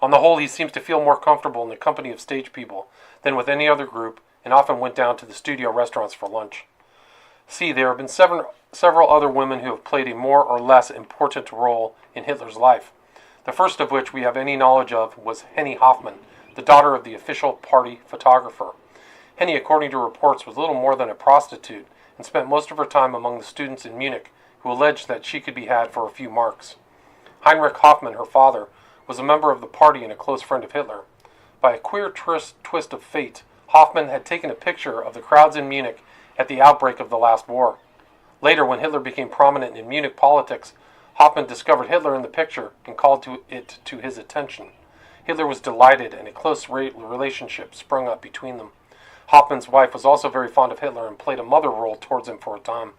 On the whole, he seems to feel more comfortable in the company of stage people than with any other group, and often went down to the studio restaurants for lunch. See, there have been several other women who have played a more or less important role in Hitler's life. The first of which we have any knowledge of was Henny Hoffmann, the daughter of the official party photographer. Henny, according to reports, was little more than a prostitute and spent most of her time among the students in Munich, who alleged that she could be had for a few marks. Heinrich Hoffmann, her father, was a member of the party and a close friend of Hitler. By a queer twist of fate, Hoffmann had taken a picture of the crowds in Munich at the outbreak of the last war. Later, when Hitler became prominent in Munich politics, Hoffmann discovered Hitler in the picture and called it to his attention. Hitler was delighted and a close relationship sprung up between them. Hoffmann's wife was also very fond of Hitler and played a mother role towards him for a time.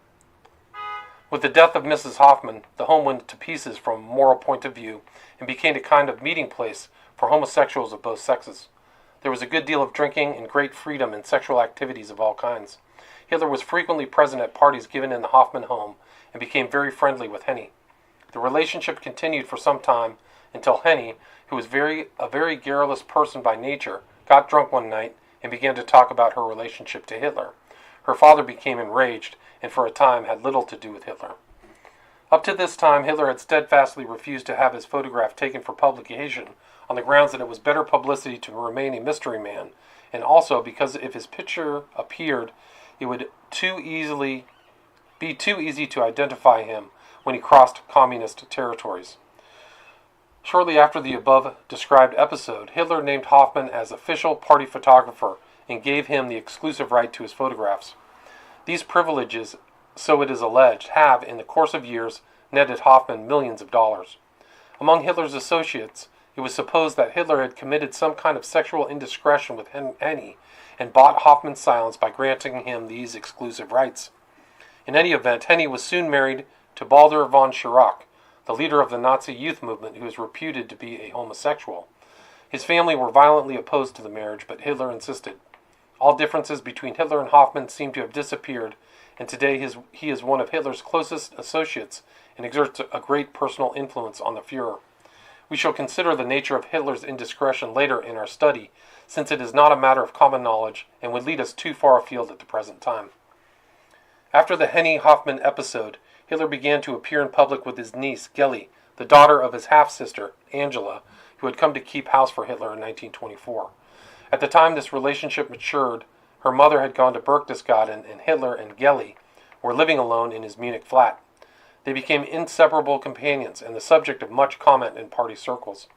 With the death of Mrs. Hoffman, the home went to pieces from a moral point of view and became a kind of meeting place for homosexuals of both sexes. There was a good deal of drinking and great freedom in sexual activities of all kinds. Hitler was frequently present at parties given in the Hoffman home and became very friendly with Henny. The relationship continued for some time until Henny, who was a very garrulous person by nature, got drunk one night and began to talk about her relationship to Hitler. Her father became enraged and for a time had little to do with Hitler. Up to this time, Hitler had steadfastly refused to have his photograph taken for publication on the grounds that it was better publicity to remain a mystery man, and also because if his picture appeared, it would be too easy to identify him when he crossed communist territories. Shortly after the above described episode, Hitler named Hoffman as official party photographer and gave him the exclusive right to his photographs. These privileges, so it is alleged, have, in the course of years, netted Hoffman millions of dollars. Among Hitler's associates, it was supposed that Hitler had committed some kind of sexual indiscretion with Henny and bought Hoffman's silence by granting him these exclusive rights. In any event, Henny was soon married to Baldur von Schirach, the leader of the Nazi youth movement who was reputed to be a homosexual. His family were violently opposed to the marriage, but Hitler insisted. All differences between Hitler and Hoffman seem to have disappeared, and today he is one of Hitler's closest associates and exerts a great personal influence on the Fuhrer. We shall consider the nature of Hitler's indiscretion later in our study, since it is not a matter of common knowledge and would lead us too far afield at the present time. After the Henny-Hoffman episode, Hitler began to appear in public with his niece, Geli, the daughter of his half-sister, Angela, who had come to keep house for Hitler in 1924. At the time this relationship matured, her mother had gone to Berchtesgaden and Hitler and Geli were living alone in his Munich flat. They became inseparable companions and the subject of much comment in party circles.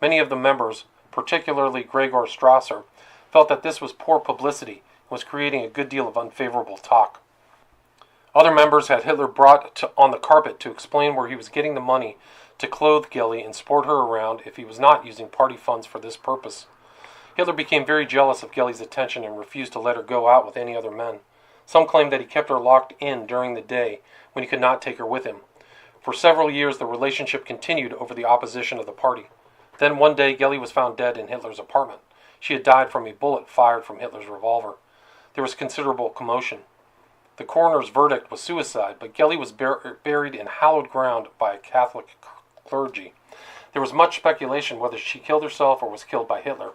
Many of the members, particularly Gregor Strasser, felt that this was poor publicity and was creating a good deal of unfavorable talk. Other members had Hitler brought on the carpet to explain where he was getting the money to clothe Geli and sport her around if he was not using party funds for this purpose. Hitler became very jealous of Geli's attention and refused to let her go out with any other men. Some claim that he kept her locked in during the day when he could not take her with him. For several years the relationship continued over the opposition of the party. Then one day Geli was found dead in Hitler's apartment. She had died from a bullet fired from Hitler's revolver. There was considerable commotion. The coroner's verdict was suicide, but Geli was buried in hallowed ground by a Catholic clergy. There was much speculation whether she killed herself or was killed by Hitler.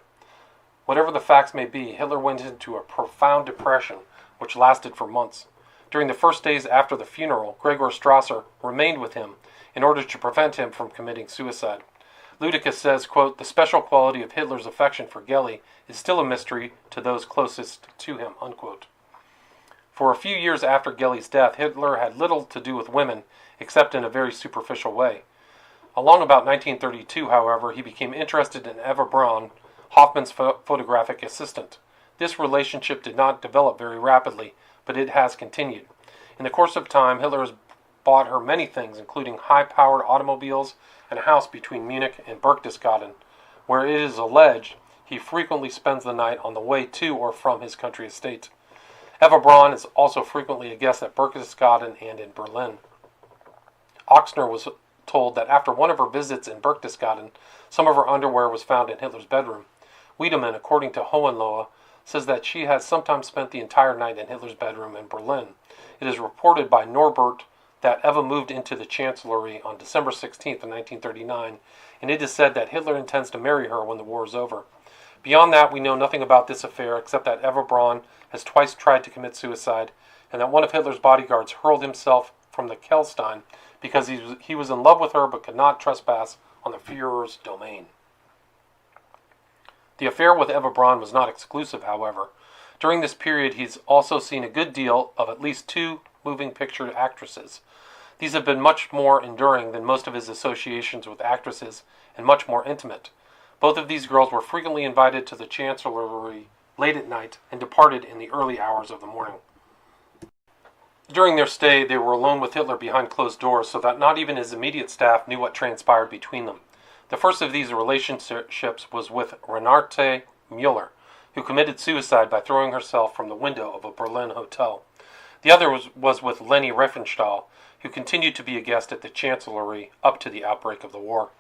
Whatever the facts may be, Hitler went into a profound depression which lasted for months. During the first days after the funeral, Gregor Strasser remained with him in order to prevent him from committing suicide. Ludicus says, quote, "The special quality of Hitler's affection for Geli is still a mystery to those closest to him," unquote. For a few years after Geli's death, Hitler had little to do with women, except in a very superficial way. Along about 1932, however, he became interested in Eva Braun, Hoffman's photographic assistant. This relationship did not develop very rapidly, but it has continued. In the course of time, Hitler has bought her many things, including high-powered automobiles and a house between Munich and Berchtesgaden, where it is alleged he frequently spends the night on the way to or from his country estate. Eva Braun is also frequently a guest at Berchtesgaden and in Berlin. Oxner was told that after one of her visits in Berchtesgaden, some of her underwear was found in Hitler's bedroom. Wiedemann, according to Hohenlohe, says that she has sometimes spent the entire night in Hitler's bedroom in Berlin. It is reported by Norbert that Eva moved into the Chancellery on December 16th of 1939, and it is said that Hitler intends to marry her when the war is over. Beyond that, we know nothing about this affair except that Eva Braun has twice tried to commit suicide, and that one of Hitler's bodyguards hurled himself from the Kelstein because he was in love with her but could not trespass on the Führer's domain. The affair with Eva Braun was not exclusive, however. During this period, he's also seen a good deal of at least two moving picture actresses. These have been much more enduring than most of his associations with actresses and much more intimate. Both of these girls were frequently invited to the Chancellery late at night and departed in the early hours of the morning. During their stay, they were alone with Hitler behind closed doors, so that not even his immediate staff knew what transpired between them. The first of these relationships was with Renate Müller, who committed suicide by throwing herself from the window of a Berlin hotel. The other was with Leni Riefenstahl, who continued to be a guest at the Chancellery up to the outbreak of the war.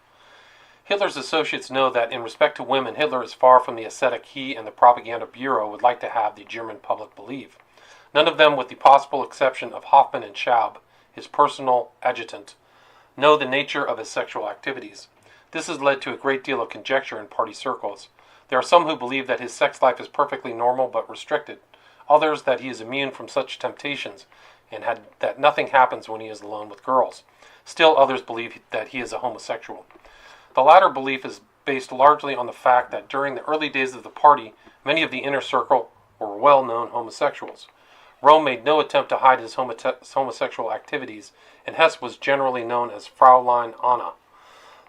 Hitler's associates know that in respect to women, Hitler is far from the ascetic he and the Propaganda Bureau would like to have the German public believe. None of them, with the possible exception of Hoffmann and Schaub, his personal adjutant, know the nature of his sexual activities. This has led to a great deal of conjecture in party circles. There are some who believe that his sex life is perfectly normal but restricted, others that he is immune from such temptations, and that nothing happens when he is alone with girls. Still others believe that he is a homosexual. The latter belief is based largely on the fact that during the early days of the party, many of the inner circle were well-known homosexuals. Röhm made no attempt to hide his homosexual activities, and Hess was generally known as Fraulein Anna.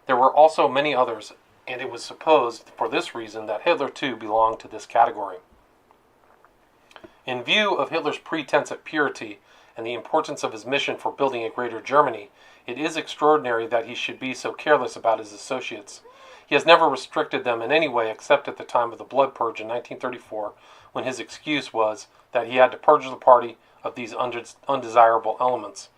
There were also many others, and it was supposed for this reason that Hitler too belonged to this category. In view of Hitler's pretense at purity and the importance of his mission for building a greater Germany, it is extraordinary that he should be so careless about his associates. He has never restricted them in any way except at the time of the Blood Purge in 1934, when his excuse was that he had to purge the party of these undesirable elements.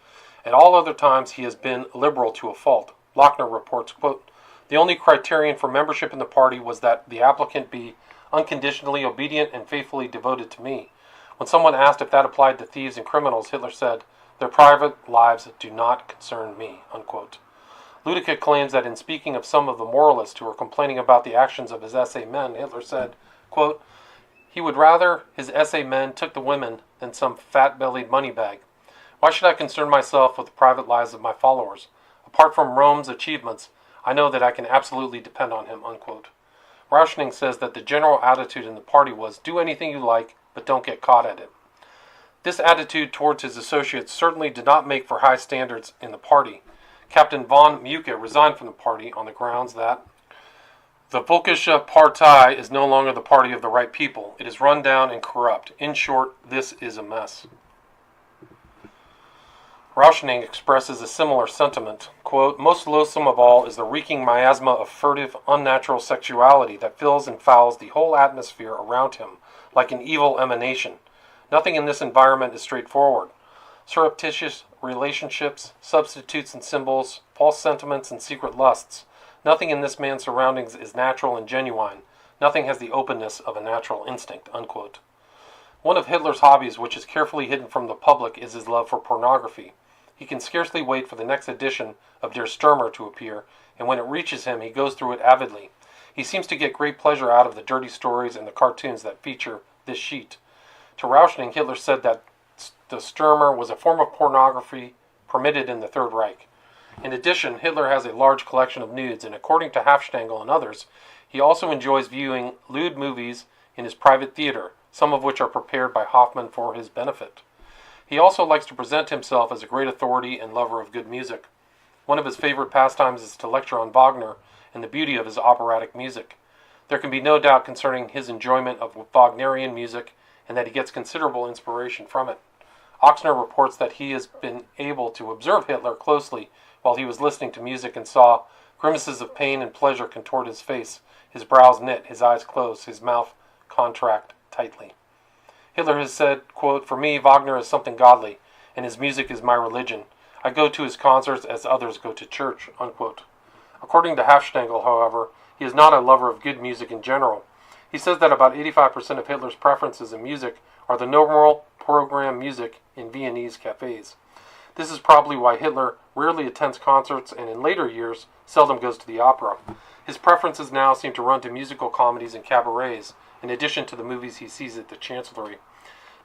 At all other times he has been liberal to a fault. Lochner reports, quote, "The only criterion for membership in the party was that the applicant be unconditionally obedient and faithfully devoted to me. When someone asked if that applied to thieves and criminals, Hitler said, 'Their private lives do not concern me,'" unquote. Lüdecke claims that in speaking of some of the moralists who were complaining about the actions of his SA men, Hitler said, quote, "He would rather his SA men took the women than some fat-bellied money bag. Why should I concern myself with the private lives of my followers? Apart from Röhm's achievements, I know that I can absolutely depend on him," unquote. Rauschning says that the general attitude in the party was, do anything you like, but don't get caught at it. This attitude towards his associates certainly did not make for high standards in the party. Captain von Mucke resigned from the party on the grounds that the Völkische Partei is no longer the party of the right people. It is run down and corrupt. In short, this is a mess. Rauschning expresses a similar sentiment. Quote, "Most loathsome of all is the reeking miasma of furtive, unnatural sexuality that fills and fouls the whole atmosphere around him, like an evil emanation. Nothing in this environment is straightforward. Surreptitious relationships, substitutes and symbols, false sentiments and secret lusts. Nothing in this man's surroundings is natural and genuine. Nothing has the openness of a natural instinct," unquote. One of Hitler's hobbies, which is carefully hidden from the public, is his love for pornography. He can scarcely wait for the next edition of Der Stürmer to appear, and when it reaches him, he goes through it avidly. He seems to get great pleasure out of the dirty stories and the cartoons that feature this sheet. To Rauschning, Hitler said that the Stürmer was a form of pornography permitted in the Third Reich. In addition, Hitler has a large collection of nudes, and according to Hafstengel and others, he also enjoys viewing lewd movies in his private theater, some of which are prepared by Hoffmann for his benefit. He also likes to present himself as a great authority and lover of good music. One of his favorite pastimes is to lecture on Wagner and the beauty of his operatic music. There can be no doubt concerning his enjoyment of Wagnerian music and that he gets considerable inspiration from it. Oxner reports that he has been able to observe Hitler closely while he was listening to music and saw grimaces of pain and pleasure contort his face, his brows knit, his eyes close, his mouth contract tightly. Hitler has said, quote, "For me, Wagner is something godly, and his music is my religion. I go to his concerts as others go to church," unquote. According to Hafstengel, however, he is not a lover of good music in general. He says that about 85% of Hitler's preferences in music are the normal program music in Viennese cafes. This is probably why Hitler rarely attends concerts and in later years seldom goes to the opera. His preferences now seem to run to musical comedies and cabarets, in addition to the movies he sees at the Chancellery.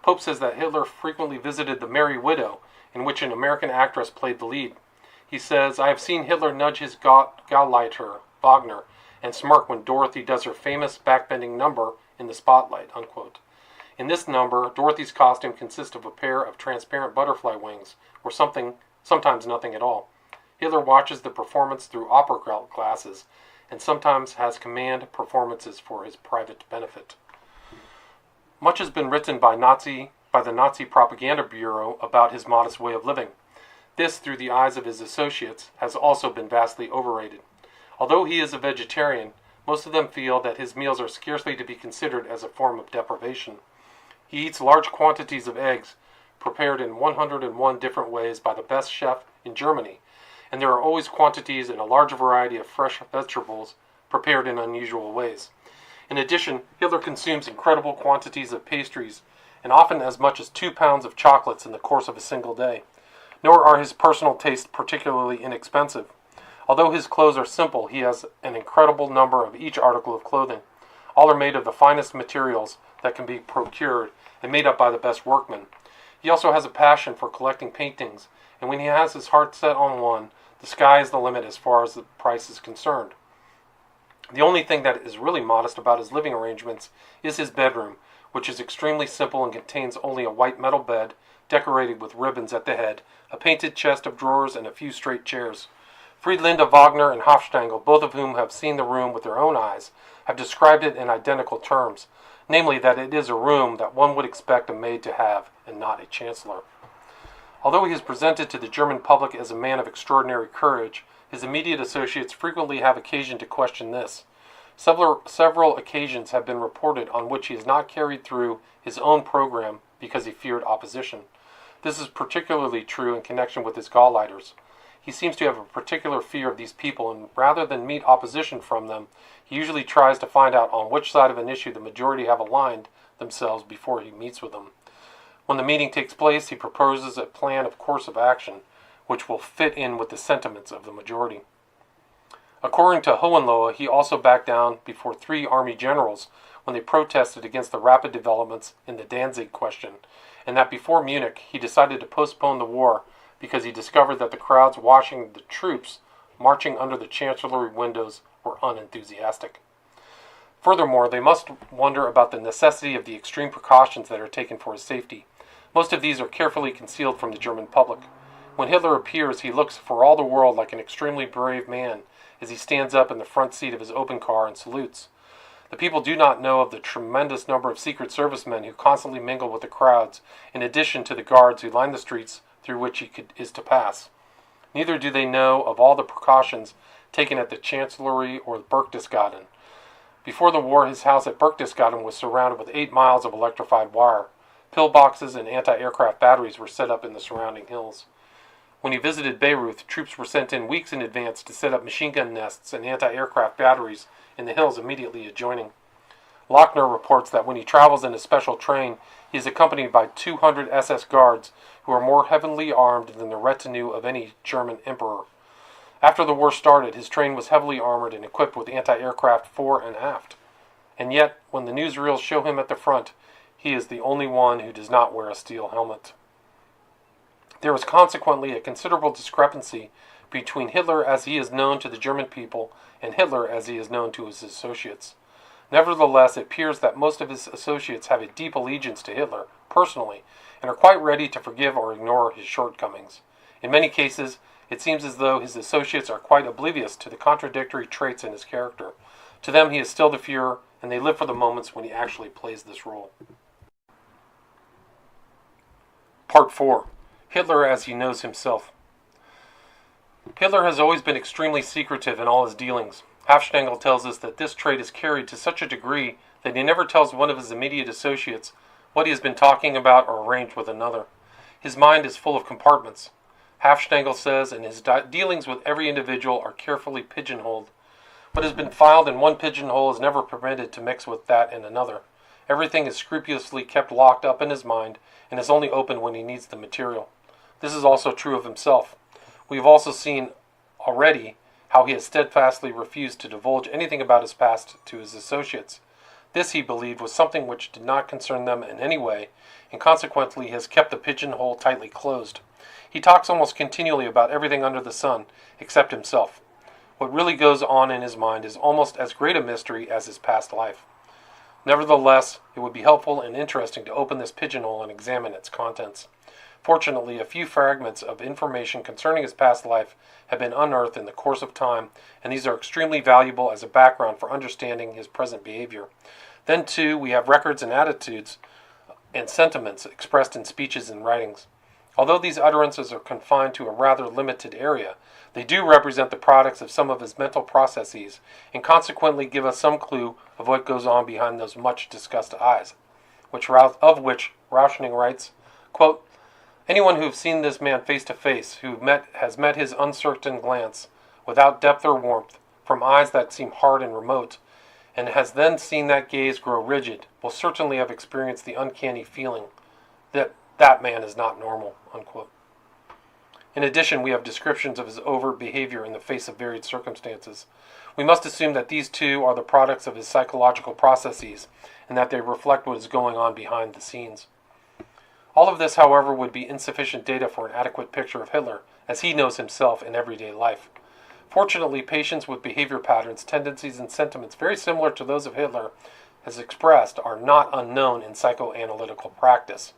Pope says that Hitler frequently visited The Merry Widow, in which an American actress played the lead. He says, "I have seen Hitler nudge his Gauleiter, Wagner, and smirk when Dorothy does her famous backbending number in the spotlight," unquote. In this number, Dorothy's costume consists of a pair of transparent butterfly wings, or sometimes nothing at all. Hitler watches the performance through opera glasses, and sometimes has command performances for his private benefit. Much has been written by the Nazi Propaganda Bureau about his modest way of living. This, through the eyes of his associates, has also been vastly overrated. Although he is a vegetarian, most of them feel that his meals are scarcely to be considered as a form of deprivation. He eats large quantities of eggs, prepared in 101 different ways by the best chef in Germany, and there are always quantities and a large variety of fresh vegetables prepared in unusual ways. In addition, Hitler consumes incredible quantities of pastries and often as much as 2 pounds of chocolates in the course of a single day. Nor are his personal tastes particularly inexpensive. Although his clothes are simple, he has an incredible number of each article of clothing. All are made of the finest materials that can be procured and made up by the best workmen. He also has a passion for collecting paintings, and when he has his heart set on one, the sky is the limit as far as the price is concerned. The only thing that is really modest about his living arrangements is his bedroom, which is extremely simple and contains only a white metal bed, decorated with ribbons at the head, a painted chest of drawers, and a few straight chairs. Friedlinde Wagner and Hofstangl, both of whom have seen the room with their own eyes, have described it in identical terms, namely that it is a room that one would expect a maid to have, and not a chancellor. Although he is presented to the German public as a man of extraordinary courage, his immediate associates frequently have occasion to question this. Several occasions have been reported on which he has not carried through his own program because he feared opposition. This is particularly true in connection with his Gauleiters. He seems to have a particular fear of these people, and rather than meet opposition from them, he usually tries to find out on which side of an issue the majority have aligned themselves before he meets with them. When the meeting takes place, he proposes a plan of course of action, which will fit in with the sentiments of the majority. According to Hohenlohe, he also backed down before 3 army generals when they protested against the rapid developments in the Danzig question, and that before Munich he decided to postpone the war because he discovered that the crowds watching the troops marching under the chancellery windows were unenthusiastic. Furthermore, they must wonder about the necessity of the extreme precautions that are taken for his safety. Most of these are carefully concealed from the German public. When Hitler appears, he looks for all the world like an extremely brave man as he stands up in the front seat of his open car and salutes. The people do not know of the tremendous number of Secret Service men who constantly mingle with the crowds, in addition to the guards who line the streets through which he is to pass. Neither do they know of all the precautions taken at the Chancellery or Berchtesgaden. Before the war, his house at Berchtesgaden was surrounded with 8 miles of electrified wire. Pillboxes and anti-aircraft batteries were set up in the surrounding hills. When he visited Bayreuth, troops were sent in weeks in advance to set up machine gun nests and anti-aircraft batteries in the hills immediately adjoining. Lochner reports that when he travels in a special train, he is accompanied by 200 SS guards who are more heavily armed than the retinue of any German emperor. After the war started, his train was heavily armored and equipped with anti-aircraft fore and aft. And yet, when the newsreels show him at the front, he is the only one who does not wear a steel helmet. There is consequently a considerable discrepancy between Hitler as he is known to the German people and Hitler as he is known to his associates. Nevertheless, it appears that most of his associates have a deep allegiance to Hitler, personally, and are quite ready to forgive or ignore his shortcomings. In many cases, it seems as though his associates are quite oblivious to the contradictory traits in his character. To them he is still the Führer, and they live for the moments when he actually plays this role. Part 4. Hitler as he knows himself. Hitler has always been extremely secretive in all his dealings. Hofstangl tells us that this trait is carried to such a degree that he never tells one of his immediate associates what he has been talking about or arranged with another. His mind is full of compartments. Hofstangl says, and his dealings with every individual are carefully pigeonholed. What has been filed in one pigeonhole is never permitted to mix with that in another. Everything is scrupulously kept locked up in his mind and is only opened when he needs the material. This is also true of himself. We have also seen already how he has steadfastly refused to divulge anything about his past to his associates. This, he believed, was something which did not concern them in any way, and consequently has kept the pigeonhole tightly closed. He talks almost continually about everything under the sun, except himself. What really goes on in his mind is almost as great a mystery as his past life. Nevertheless, it would be helpful and interesting to open this pigeonhole and examine its contents. Fortunately, a few fragments of information concerning his past life have been unearthed in the course of time, and these are extremely valuable as a background for understanding his present behavior. Then, too, we have records and attitudes and sentiments expressed in speeches and writings. Although these utterances are confined to a rather limited area, they do represent the products of some of his mental processes, and consequently give us some clue of what goes on behind those much-discussed eyes, of which Rauschning writes, quote, Anyone who has seen this man face to face, has met his uncertain glance, without depth or warmth, from eyes that seem hard and remote, and has then seen that gaze grow rigid, will certainly have experienced the uncanny feeling that that man is not normal, unquote. In addition, we have descriptions of his overt behavior in the face of varied circumstances. We must assume that these two are the products of his psychological processes, and that they reflect what is going on behind the scenes. All of this, however, would be insufficient data for an adequate picture of Hitler, as he knows himself in everyday life. Fortunately, patients with behavior patterns, tendencies, and sentiments very similar to those of Hitler, as expressed, are not unknown in psychoanalytical practice.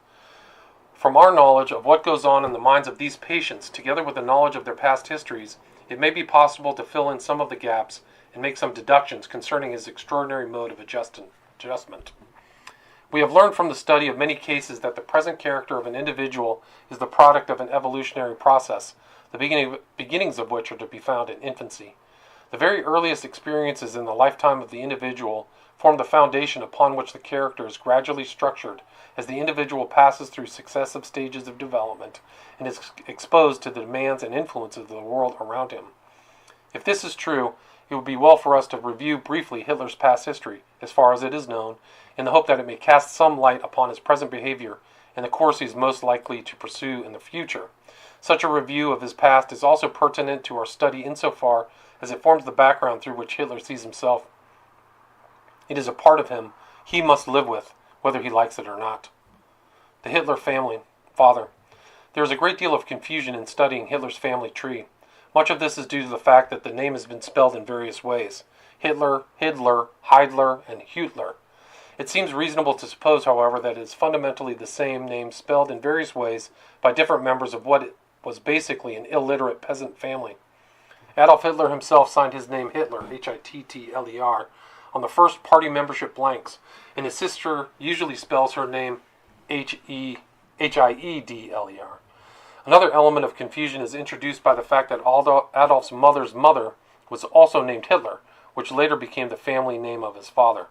From our knowledge of what goes on in the minds of these patients, together with the knowledge of their past histories, it may be possible to fill in some of the gaps and make some deductions concerning his extraordinary mode of adjustment. We have learned from the study of many cases that the present character of an individual is the product of an evolutionary process, the beginnings of which are to be found in infancy. The very earliest experiences in the lifetime of the individual form the foundation upon which the character is gradually structured as the individual passes through successive stages of development and is exposed to the demands and influences of the world around him. If this is true, it would be well for us to review briefly Hitler's past history, as far as it is known, in the hope that it may cast some light upon his present behavior and the course he is most likely to pursue in the future. Such a review of his past is also pertinent to our study insofar as it forms the background through which Hitler sees himself. It is a part of him he must live with, whether he likes it or not. The Hitler family. Father. There is a great deal of confusion in studying Hitler's family tree. Much of this is due to the fact that the name has been spelled in various ways: Hitler, Hidler, Heidler, and Hütler. It seems reasonable to suppose, however, that it is fundamentally the same name spelled in various ways by different members of what was basically an illiterate peasant family. Adolf Hitler himself signed his name Hitler, Hittler, on the first party membership blanks, and his sister usually spells her name Hiedler. Another element of confusion is introduced by the fact that Adolf's mother's mother was also named Hitler, which later became the family name of his father.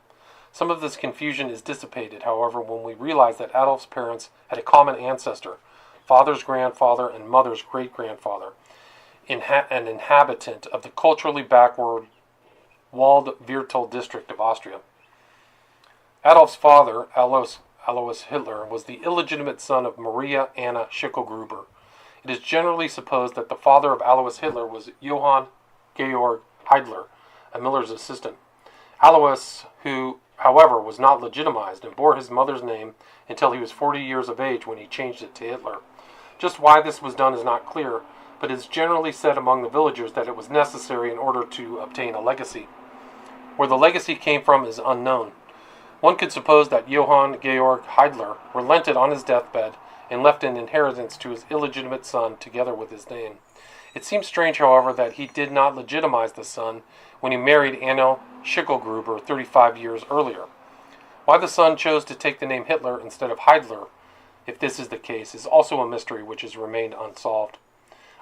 Some of this confusion is dissipated, however, when we realize that Adolf's parents had a common ancestor, father's grandfather and mother's great-grandfather, an inhabitant of the culturally backward Waldviertel district of Austria. Adolf's father, Alois Hitler, was the illegitimate son of Maria Anna Schicklgruber. It is generally supposed that the father of Alois Hitler was Johann Georg Heidler, a miller's assistant. Alois, who, however, was not legitimized and bore his mother's name until he was 40 years of age when he changed it to Hitler. Just why this was done is not clear, but it is generally said among the villagers that it was necessary in order to obtain a legacy. Where the legacy came from is unknown. One could suppose that Johann Georg Heidler relented on his deathbed and left an inheritance to his illegitimate son together with his name. It seems strange, however, that he did not legitimize the son when he married Anna Schicklgruber 35 years earlier. Why the son chose to take the name Hitler instead of Heidler, if this is the case, is also a mystery which has remained unsolved.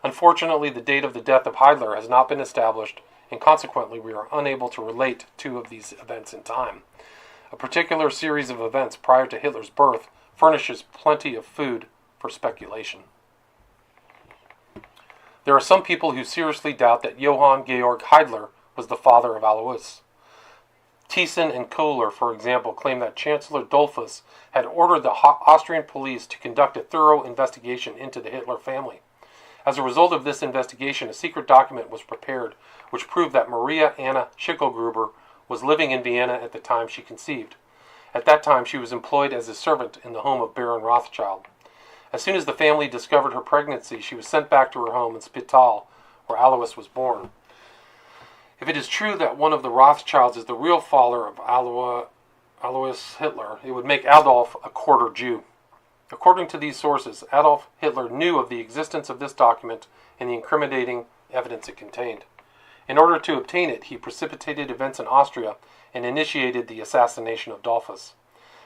Unfortunately, the date of the death of Heidler has not been established, and consequently we are unable to relate two of these events in time. A particular series of events prior to Hitler's birth furnishes plenty of food for speculation. There are some people who seriously doubt that Johann Georg Heidler was the father of Alois. Thiessen and Kohler, for example, claim that Chancellor Dollfuss had ordered the Austrian police to conduct a thorough investigation into the Hitler family. As a result of this investigation, a secret document was prepared which proved that Maria Anna Schicklgruber was living in Vienna at the time she conceived. At that time, she was employed as a servant in the home of Baron Rothschild. As soon as the family discovered her pregnancy, she was sent back to her home in Spital, where Alois was born. If it is true that one of the Rothschilds is the real father of Alois Hitler, it would make Adolf a quarter Jew. According to these sources, Adolf Hitler knew of the existence of this document and the incriminating evidence it contained. In order to obtain it, he precipitated events in Austria and initiated the assassination of Dollfuss.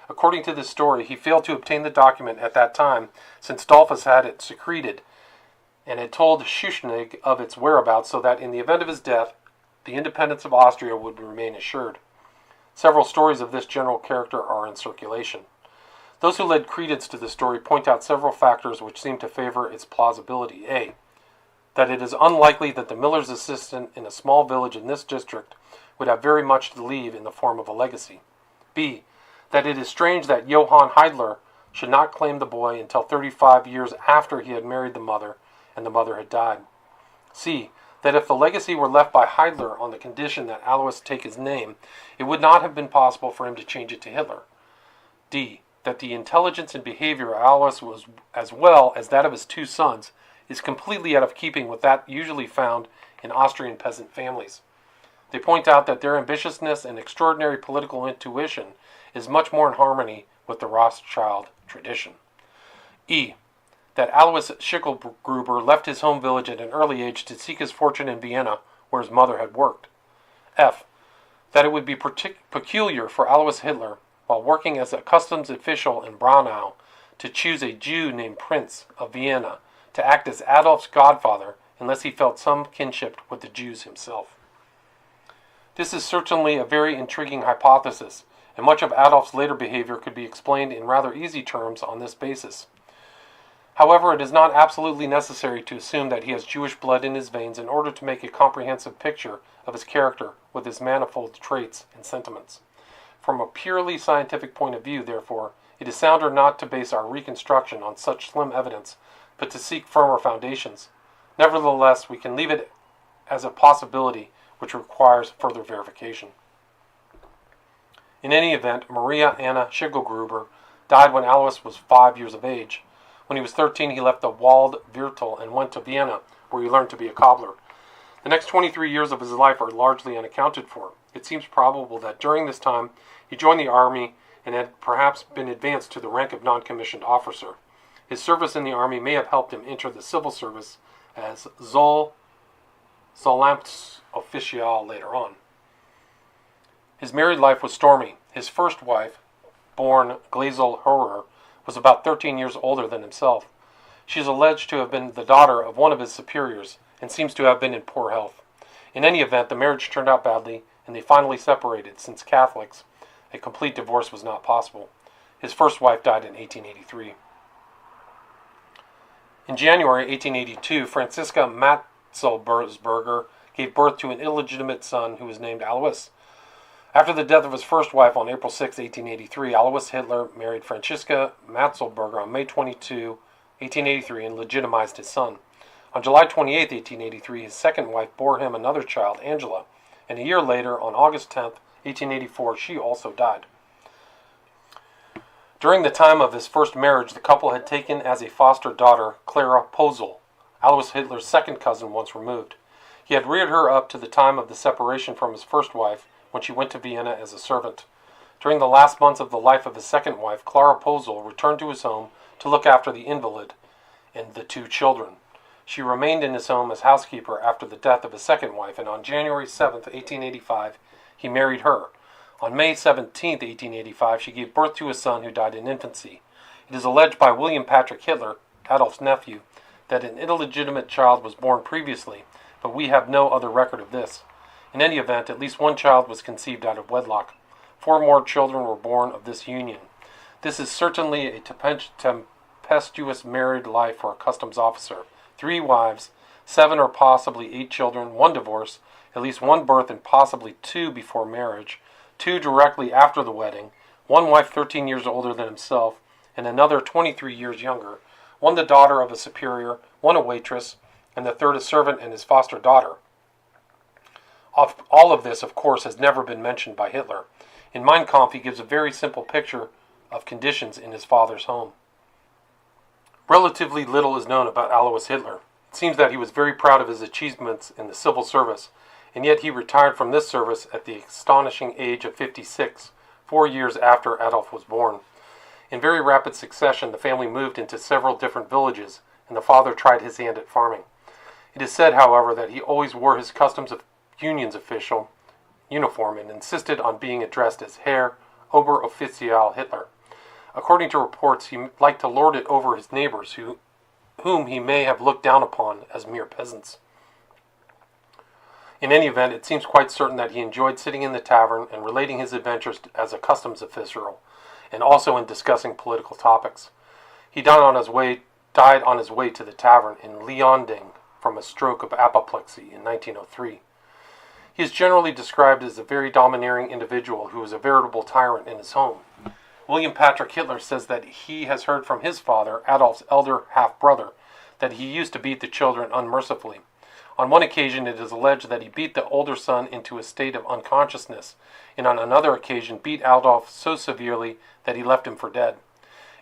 According to this story, he failed to obtain the document at that time, since Dollfuss had it secreted and had told Schuschnigg of its whereabouts so that in the event of his death, the independence of Austria would remain assured. Several stories of this general character are in circulation. Those who lend credence to this story point out several factors which seem to favor its plausibility. A. That it is unlikely that the miller's assistant in a small village in this district would have very much to leave in the form of a legacy. B. That it is strange that Johann Heidler should not claim the boy until 35 years after he had married the mother and the mother had died. C. That if the legacy were left by Heidler on the condition that Alois take his name, it would not have been possible for him to change it to Hitler. D. That the intelligence and behavior of Alois was, as well as that of his two sons, is completely out of keeping with that usually found in Austrian peasant families. They point out that their ambitiousness and extraordinary political intuition is much more in harmony with the Rothschild tradition. E. That Alois Schicklgruber left his home village at an early age to seek his fortune in Vienna, where his mother had worked. F. That it would be peculiar for Alois Hitler, while working as a customs official in Braunau, to choose a Jew named Prince of Vienna to act as Adolph's godfather unless he felt some kinship with the Jews himself. This is certainly a very intriguing hypothesis, and much of Adolph's later behavior could be explained in rather easy terms on this basis. However, it is not absolutely necessary to assume that he has Jewish blood in his veins in order to make a comprehensive picture of his character with his manifold traits and sentiments. From a purely scientific point of view, therefore, it is sounder not to base our reconstruction on such slim evidence, but to seek firmer foundations. Nevertheless, we can leave it as a possibility which requires further verification. In any event, Maria Anna Schicklgruber died when Alois was 5 years of age. When he was 13, he left the Waldviertel and went to Vienna, where he learned to be a cobbler. The next 23 years of his life are largely unaccounted for. It seems probable that during this time he joined the army and had perhaps been advanced to the rank of non-commissioned officer. His service in the army may have helped him enter the civil service as Zollamtsoffizial later on. His married life was stormy. His first wife, born Gleisel Hörer, was about 13 years older than himself. She is alleged to have been the daughter of one of his superiors and seems to have been in poor health. In any event, the marriage turned out badly, and they finally separated. Since Catholics, a complete divorce was not possible. His first wife died in 1883. In January 1882, Franziska Matzelberger gave birth to an illegitimate son who was named Alois. After the death of his first wife on April 6, 1883, Alois Hitler married Franziska Matzelberger on May 22, 1883, and legitimized his son. On July 28, 1883, his second wife bore him another child, Angela, and a year later, on August 10, 1884, she also died. During the time of his first marriage, the couple had taken as a foster daughter Clara Posel, Alois Hitler's second cousin once removed. He had reared her up to the time of the separation from his first wife, when she went to Vienna as a servant. During the last months of the life of his second wife, Clara Posel returned to his home to look after the invalid and the two children. She remained in his home as housekeeper after the death of his second wife, and on January 7, 1885, he married her. On May 17, 1885, she gave birth to a son who died in infancy. It is alleged by William Patrick Hitler, Adolph's nephew, that an illegitimate child was born previously, but we have no other record of this. In any event, at least one child was conceived out of wedlock. 4 more children were born of this union. This is certainly a tempestuous married life for a customs officer. 3 wives, 7 or possibly 8 children, 1 divorce, at least 1 birth and possibly 2 before marriage, 2 directly after the wedding, 1 wife 13 years older than himself, and another 23 years younger, 1 the daughter of a superior, 1 a waitress, and the third a servant and his foster daughter. All of this, of course, has never been mentioned by Hitler. In Mein Kampf, he gives a very simple picture of conditions in his father's home. Relatively little is known about Alois Hitler. It seems that he was very proud of his achievements in the civil service, and yet he retired from this service at the astonishing age of 56, 4 years after Adolf was born. In very rapid succession, the family moved into several different villages, and the father tried his hand at farming. It is said, however, that he always wore his customs of Union's official uniform and insisted on being addressed as Herr Oberoffizial Hitler. According to reports, he liked to lord it over his neighbors, whom he may have looked down upon as mere peasants. In any event, it seems quite certain that he enjoyed sitting in the tavern and relating his adventures as a customs official, and also in discussing political topics. He died on his way to the tavern in Leonding from a stroke of apoplexy in 1903. He is generally described as a very domineering individual who was a veritable tyrant in his home. William Patrick Hitler says that he has heard from his father, Adolph's elder half-brother, that he used to beat the children unmercifully. On one occasion it is alleged that he beat the older son into a state of unconsciousness, and on another occasion beat Adolph so severely that he left him for dead.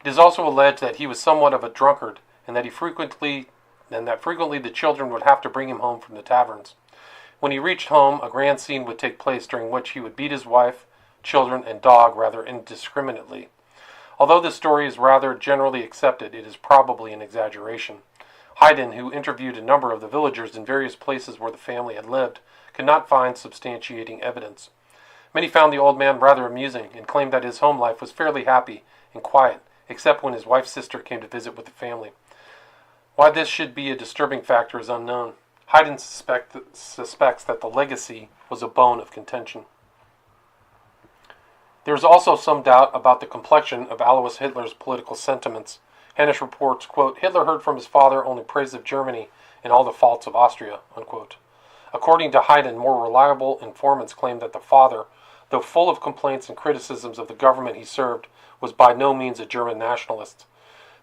It is also alleged that he was somewhat of a drunkard, and that frequently the children would have to bring him home from the taverns. When he reached home, a grand scene would take place during which he would beat his wife, children, and dog rather indiscriminately. Although this story is rather generally accepted, it is probably an exaggeration. Haydn, who interviewed a number of the villagers in various places where the family had lived, could not find substantiating evidence. Many found the old man rather amusing and claimed that his home life was fairly happy and quiet, except when his wife's sister came to visit with the family. Why this should be a disturbing factor is unknown. Haydn suspects that the legacy was a bone of contention. There is also some doubt about the complexion of Alois Hitler's political sentiments. Hannisch reports, quote, Hitler heard from his father only praise of Germany and all the faults of Austria, unquote. According to Haydn, more reliable informants claim that the father, though full of complaints and criticisms of the government he served, was by no means a German nationalist.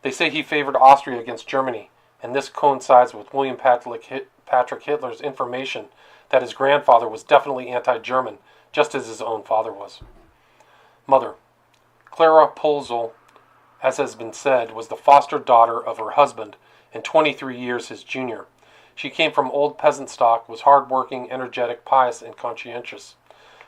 They say he favored Austria against Germany, and this coincides with William Patrick Hitler's information that his grandfather was definitely anti-German, just as his own father was. Mother. Clara Polzel, as has been said, was the foster daughter of her husband, and 23 years his junior. She came from old peasant stock, was hard-working, energetic, pious, and conscientious.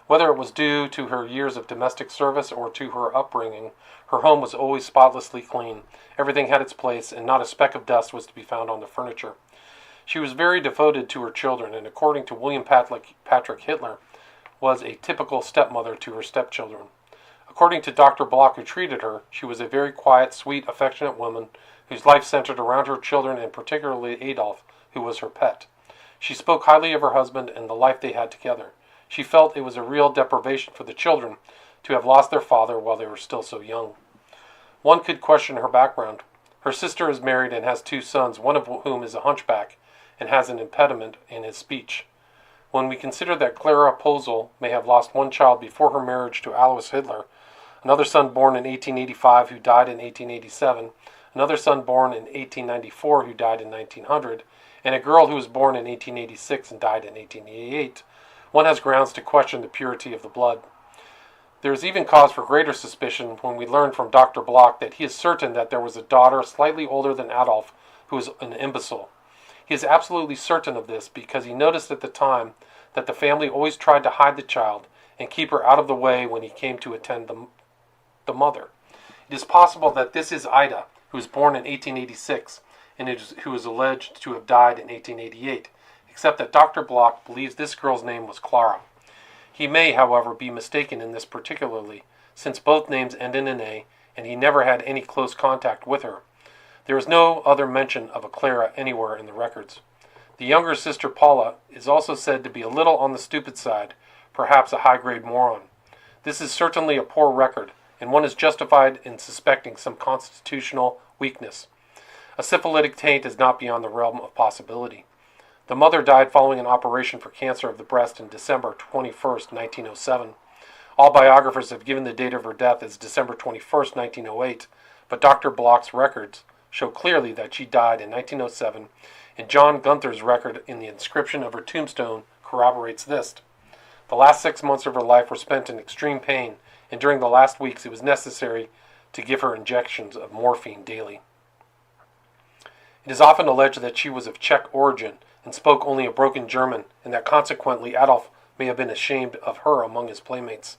Whether it was due to her years of domestic service or to her upbringing, her home was always spotlessly clean. Everything had its place, and not a speck of dust was to be found on the furniture. She was very devoted to her children, and according to William Patrick Hitler, was a typical stepmother to her stepchildren. According to Dr. Bloch, who treated her, she was a very quiet, sweet, affectionate woman whose life centered around her children and particularly Adolph, who was her pet. She spoke highly of her husband and the life they had together. She felt it was a real deprivation for the children to have lost their father while they were still so young. One could question her background. Her sister is married and has 2 sons, one of whom is a hunchback and has an impediment in his speech. When we consider that Clara Polzel may have lost one child before her marriage to Alois Hitler, another son born in 1885 who died in 1887, another son born in 1894 who died in 1900, and a girl who was born in 1886 and died in 1888, one has grounds to question the purity of the blood. There is even cause for greater suspicion when we learn from Dr. Bloch that he is certain that there was a daughter slightly older than Adolph who was an imbecile. He is absolutely certain of this because he noticed at the time that the family always tried to hide the child and keep her out of the way when he came to attend the mother. It is possible that this is Ida, who was born in 1886 and who is alleged to have died in 1888, except that Dr. Bloch believes this girl's name was Clara. He may, however, be mistaken in this particularly, since both names end in an A, and he never had any close contact with her. There is no other mention of a Clara anywhere in the records. The younger sister Paula is also said to be a little on the stupid side, perhaps a high-grade moron. This is certainly a poor record, and one is justified in suspecting some constitutional weakness. A syphilitic taint is not beyond the realm of possibility. The mother died following an operation for cancer of the breast in December 21st, 1907. All biographers have given the date of her death as December 21st, 1908, but Dr. Bloch's records show clearly that she died in 1907, and John Gunther's record in the inscription of her tombstone corroborates this. The last 6 months of her life were spent in extreme pain, and during the last weeks it was necessary to give her injections of morphine daily. It is often alleged that she was of Czech origin and spoke only a broken German, and that consequently Adolf may have been ashamed of her among his playmates.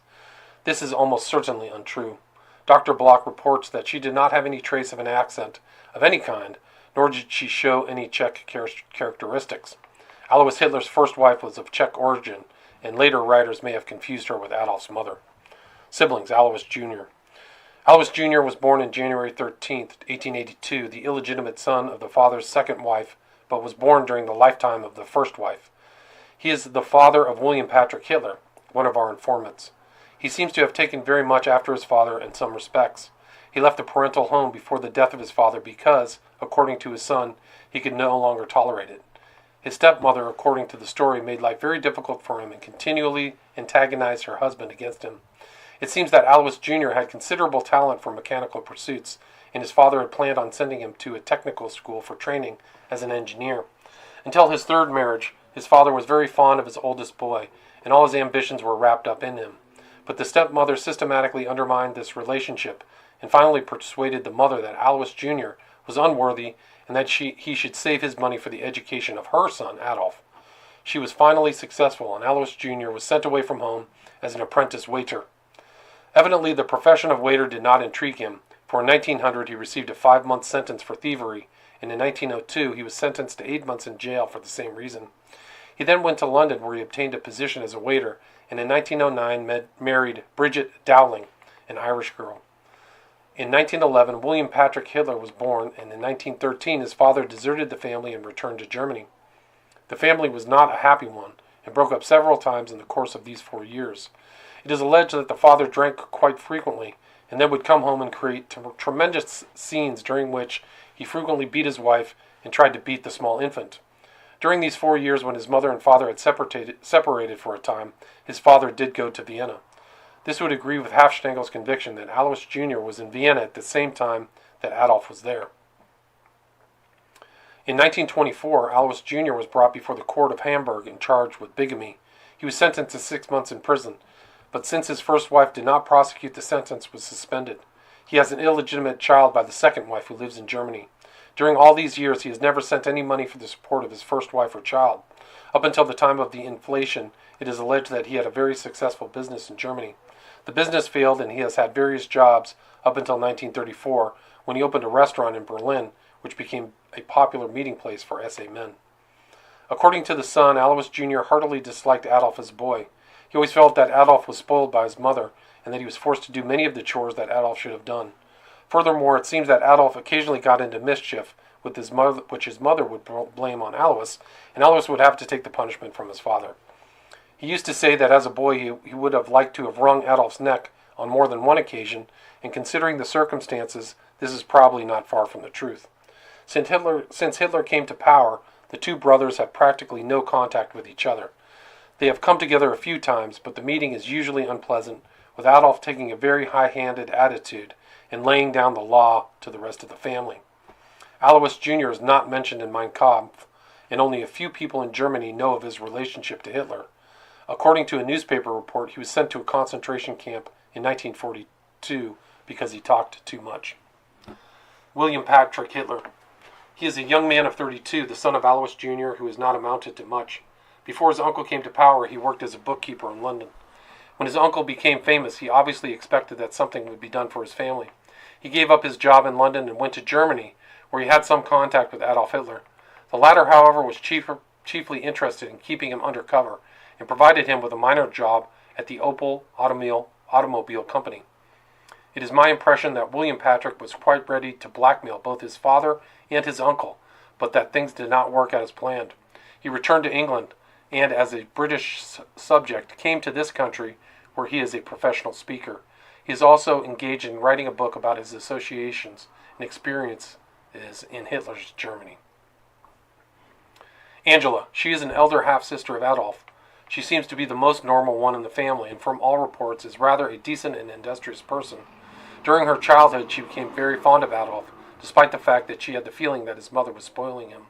This is almost certainly untrue. Dr. Bloch reports that she did not have any trace of an accent of any kind, nor did she show any Czech characteristics. Alois Hitler's first wife was of Czech origin, and later writers may have confused her with Adolf's mother. Siblings. Alois Jr. Alois Jr. was born on January 13, 1882, the illegitimate son of the father's second wife, but was born during the lifetime of the first wife. He is the father of William Patrick Hitler, one of our informants. He seems to have taken very much after his father in some respects. He left the parental home before the death of his father because, according to his son, he could no longer tolerate it. His stepmother, according to the story, made life very difficult for him and continually antagonized her husband against him. It seems that Alois Jr. had considerable talent for mechanical pursuits, and his father had planned on sending him to a technical school for training as an engineer. Until his third marriage, his father was very fond of his oldest boy, and all his ambitions were wrapped up in him. But the stepmother systematically undermined this relationship, and finally persuaded the mother that Alois Jr. was unworthy and that he should save his money for the education of her son, Adolph. She was finally successful, and Alois Jr. was sent away from home as an apprentice waiter. Evidently, the profession of waiter did not intrigue him, for in 1900 he received a 5-month sentence for thievery, and in 1902 he was sentenced to 8 months in jail for the same reason. He then went to London, where he obtained a position as a waiter, and in 1909 married Bridget Dowling, an Irish girl. In 1911, William Patrick Hitler was born, and in 1913 his father deserted the family and returned to Germany. The family was not a happy one, and broke up several times in the course of these 4 years. It is alleged that the father drank quite frequently, and then would come home and create tremendous scenes during which he frequently beat his wife and tried to beat the small infant. During these 4 years, when his mother and father had separated for a time, his father did go to Vienna. This would agree with Hafschnagel's conviction that Alois Jr. was in Vienna at the same time that Adolf was there. In 1924, Alois Jr. was brought before the court of Hamburg and charged with bigamy. He was sentenced to 6 months in prison, but since his first wife did not prosecute, the sentence was suspended. He has an illegitimate child by the second wife who lives in Germany. During all these years, he has never sent any money for the support of his first wife or child. Up until the time of the inflation, it is alleged that he had a very successful business in Germany. The business failed, and he has had various jobs up until 1934, when he opened a restaurant in Berlin, which became a popular meeting place for SA men. According to the son, Alois Jr. heartily disliked Adolf as a boy. He always felt that Adolf was spoiled by his mother, and that he was forced to do many of the chores that Adolf should have done. Furthermore, it seems that Adolf occasionally got into mischief with his mother, which his mother would blame on Alois, and Alois would have to take the punishment from his father. He used to say that as a boy he would have liked to have wrung Adolf's neck on more than one occasion, and considering the circumstances, this is probably not far from the truth. Since Hitler came to power, the two brothers have practically no contact with each other. They have come together a few times, but the meeting is usually unpleasant, with Adolf taking a very high-handed attitude and laying down the law to the rest of the family. Alois Jr. is not mentioned in Mein Kampf, and only a few people in Germany know of his relationship to Hitler. According to a newspaper report, he was sent to a concentration camp in 1942 because he talked too much. William Patrick Hitler. He is a young man of 32, the son of Alois Jr., who has not amounted to much. Before his uncle came to power, he worked as a bookkeeper in London. When his uncle became famous, he obviously expected that something would be done for his family. He gave up his job in London and went to Germany, where he had some contact with Adolf Hitler. The latter, however, was chiefly interested in keeping him undercover, and provided him with a minor job at the Opel automobile company. It is my impression that William Patrick was quite ready to blackmail both his father and his uncle, but that things did not work out as planned. He returned to England, and as a British subject came to this country, where he is a professional speaker. He is also engaged in writing a book about his associations and experiences in Hitler's Germany. Angela. She is an elder half-sister of Adolf. She seems to be the most normal one in the family, and from all reports is rather a decent and industrious person. During her childhood, she became very fond of Adolf, despite the fact that she had the feeling that his mother was spoiling him.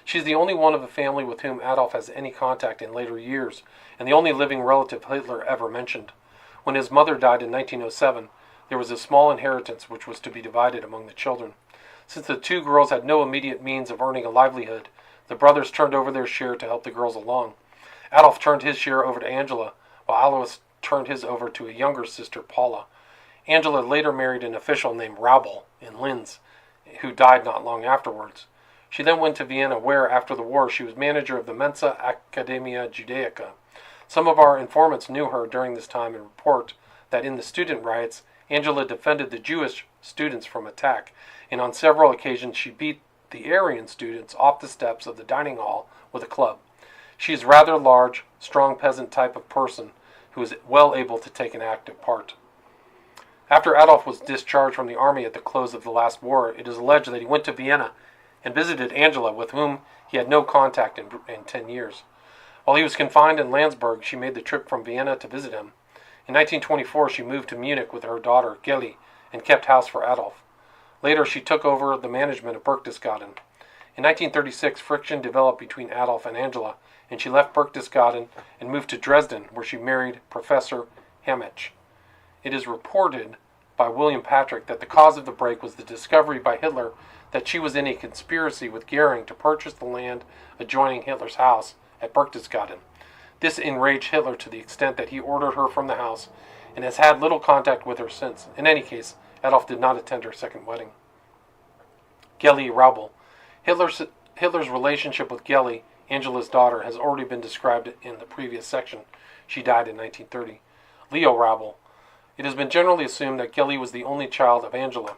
She is the only one of the family with whom Adolf has any contact in later years, and the only living relative Hitler ever mentioned. When his mother died in 1907, there was a small inheritance which was to be divided among the children. Since the two girls had no immediate means of earning a livelihood, the brothers turned over their share to help the girls along. Adolf turned his share over to Angela, while Alois turned his over to a younger sister, Paula. Angela later married an official named Raubel in Linz, who died not long afterwards. She then went to Vienna, where, after the war, she was manager of the Mensa Academia Judaica. Some of our informants knew her during this time and report that in the student riots, Angela defended the Jewish students from attack, and on several occasions she beat the Aryan students off the steps of the dining hall with a club. She is rather large, strong peasant type of person who is well able to take an active part. After Adolf was discharged from the army at the close of the last war, it is alleged that he went to Vienna and visited Angela, with whom he had no contact in 10 years. While he was confined in Landsberg, she made the trip from Vienna to visit him. In 1924, she moved to Munich with her daughter, Geli, and kept house for Adolf. Later, she took over the management of Berchtesgaden. In 1936, friction developed between Adolf and Angela, and she left Berchtesgaden and moved to Dresden, where she married Professor Hammich. It is reported by William Patrick that the cause of the break was the discovery by Hitler that she was in a conspiracy with Goering to purchase the land adjoining Hitler's house at Berchtesgaden. This enraged Hitler to the extent that he ordered her from the house and has had little contact with her since. In any case, Adolf did not attend her second wedding. Geli Raubel. Hitler's relationship with Geli, Angela's daughter, has already been described in the previous section. She died in 1930. Leo Raubel. It has been generally assumed that Geli was the only child of Angela.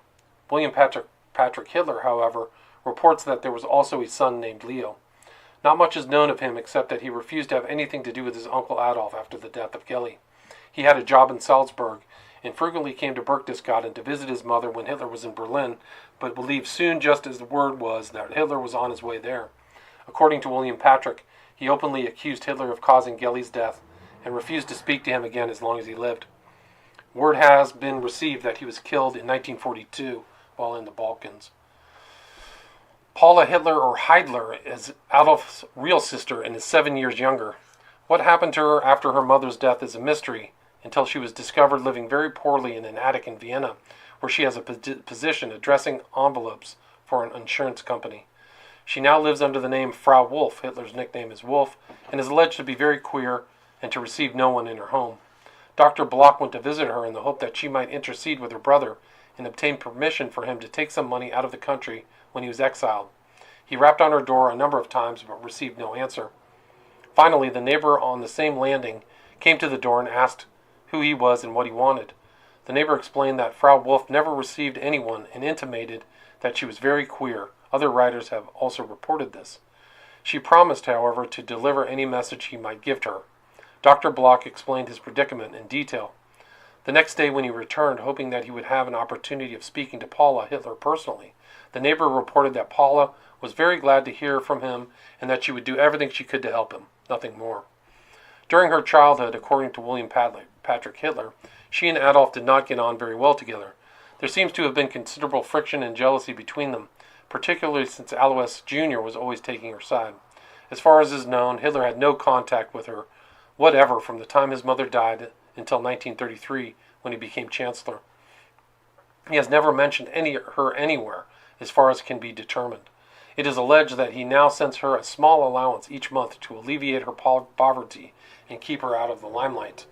William Patrick Hitler, however, reports that there was also a son named Leo. Not much is known of him except that he refused to have anything to do with his uncle Adolf after the death of Geli. He had a job in Salzburg and frequently came to Berchtesgaden to visit his mother when Hitler was in Berlin, but believed soon just as the word was that Hitler was on his way there. According to William Patrick, he openly accused Hitler of causing Geli's death and refused to speak to him again as long as he lived. Word has been received that he was killed in 1942 while in the Balkans. Paula Hitler, or Heidler, is Adolf's real sister and is 7 years younger. What happened to her after her mother's death is a mystery, until she was discovered living very poorly in an attic in Vienna, where she has a position addressing envelopes for an insurance company. She now lives under the name Frau Wolf. Hitler's nickname is Wolf, and is alleged to be very queer and to receive no one in her home. Dr. Bloch went to visit her in the hope that she might intercede with her brother and obtain permission for him to take some money out of the country when he was exiled. He rapped on her door a number of times but received no answer. Finally, the neighbor on the same landing came to the door and asked who he was and what he wanted. The neighbor explained that Frau Wolf never received anyone and intimated that she was very queer. Other writers have also reported this. She promised, however, to deliver any message he might give to her. Dr. Bloch explained his predicament in detail. The next day when he returned, hoping that he would have an opportunity of speaking to Paula Hitler personally, the neighbor reported that Paula was very glad to hear from him and that she would do everything she could to help him, nothing more. During her childhood, according to William Patrick Hitler, she and Adolf did not get on very well together. There seems to have been considerable friction and jealousy between them, particularly since Alois Jr. was always taking her side. As far as is known, Hitler had no contact with her whatever from the time his mother died until 1933, when he became Chancellor. He has never mentioned her anywhere, as far as can be determined. It is alleged that he now sends her a small allowance each month to alleviate her poverty and keep her out of the limelight.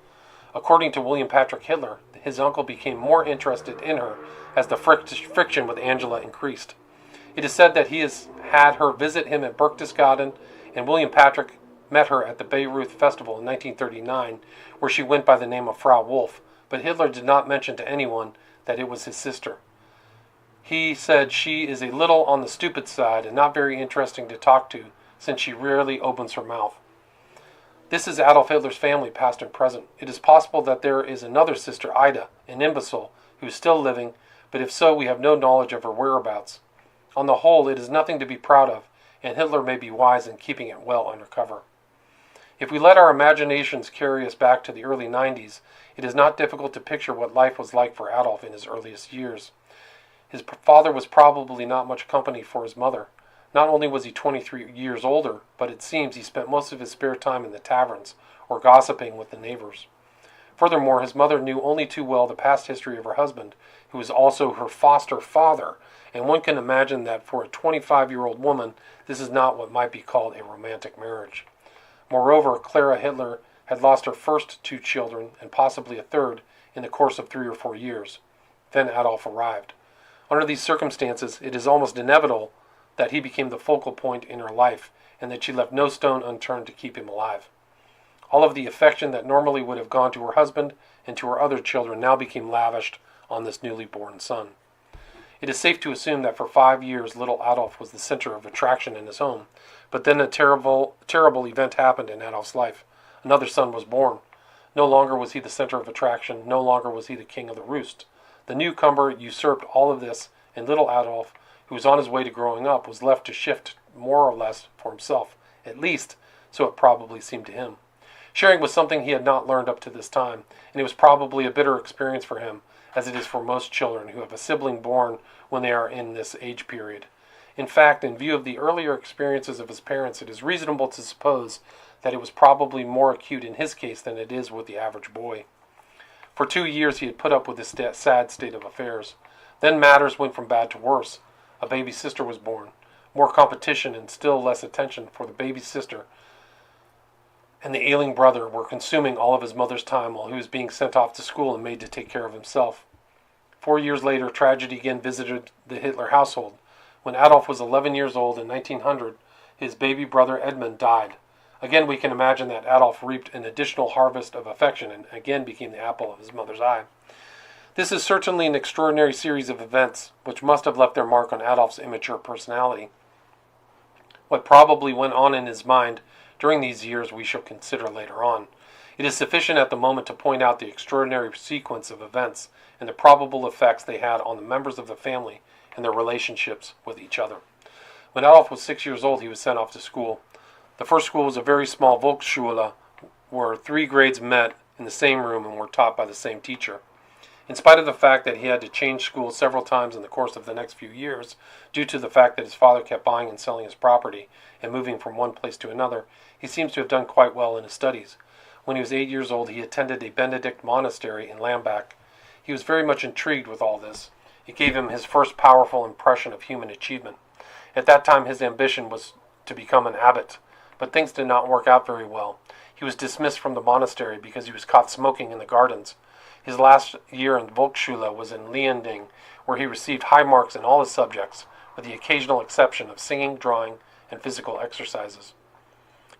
According to William Patrick Hitler, his uncle became more interested in her as the friction with Angela increased. It is said that he has had her visit him at Berchtesgaden, and William Patrick met her at the Bayreuth Festival in 1939, where she went by the name of Frau Wolf, but Hitler did not mention to anyone that it was his sister. He said she is a little on the stupid side and not very interesting to talk to, since she rarely opens her mouth. This is Adolf Hitler's family, past and present. It is possible that there is another sister, Ida, an imbecile, who is still living, but if so, we have no knowledge of her whereabouts. On the whole, it is nothing to be proud of, and Hitler may be wise in keeping it well under cover. If we let our imaginations carry us back to the early 90s, it is not difficult to picture what life was like for Adolf in his earliest years. His father was probably not much company for his mother. Not only was he 23 years older, but it seems he spent most of his spare time in the taverns or gossiping with the neighbors. Furthermore, his mother knew only too well the past history of her husband, who was also her foster father, and one can imagine that for a 25-year-old woman, this is not what might be called a romantic marriage. Moreover, Clara Hitler had lost her first 2 children, and possibly a third, in the course of 3 or 4 years. Then Adolf arrived. Under these circumstances, it is almost inevitable that he became the focal point in her life, and that she left no stone unturned to keep him alive. All of the affection that normally would have gone to her husband and to her other children now became lavished on this newly born son. It is safe to assume that for 5 years little Adolph was the center of attraction in his home. But then a terrible event happened in Adolph's life. Another son was born. No longer was he the center of attraction. No longer was he the king of the roost. The newcomer usurped all of this, and little Adolph, who was on his way to growing up, was left to shift more or less for himself. At least, so it probably seemed to him. Sharing was something he had not learned up to this time, and it was probably a bitter experience for him, as it is for most children who have a sibling born when they are in this age period. In fact, in view of the earlier experiences of his parents, it is reasonable to suppose that it was probably more acute in his case than it is with the average boy. For 2 years he had put up with this sad state of affairs. Then matters went from bad to worse. A baby sister was born. More competition and still less attention for the baby sister and the ailing brother were consuming all of his mother's time while he was being sent off to school and made to take care of himself. 4 years later, tragedy again visited the Hitler household. When Adolf was 11 years old in 1900, his baby brother Edmund died. Again, we can imagine that Adolf reaped an additional harvest of affection and again became the apple of his mother's eye. This is certainly an extraordinary series of events which must have left their mark on Adolf's immature personality. What probably went on in his mind during these years we shall consider later on. It is sufficient at the moment to point out the extraordinary sequence of events and the probable effects they had on the members of the family and their relationships with each other. When Adolf was 6 years old, he was sent off to school. The first school was a very small Volksschule, where 3 grades met in the same room and were taught by the same teacher. In spite of the fact that he had to change schools several times in the course of the next few years, due to the fact that his father kept buying and selling his property and moving from one place to another, he seems to have done quite well in his studies. When he was 8 years old, he attended a Benedict monastery in Lambach. He was very much intrigued with all this. It gave him his first powerful impression of human achievement. At that time, his ambition was to become an abbot, but things did not work out very well. He was dismissed from the monastery because he was caught smoking in the gardens. His last year in Volksschule was in Leonding, where he received high marks in all his subjects, with the occasional exception of singing, drawing, and physical exercises.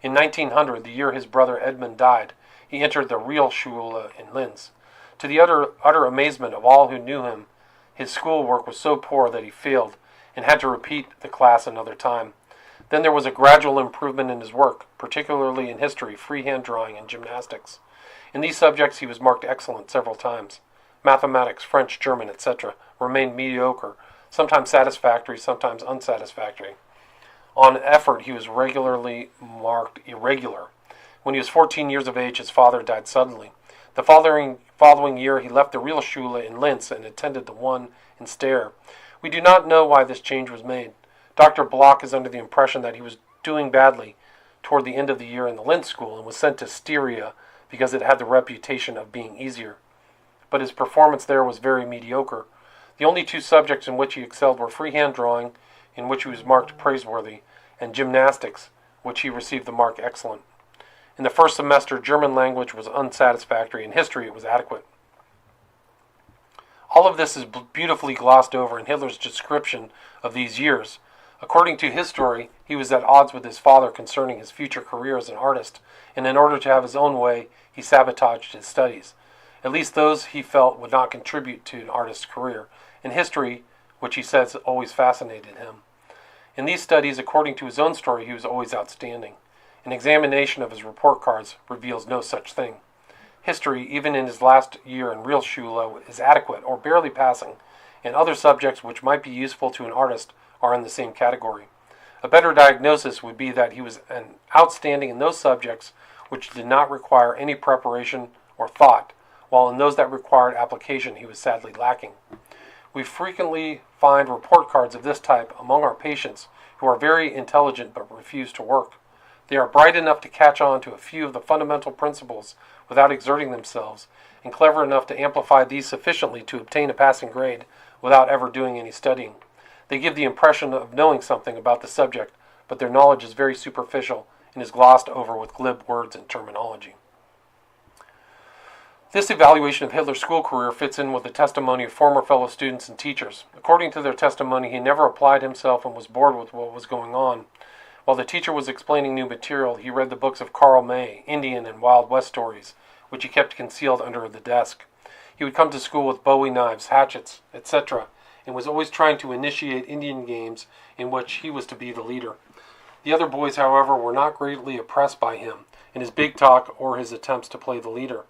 In 1900, the year his brother Edmund died, he entered the Realschule in Linz. To the utter amazement of all who knew him, his schoolwork was so poor that he failed and had to repeat the class another time. Then there was a gradual improvement in his work, particularly in history, freehand drawing, and gymnastics. In these subjects he was marked excellent several times. Mathematics, French, German, etc. remained mediocre, sometimes satisfactory, sometimes unsatisfactory. On effort he was regularly marked irregular. When he was 14 years of age, his father died suddenly. The following year he left the Realschule in Linz and attended the one in Steyr. We do not know why this change was made. Dr. Bloch is under the impression that he was doing badly toward the end of the year in the Linz school and was sent to Styria because it had the reputation of being easier. But his performance there was very mediocre. The only 2 subjects in which he excelled were freehand drawing, in which he was marked praiseworthy, and gymnastics, which he received the mark excellent. In the first semester, German language was unsatisfactory, and history it was adequate. All of this is beautifully glossed over in Hitler's description of these years. According to his story, he was at odds with his father concerning his future career as an artist, and in order to have his own way, he sabotaged his studies, at least those he felt would not contribute to an artist's career, and history, which he says always fascinated him. In these studies, according to his own story, he was always outstanding. An examination of his report cards reveals no such thing. History, even in his last year in Realschule, is adequate or barely passing, and other subjects which might be useful to an artist are in the same category. A better diagnosis would be that he was an outstanding in those subjects which did not require any preparation or thought, while in those that required application he was sadly lacking. We frequently find report cards of this type among our patients who are very intelligent but refuse to work. They are bright enough to catch on to a few of the fundamental principles without exerting themselves, and clever enough to amplify these sufficiently to obtain a passing grade without ever doing any studying. They give the impression of knowing something about the subject, but their knowledge is very superficial and is glossed over with glib words and terminology. This evaluation of Hitler's school career fits in with the testimony of former fellow students and teachers. According to their testimony, he never applied himself and was bored with what was going on. While the teacher was explaining new material, he read the books of Karl May, Indian and Wild West stories, which he kept concealed under the desk. He would come to school with Bowie knives, hatchets, etc., and was always trying to initiate Indian games in which he was to be the leader. The other boys, however, were not greatly impressed by him and his big talk or his attempts to play the leader.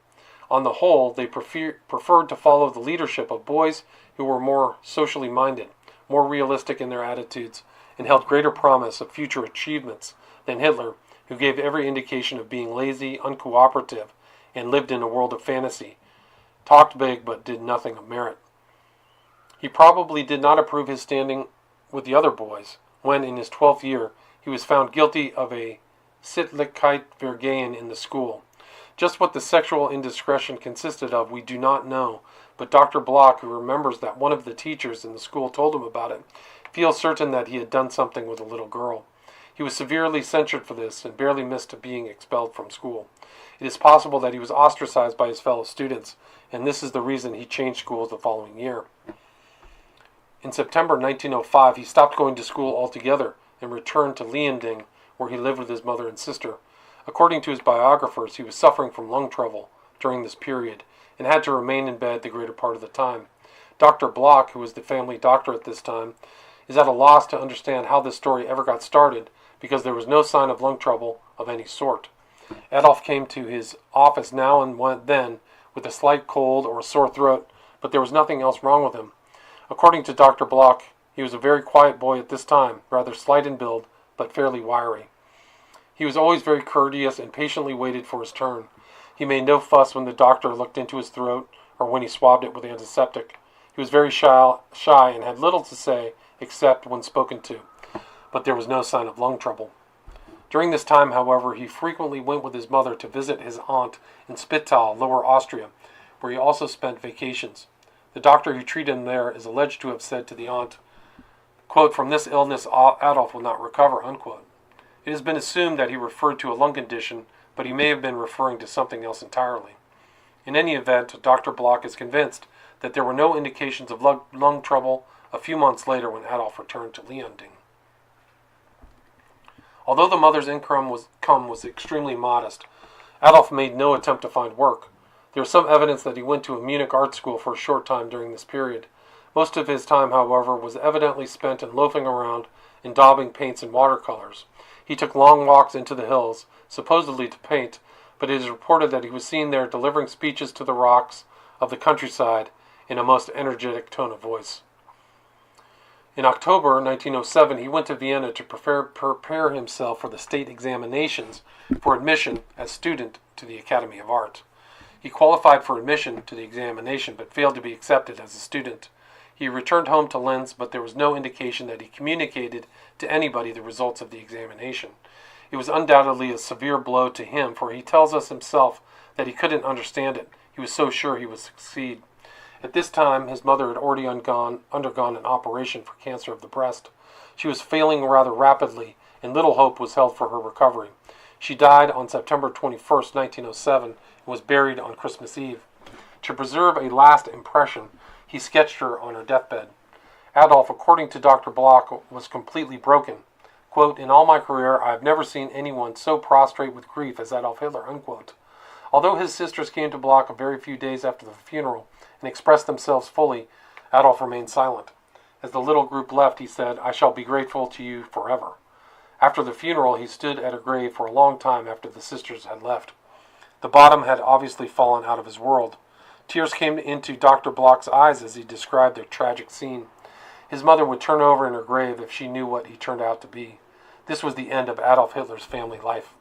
On the whole, they preferred to follow the leadership of boys who were more socially minded, more realistic in their attitudes, and held greater promise of future achievements than Hitler, who gave every indication of being lazy, uncooperative, and lived in a world of fantasy, talked big but did nothing of merit. He probably did not approve his standing with the other boys when, in his 12th year, he was found guilty of a Sittlichkeitsvergehen in the school. Just what the sexual indiscretion consisted of we do not know, but Dr. Block, who remembers that one of the teachers in the school told him about it, feels certain that he had done something with a little girl. He was severely censured for this and barely missed being expelled from school. It is possible that he was ostracized by his fellow students, and this is the reason he changed schools the following year. In September 1905, he stopped going to school altogether and returned to Leonding, where he lived with his mother and sister. According to his biographers, he was suffering from lung trouble during this period and had to remain in bed the greater part of the time. Dr. Block, who was the family doctor at this time, is at a loss to understand how this story ever got started because there was no sign of lung trouble of any sort. Adolph came to his office now and then with a slight cold or a sore throat, but there was nothing else wrong with him. According to Dr. Block, he was a very quiet boy at this time, rather slight in build, but fairly wiry. He was always very courteous and patiently waited for his turn. He made no fuss when the doctor looked into his throat or when he swabbed it with antiseptic. He was very shy and had little to say except when spoken to, but there was no sign of lung trouble. During this time, however, he frequently went with his mother to visit his aunt in Spital, Lower Austria, where he also spent vacations. The doctor who treated him there is alleged to have said to the aunt, quote, "From this illness Adolph will not recover," unquote. It has been assumed that he referred to a lung condition, but he may have been referring to something else entirely. In any event, Dr. Block is convinced that there were no indications of lung trouble a few months later when Adolph returned to Leonding. Although the mother's income was extremely modest, Adolph made no attempt to find work. There is some evidence that he went to a Munich art school for a short time during this period. Most of his time, however, was evidently spent in loafing around and daubing paints and watercolors. He took long walks into the hills, supposedly to paint, but it is reported that he was seen there delivering speeches to the rocks of the countryside in a most energetic tone of voice. In October 1907, he went to Vienna to prepare himself for the state examinations for admission as student to the Academy of Art. He qualified for admission to the examination, but failed to be accepted as a student. He returned home to Linz, but there was no indication that he communicated to anybody the results of the examination. It was undoubtedly a severe blow to him, for he tells us himself that he couldn't understand it. He was so sure he would succeed. At this time, his mother had already undergone an operation for cancer of the breast. She was failing rather rapidly, and little hope was held for her recovery. She died on September 21st, 1907, and was buried on Christmas Eve. To preserve a last impression, he sketched her on her deathbed. Adolph, according to Dr. Block, was completely broken. Quote, "In all my career, I have never seen anyone so prostrate with grief as Adolf Hitler," unquote. Although his sisters came to Block a very few days after the funeral and expressed themselves fully, Adolph remained silent. As the little group left, he said, "I shall be grateful to you forever." After the funeral, he stood at her grave for a long time after the sisters had left. The bottom had obviously fallen out of his world. Tears came into Dr. Block's eyes as he described the tragic scene. His mother would turn over in her grave if she knew what he turned out to be. This was the end of Adolf Hitler's family life.